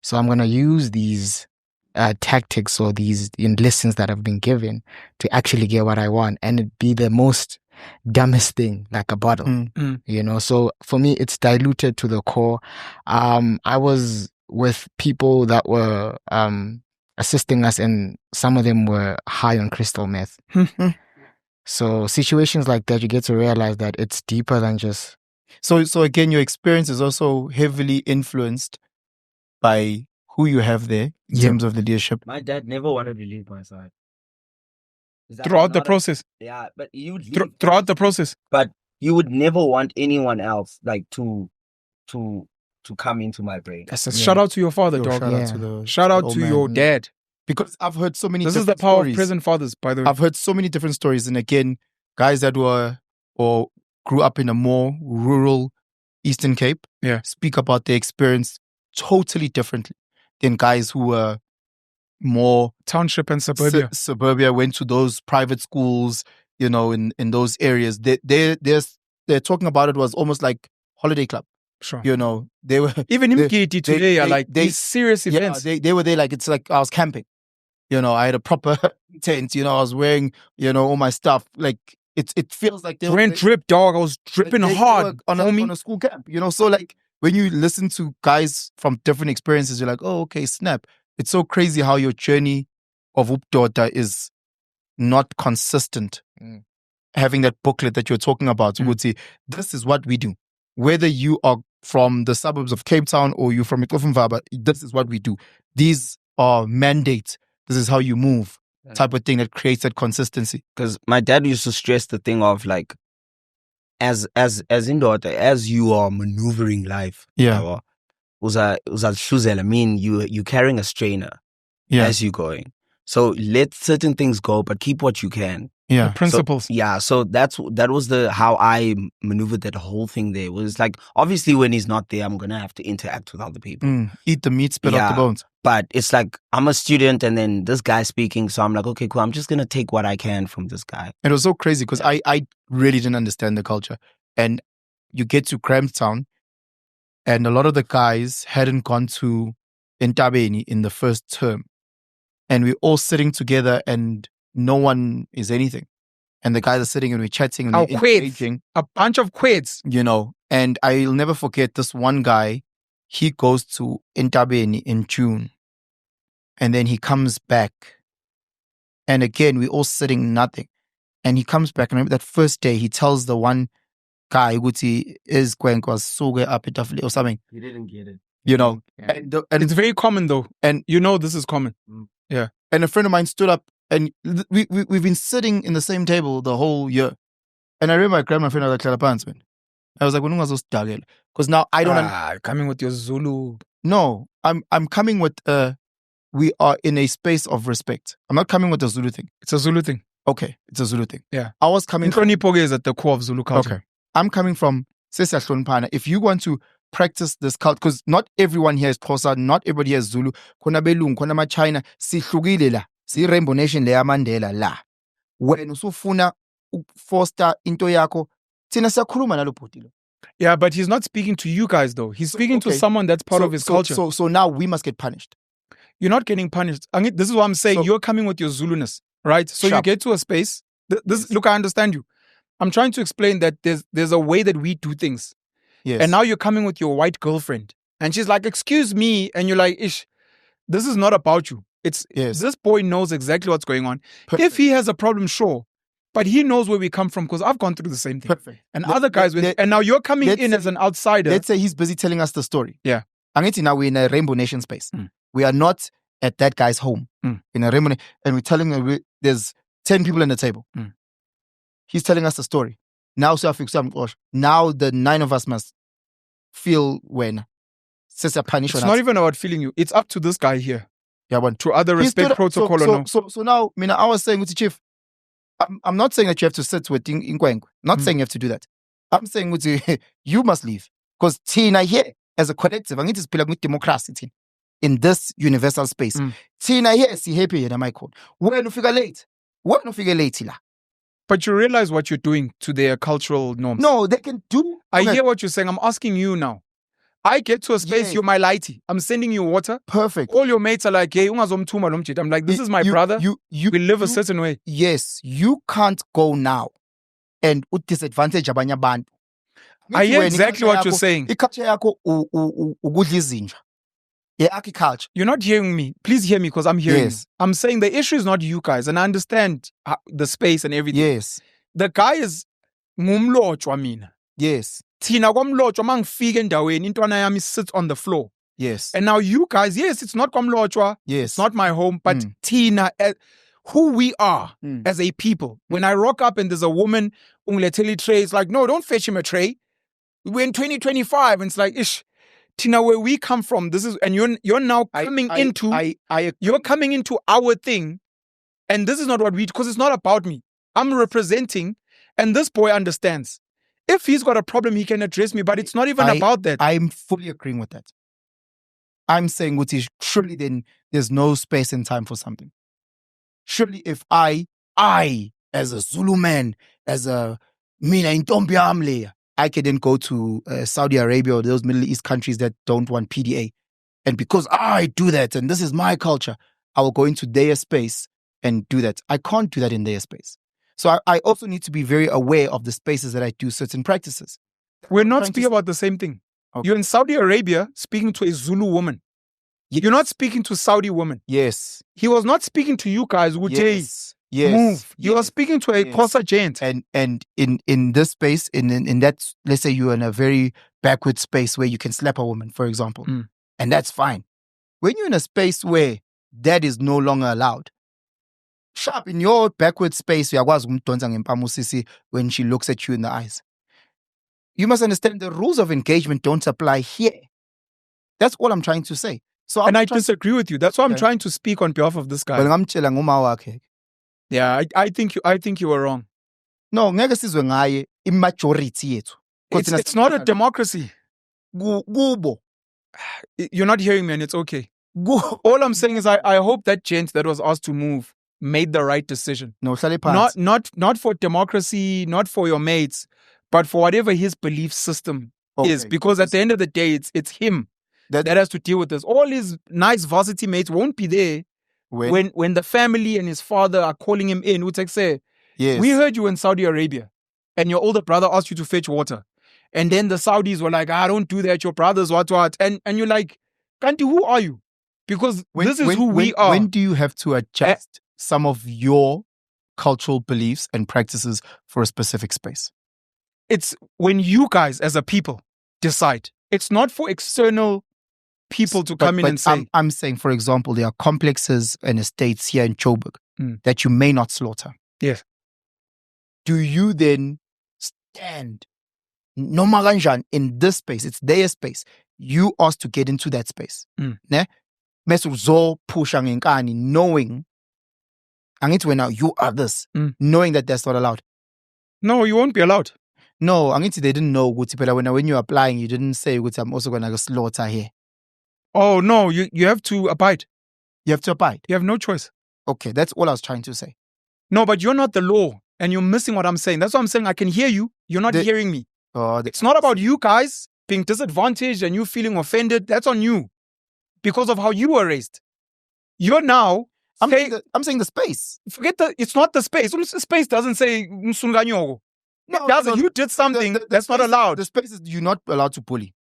so I'm gonna use these tactics or these lessons that have been given to actually get what I want, and it be the most dumbest thing, like a bottle. You know, so for me, it's diluted to the core. I was with people that were assisting us, and some of them were high on crystal meth. So situations like that, you get to realize that it's deeper than just. So again, your experience is also heavily influenced by who you have there in terms of the leadership. My dad never wanted to leave my side. Throughout the process. Yeah, but he would leave. Throughout the process. But you would never want anyone else like to come into my brain. That's shout out to your father, Yo, dog. shout out to Shout out to your dad. Because I've heard so many This is different the power stories. of present fathers, by the way. I've heard so many different stories. And again, guys that were or grew up in a more rural Eastern Cape speak about their experience totally differently than guys who were more Township and suburbia. Suburbia, went to those private schools, you know, in those areas. They're talking about it was almost like holiday club. Sure. You know, they were even in Mgidi today are like they- these serious events. they were there like it's like I was camping. I had a proper tent. I was wearing, all my stuff. Like it feels like Rent drip, dog. I was dripping they hard, were on homie. a school camp. So like when you listen to guys from different experiences, you're like, oh, okay, snap. It's so crazy how your journey of Updota is not consistent. Having that booklet that you're talking about, would say, this is what we do. Whether you are from the suburbs of Cape Town or you're from Ikofunvaba, this is what we do. These are mandates. This is how you move, type of thing that creates that consistency. Because my dad used to stress the thing of like, as indoor, as you are maneuvering life, Yeah. I mean, you're carrying a strainer as you're going. So let certain things go, but keep what you can. Yeah. The principles. So that was how I maneuvered that whole thing there. It was like, obviously when he's not there, I'm going to have to interact with other people. Eat the meat, spit out the bones. But it's like, I'm a student and then this guy's speaking. So I'm like, okay, cool. I'm just going to take what I can from this guy. It was so crazy because I really didn't understand the culture. And you get to Grahamstown and a lot of the guys hadn't gone to eNtabeni in the first term. And we're all sitting together and no one is anything. And the guys are sitting and we're chatting and we're engaging. A bunch of quids. And I'll never forget this one guy. He goes to eNtabeni in June. And then he comes back. And again, we're all sitting nothing. And he comes back. And I remember that first day, he tells the one guy, Guti, is Gwenkwas Suge up or something. He didn't get it. And It's very common though. And this is common. Yeah. And a friend of mine stood up and we've been sitting in the same table the whole year. And I remember I grabbed my friend, I was like, man. I was like, because now I don't coming with your Zulu. No, I'm coming with we are in a space of respect. I'm not coming with the Zulu thing. It's a Zulu thing. Okay, it's a Zulu thing. Yeah. I was coming Nhlonipho is at the core of Zulu culture. Okay. I'm coming from Sesiahloniphana. If you want to practice this culture, because not everyone here is Xhosa, not everybody here is Zulu. Khona belungu, khona ma-China, sihlukile la. Si-Rainbow Nation leya Mandela la. Wena usufuna foster into yakho. Thina siyakhuluma nalo bhuti lo. Yeah, but he's not speaking to you guys though. He's speaking to someone that's part of his culture. So now we must get punished. You're not getting punished. I mean, this is what I'm saying. You're coming with your Zuluness, right? So you get to a space. Look, I understand you. I'm trying to explain that there's a way that we do things. Yes. And now you're coming with your white girlfriend. And she's like, excuse me. And you're like, ish, this is not about you. This boy knows exactly what's going on. Perfect. If he has a problem, sure. But he knows where we come from because I've gone through the same thing. Perfect. And other guys, and now you're coming in as an outsider. Let's say he's busy telling us the story. Yeah. Now we're in a Rainbow Nation space. We are not at that guy's home in a Rainbow Nation. And we're telling him there's 10 people in the table. He's telling us the story. Now, now the 9 of us must feel when. It's not even about feeling you. It's up to this guy here. Yeah, to other respect protocol or no. So now, I was saying, Chief, I'm not saying that you have to sit with Inkwenkwe. Not saying you have to do that. I'm saying you must leave. Because Tina here, as a collective, I need to speak with democracy in this universal space. Tina here is happy in my code. When you figure late. But you realize what you're doing to their cultural norms. No, they can do. I hear what you're saying. I'm asking you now. I get to a space, you're my lighty. I'm sending you water. Perfect. All your mates are like, hey, I'm like, this is my brother. We live a certain way. Yes, you can't go now and disadvantage abanye abantu. I hear exactly what you're saying. Iculture yakho ukudla izinja. Agriculture. You're not hearing me. Please hear me because I'm hearing you. I'm saying the issue is not you guys, and I understand the space and everything. Yes. The guy is ngumlotshwa mina. Yes. Thina kwamlotshwa mangifika endaweni intwana yami sits on the floor. Yes. And now you guys, yes, it's not kwamlotshwa. Yes. It's not my home, but Tina, who we are as a people. When I rock up and there's a woman, ungiletheli tray, it's like, no, don't fetch him a tray. We're in 2025, and it's like, ish. Tina, where we come from, this is, and you're now coming you're coming into our thing, and this is not what because it's not about me. I'm representing, and this boy understands. If he's got a problem, he can address me, but it's not even about that. I'm fully agreeing with that. I'm saying, surely then there's no space and time for something. Surely if I, as a Zulu man, as a mina intombi amle, I can then go to Saudi Arabia or those Middle East countries that don't want PDA. And because I do that, and this is my culture, I will go into their space and do that. I can't do that in their space. So I also need to be very aware of the spaces that I do certain practices. We're not speaking about the same thing. Okay. You're in Saudi Arabia speaking to a Zulu woman. You're not speaking to Saudi women. Yes. He was not speaking to you guys. Yes. Move. You are speaking to a Xhosa gent. And in this space, in that, let's say you're in a very backward space where you can slap a woman, for example, and that's fine. When you're in a space where that is no longer allowed, sharp in your backward space, uyakwazi ukumdonsa ngempama usisi when she looks at you in the eyes. You must understand the rules of engagement don't apply here. That's all I'm trying to say. So I disagree with you. That's why I'm trying to speak on behalf of this guy. Yeah, I think you were wrong. No, ngeke sizwe ngaye imajority yethu. It's not a democracy. Kubo. You're not hearing me, and it's okay. All I'm saying is I hope that gent that was asked to move made the right decision. No, not for democracy, not for your mates, but for whatever his belief system is. Because at the end of the day, it's him that has to deal with this. All his nice varsity mates won't be there when the family and his father are calling him in. Say, yes, we heard you in Saudi Arabia, and your older brother asked you to fetch water. And then the Saudis were like, don't do that, your brother's what. And you're like, Kanti, who are you? Because this is who we are. When do you have to adjust some of your cultural beliefs and practices for a specific space? It's when you guys as a people decide. It's not for external people to come in and say. I'm saying, for example, there are complexes and estates here in Joburg that you may not slaughter. Yes. Do you then stand noma kanjani in this space? It's their space. You asked to get into that space. Ne? Mese uzopusha ngenkani knowing angithi wena you are this, knowing that that's not allowed. No, you won't be allowed. No, angithi they didn't know ukuthi phela when you're applying, you didn't say ukuthi I'm also going to slaughter here. Oh, no, you have to abide. You have to abide. You have no choice. Okay, that's all I was trying to say. No, but you're not the law, and you're missing what I'm saying. That's what I'm saying. I can hear you. You're not hearing me. It's not about you guys being disadvantaged and you feeling offended. That's on you because of how you were raised. You're now... I'm saying the space. Forget it's not the space. The space doesn't say msunganyogo. No, it doesn't. You did something that's not allowed. The space is you're not allowed to bully.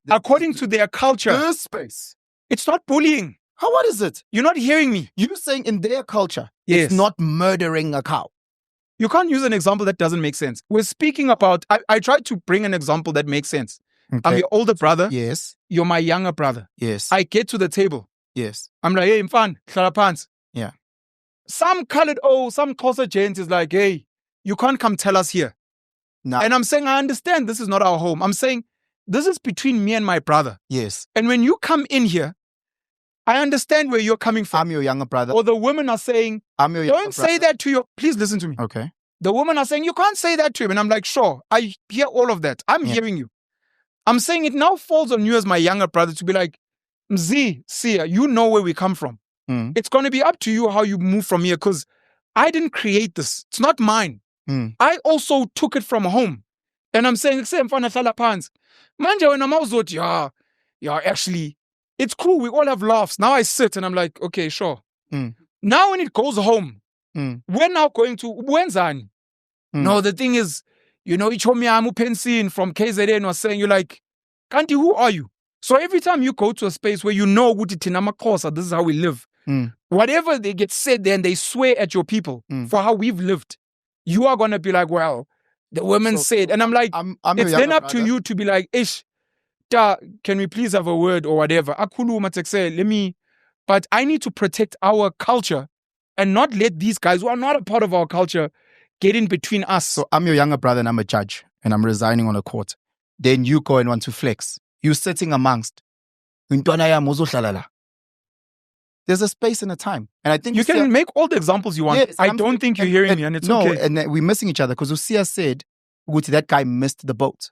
According to their culture. This space. It's not bullying. What is it? You're not hearing me. You're saying in their culture, yes, it's not murdering a cow. You can't use an example that doesn't make sense. We're speaking about... I tried to bring an example that makes sense. Okay. I'm your older brother. Yes. You're my younger brother. Yes. I get to the table. Yes. I'm like, hey, mfan, hlala phansi. Yeah. Some Xhosa gent is like, hey, you can't come tell us here. No. And I'm saying, I understand this is not our home. I'm saying, this is between me and my brother. Yes. And when you come in here, I understand where you're coming from. I'm your younger brother. Or the women are saying, I'm your younger don't say that to your... Please listen to me. Okay. The women are saying, you can't say that to him. And I'm like, sure, I hear all of that. I'm hearing you. I'm saying it now falls on you as my younger brother to be like, Mzi, Sia, you know where we come from. It's going to be up to you how you move from here because I didn't create this. It's not mine. I also took it from home. And I'm saying, manje wena mawuzothi, yeah, actually, it's cool. We all have laughs. Now I sit and I'm like, okay, sure. Now when it goes home, we're now going to Wenzani. No, the thing is, Ichomiamu Penson from KZN was saying, you're like, Kanti, who are you? So every time you go to a space where you know amaXhosa, this is how we live. Whatever they get said there and they swear at your people for how we've lived, you are going to be like, well, the women said. And I'm like, it's then up to you to be like, ish, can we please have a word or whatever? But I need to protect our culture and not let these guys who are not a part of our culture get in between us. So I'm your younger brother and I'm a judge and I'm resigning on a court. Then you go and want to flex. You're sitting amongst. There's a space and a time. And I think you can make all the examples you want. Yes, I don't think you're hearing me and it's okay. No, and we're missing each other because Usia said, that guy missed the boat.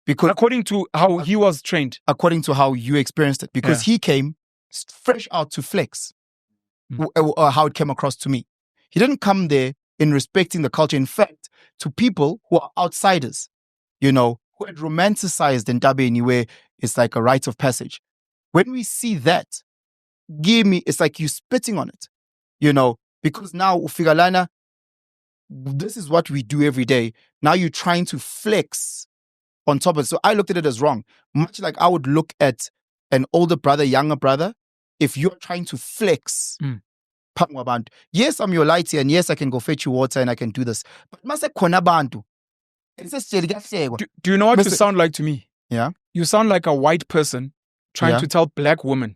Because according to how he was trained. According to how you experienced it. Because he came fresh out to flex. Or how it came across to me. He didn't come there in respecting the culture. In fact, to people who are outsiders, who had romanticized eNtabeni where it's like a rite of passage. When we see that, give me, it's like you spitting on it, you know, because now ufigalana, this is what we do every day. Now you're trying to flex on top of it. So I looked at it as wrong. Much like I would look at an older brother, younger brother, if you're trying to flex. Yes, I'm your lighty, and yes, I can go fetch you water and I can do this. But mase khona bantu. Do you know what you sound like to me? Yeah. You sound like a white person trying to tell black women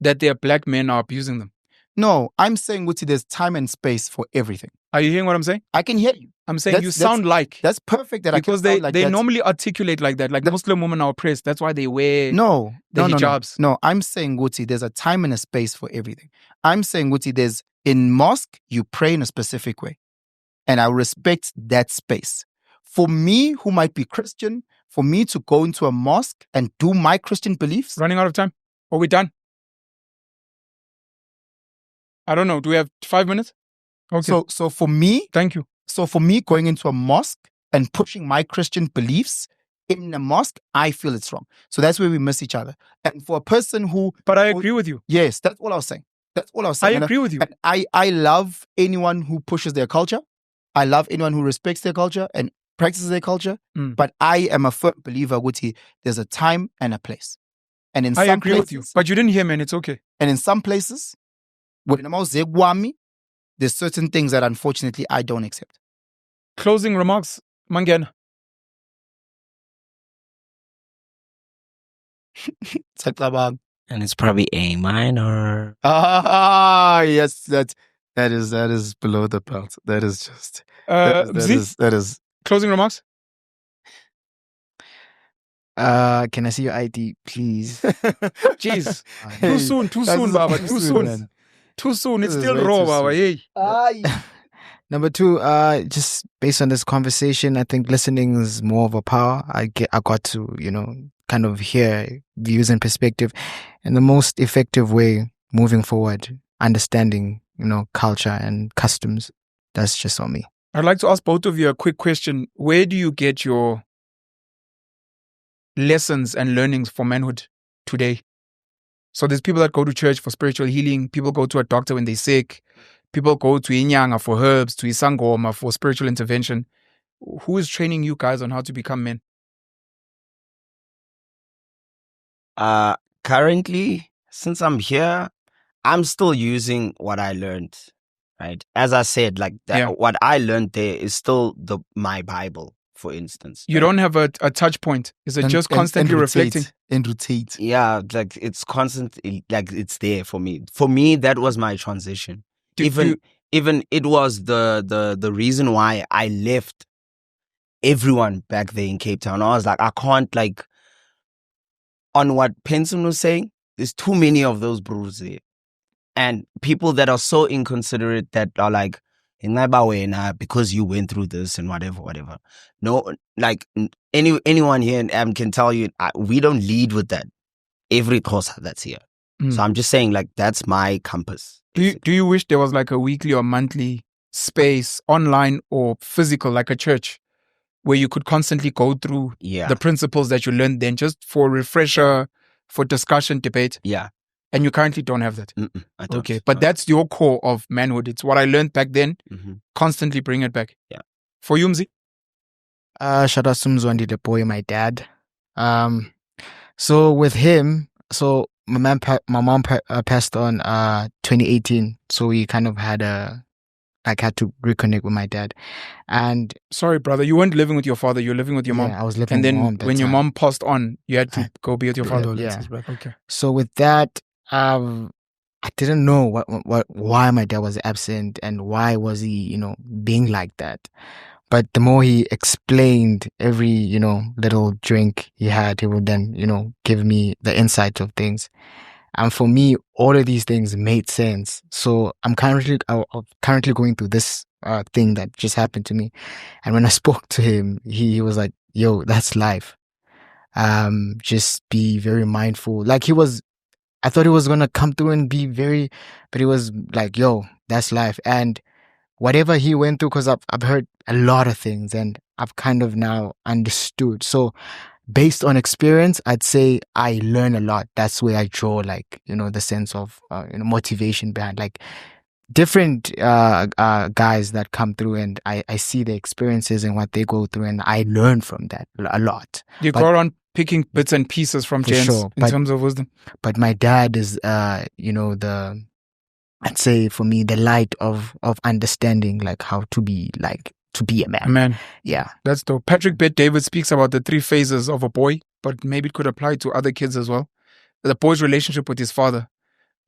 that their black men are abusing them. No, I'm saying, Guti, there's time and space for everything. Are you hearing what I'm saying? I can hear you. I'm saying you sound like. That's perfect. Because they normally articulate like that. Like Muslim women are oppressed. That's why they wear the hijabs. No, I'm saying, Guti, there's a time and a space for everything. I'm saying, Guti, in mosque, you pray in a specific way. And I respect that space. For me, who might be Christian, for me to go into a mosque and do my Christian beliefs. Running out of time? Are we done? I don't know. Do we have 5 minutes? Okay. So for me, thank you. So for me, going into a mosque and pushing my Christian beliefs in a mosque, I feel it's wrong. So that's where we miss each other. And for a person who... But I agree with you. Yes, that's all I was saying. I agree with you. And I love anyone who pushes their culture. I love anyone who respects their culture and practices their culture. But I am a firm believer, Guti, there's a time and a place. And in I agree with you. But you didn't hear me, and it's okay. And in some places, there's certain things that unfortunately I don't accept. Closing remarks, Mangena. And it's probably A minor. Yes, that is below the belt. That is just that is closing remarks. Can I see your ID, please? Jeez, too soon, Baba. Too soon, man. Too soon. It's still raw, Baba. Hey. Number 2, just based on this conversation, I think listening is more of a power. I got to, kind of hear views and perspective in the most effective way moving forward, understanding, culture and customs. That's just on me. I'd like to ask both of you a quick question. Where do you get your lessons and learnings for manhood today? So there's people that go to church for spiritual healing. People go to a doctor when they're sick. People go to inyanga for herbs, to isangoma for spiritual intervention. Who is training you guys on how to become men? Currently, since I'm here, I'm still using what I learned, right? As I said, what I learned there is still my Bible, for instance. You don't have a touch point. Is it just constantly reflecting? And rotate. Yeah, it's constantly, it's there for me. For me, that was my transition. Even it was the reason why I left everyone back there in Cape Town. I was like, I can't, on what Penson was saying, there's too many of those brews there. And people that are so inconsiderate that are like, because you went through this and whatever. No, anyone here in AM can tell you, we don't lead with that. Every Xhosa that's here. So I'm just saying, that's my compass. Do you wish there was a weekly or monthly space, online or physical, like a church, where you could constantly go through the principles that you learned then, just for refresher, for discussion, debate? Yeah. And you currently don't have that? I don't. Okay, but that's your core of manhood. It's what I learned back then. Constantly bring it back. Yeah. For you, Mzi? Shout out to Mzwandi, the boy, my dad. So with him, my mom passed on 2018, so we kind of had to reconnect with my dad. And sorry, brother, you weren't living with your father, you were living with your mom. I was living with my mom. And then when your mom passed on, you had to go be with your father. Yeah. Okay. So with that, I didn't know why my dad was absent and why was he, being like that. But the more he explained every, little drink he had, he would then, give me the insight of things. And for me, all of these things made sense. So I'm currently going through this thing that just happened to me. And when I spoke to him, he was like, yo, that's life. Just be very mindful. I thought he was going to come through and be but he was like, yo, that's life. And whatever he went through, because I've heard a lot of things and I've kind of now understood. So based on experience, I'd say I learn a lot. That's where I draw, like, the sense of motivation behind, like, different guys that come through, and I see their experiences and what they go through, and I learn from that a lot. You go around picking bits and pieces from gents in terms of wisdom. But my dad is, I'd say for me, the light of understanding, like, how to be a man. A man. Yeah. That's dope. Patrick Bet-David speaks about the 3 phases of a boy, but maybe it could apply to other kids as well. The boy's relationship with his father.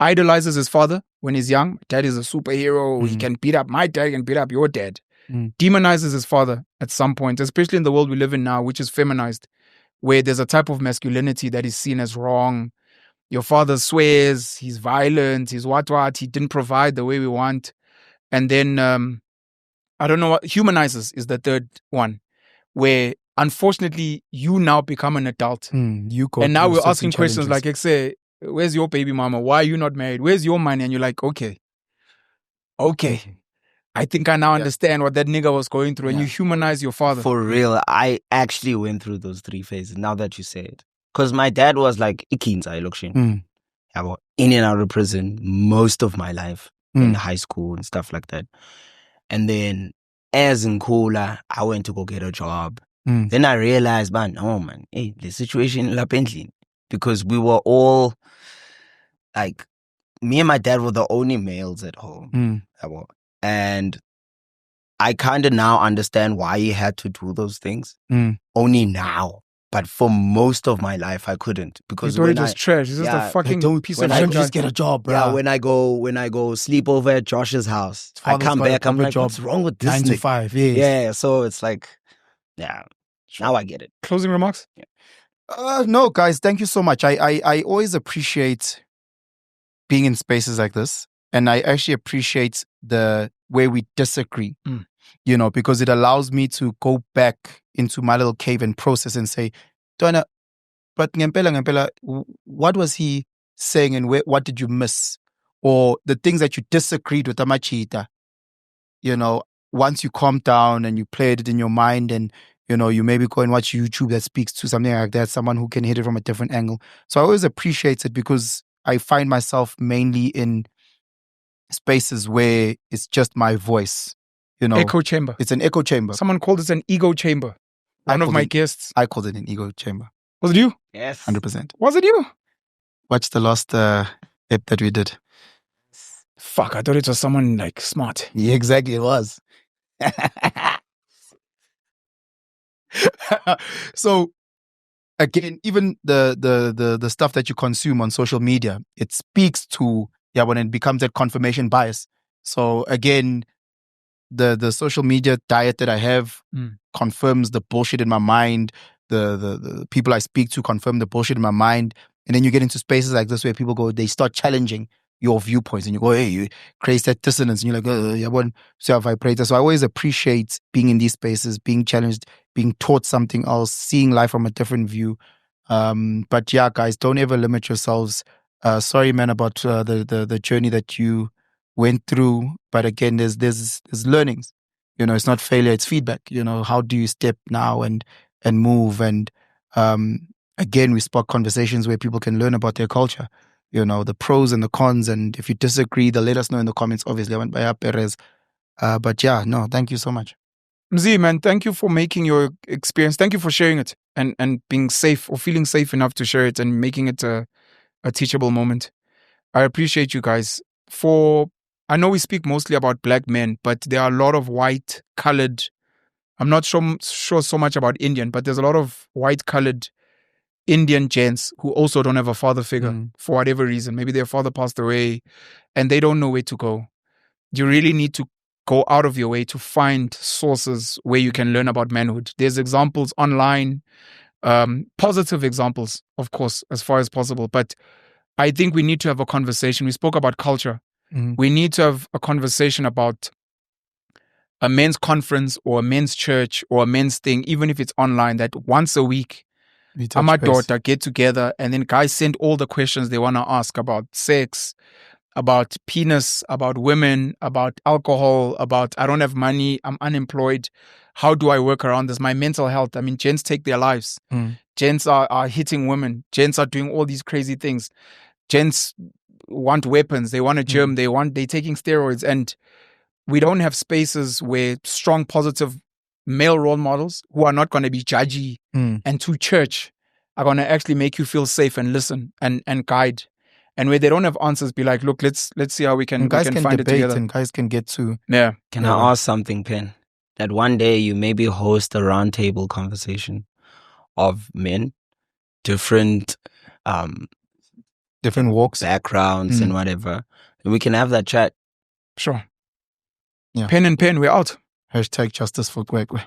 Idolizes his father when he's young. Dad is a superhero. He can beat up my dad, can beat up your dad. Demonizes his father at some point, especially in the world we live in now, which is feminized, where there's a type of masculinity that is seen as wrong. Your father swears, he's violent, he's what, he didn't provide the way we want. And then, I don't know what, humanizes is the third one, where unfortunately you now become an adult. And now we're asking questions like, say, where's your baby mama? Why are you not married? Where's your money? And you're like, okay. I think I now understand what that nigga was going through. And you humanize your father. For real, I actually went through those 3 phases now that you say it. Because my dad was like, ikinza election. In and out of prison most of my life in high school and stuff like that. And then as in Kola, I went to go get a job. Then I realized, hey, the situation in La Pentlin. Because we were all, like, me and my dad were the only males at home. And I kind of now understand why he had to do those things. Only now. But for most of my life, I couldn't. Because when it was trash. It's just a fucking piece of shit. Just get a job, bro. Yeah, when I go sleep over at Josh's house, I come back, I'm like, job. what's wrong with this 9 to 5, yes. Yeah, so it's like, now I get it. Closing remarks? No, guys, thank you so much. I always appreciate being in spaces like this. And I actually appreciate the way we disagree, because it allows me to go back into my little cave and process and say, Donna, but ngempela, what was he saying and what did you miss? Or the things that you disagreed with Amachita, once you calm down and you played it in your mind and, you maybe go and watch YouTube that speaks to something like that, someone who can hit it from a different angle. So I always appreciate it because I find myself mainly in spaces where it's just my voice, Echo chamber. It's an echo chamber. Someone called it an ego chamber. One of my guests. I called it an ego chamber. Was it you? Yes. 100%. Was it you? Watch the last ep that we did. Fuck, I thought it was someone like smart. Yeah, exactly, it was. So again, even the stuff that you consume on social media, it speaks to when it becomes that confirmation bias. So again, the social media diet that I have confirms the bullshit in my mind. The people I speak to confirm the bullshit in my mind. And then you get into spaces like this where people they start challenging your viewpoints and you go, hey, you create that dissonance and you're like, I want to vibrate. So I always appreciate being in these spaces, being challenged, being taught something else, seeing life from a different view. But yeah, guys, don't ever limit yourselves. Sorry, man, about the journey that you went through. But again, there's learnings. It's not failure, it's feedback. How do you step now and move? And again, we spark conversations where people can learn about their culture. The pros and the cons. And if you disagree, they'll let us know in the comments. Obviously, I went by Perez. But yeah, no, thank you so much. Mzee, man, thank you for making your experience. Thank you for sharing it and being safe or feeling safe enough to share it and making it a teachable moment. I appreciate you guys. I know we speak mostly about black men, but there are a lot of white colored. I'm not sure so much about Indian, but there's a lot of white colored Indian gents who also don't have a father figure for whatever reason. Maybe their father passed away and they don't know where to go. You really need to go out of your way to find sources where you can learn about manhood. There's examples online, positive examples, of course, as far as possible. But I think we need to have a conversation. We spoke about culture. We need to have a conversation about a men's conference or a men's church or a men's thing, even if it's online, that once a week, my daughter get together and then guys send all the questions they want to ask about sex, about penis, about women, about alcohol, about I don't have money, I'm unemployed. How do I work around this? My mental health. I mean, gents take their lives. Gents are hitting women. Gents are doing all these crazy things. Gents want weapons. They want a germ. They're taking steroids. And we don't have spaces where strong, positive male role models who are not going to be judgy and too church are going to actually make you feel safe and listen and guide. And where they don't have answers, be like, look, let's see how we can guys we can can find debate it together. and guys can get to Can I ask something, Pen? That one day you maybe host a roundtable conversation of men, different different walks, backgrounds, and whatever, and we can have that chat. Sure. Yeah. Pen and pen, we're out. #justice for Kwekwe.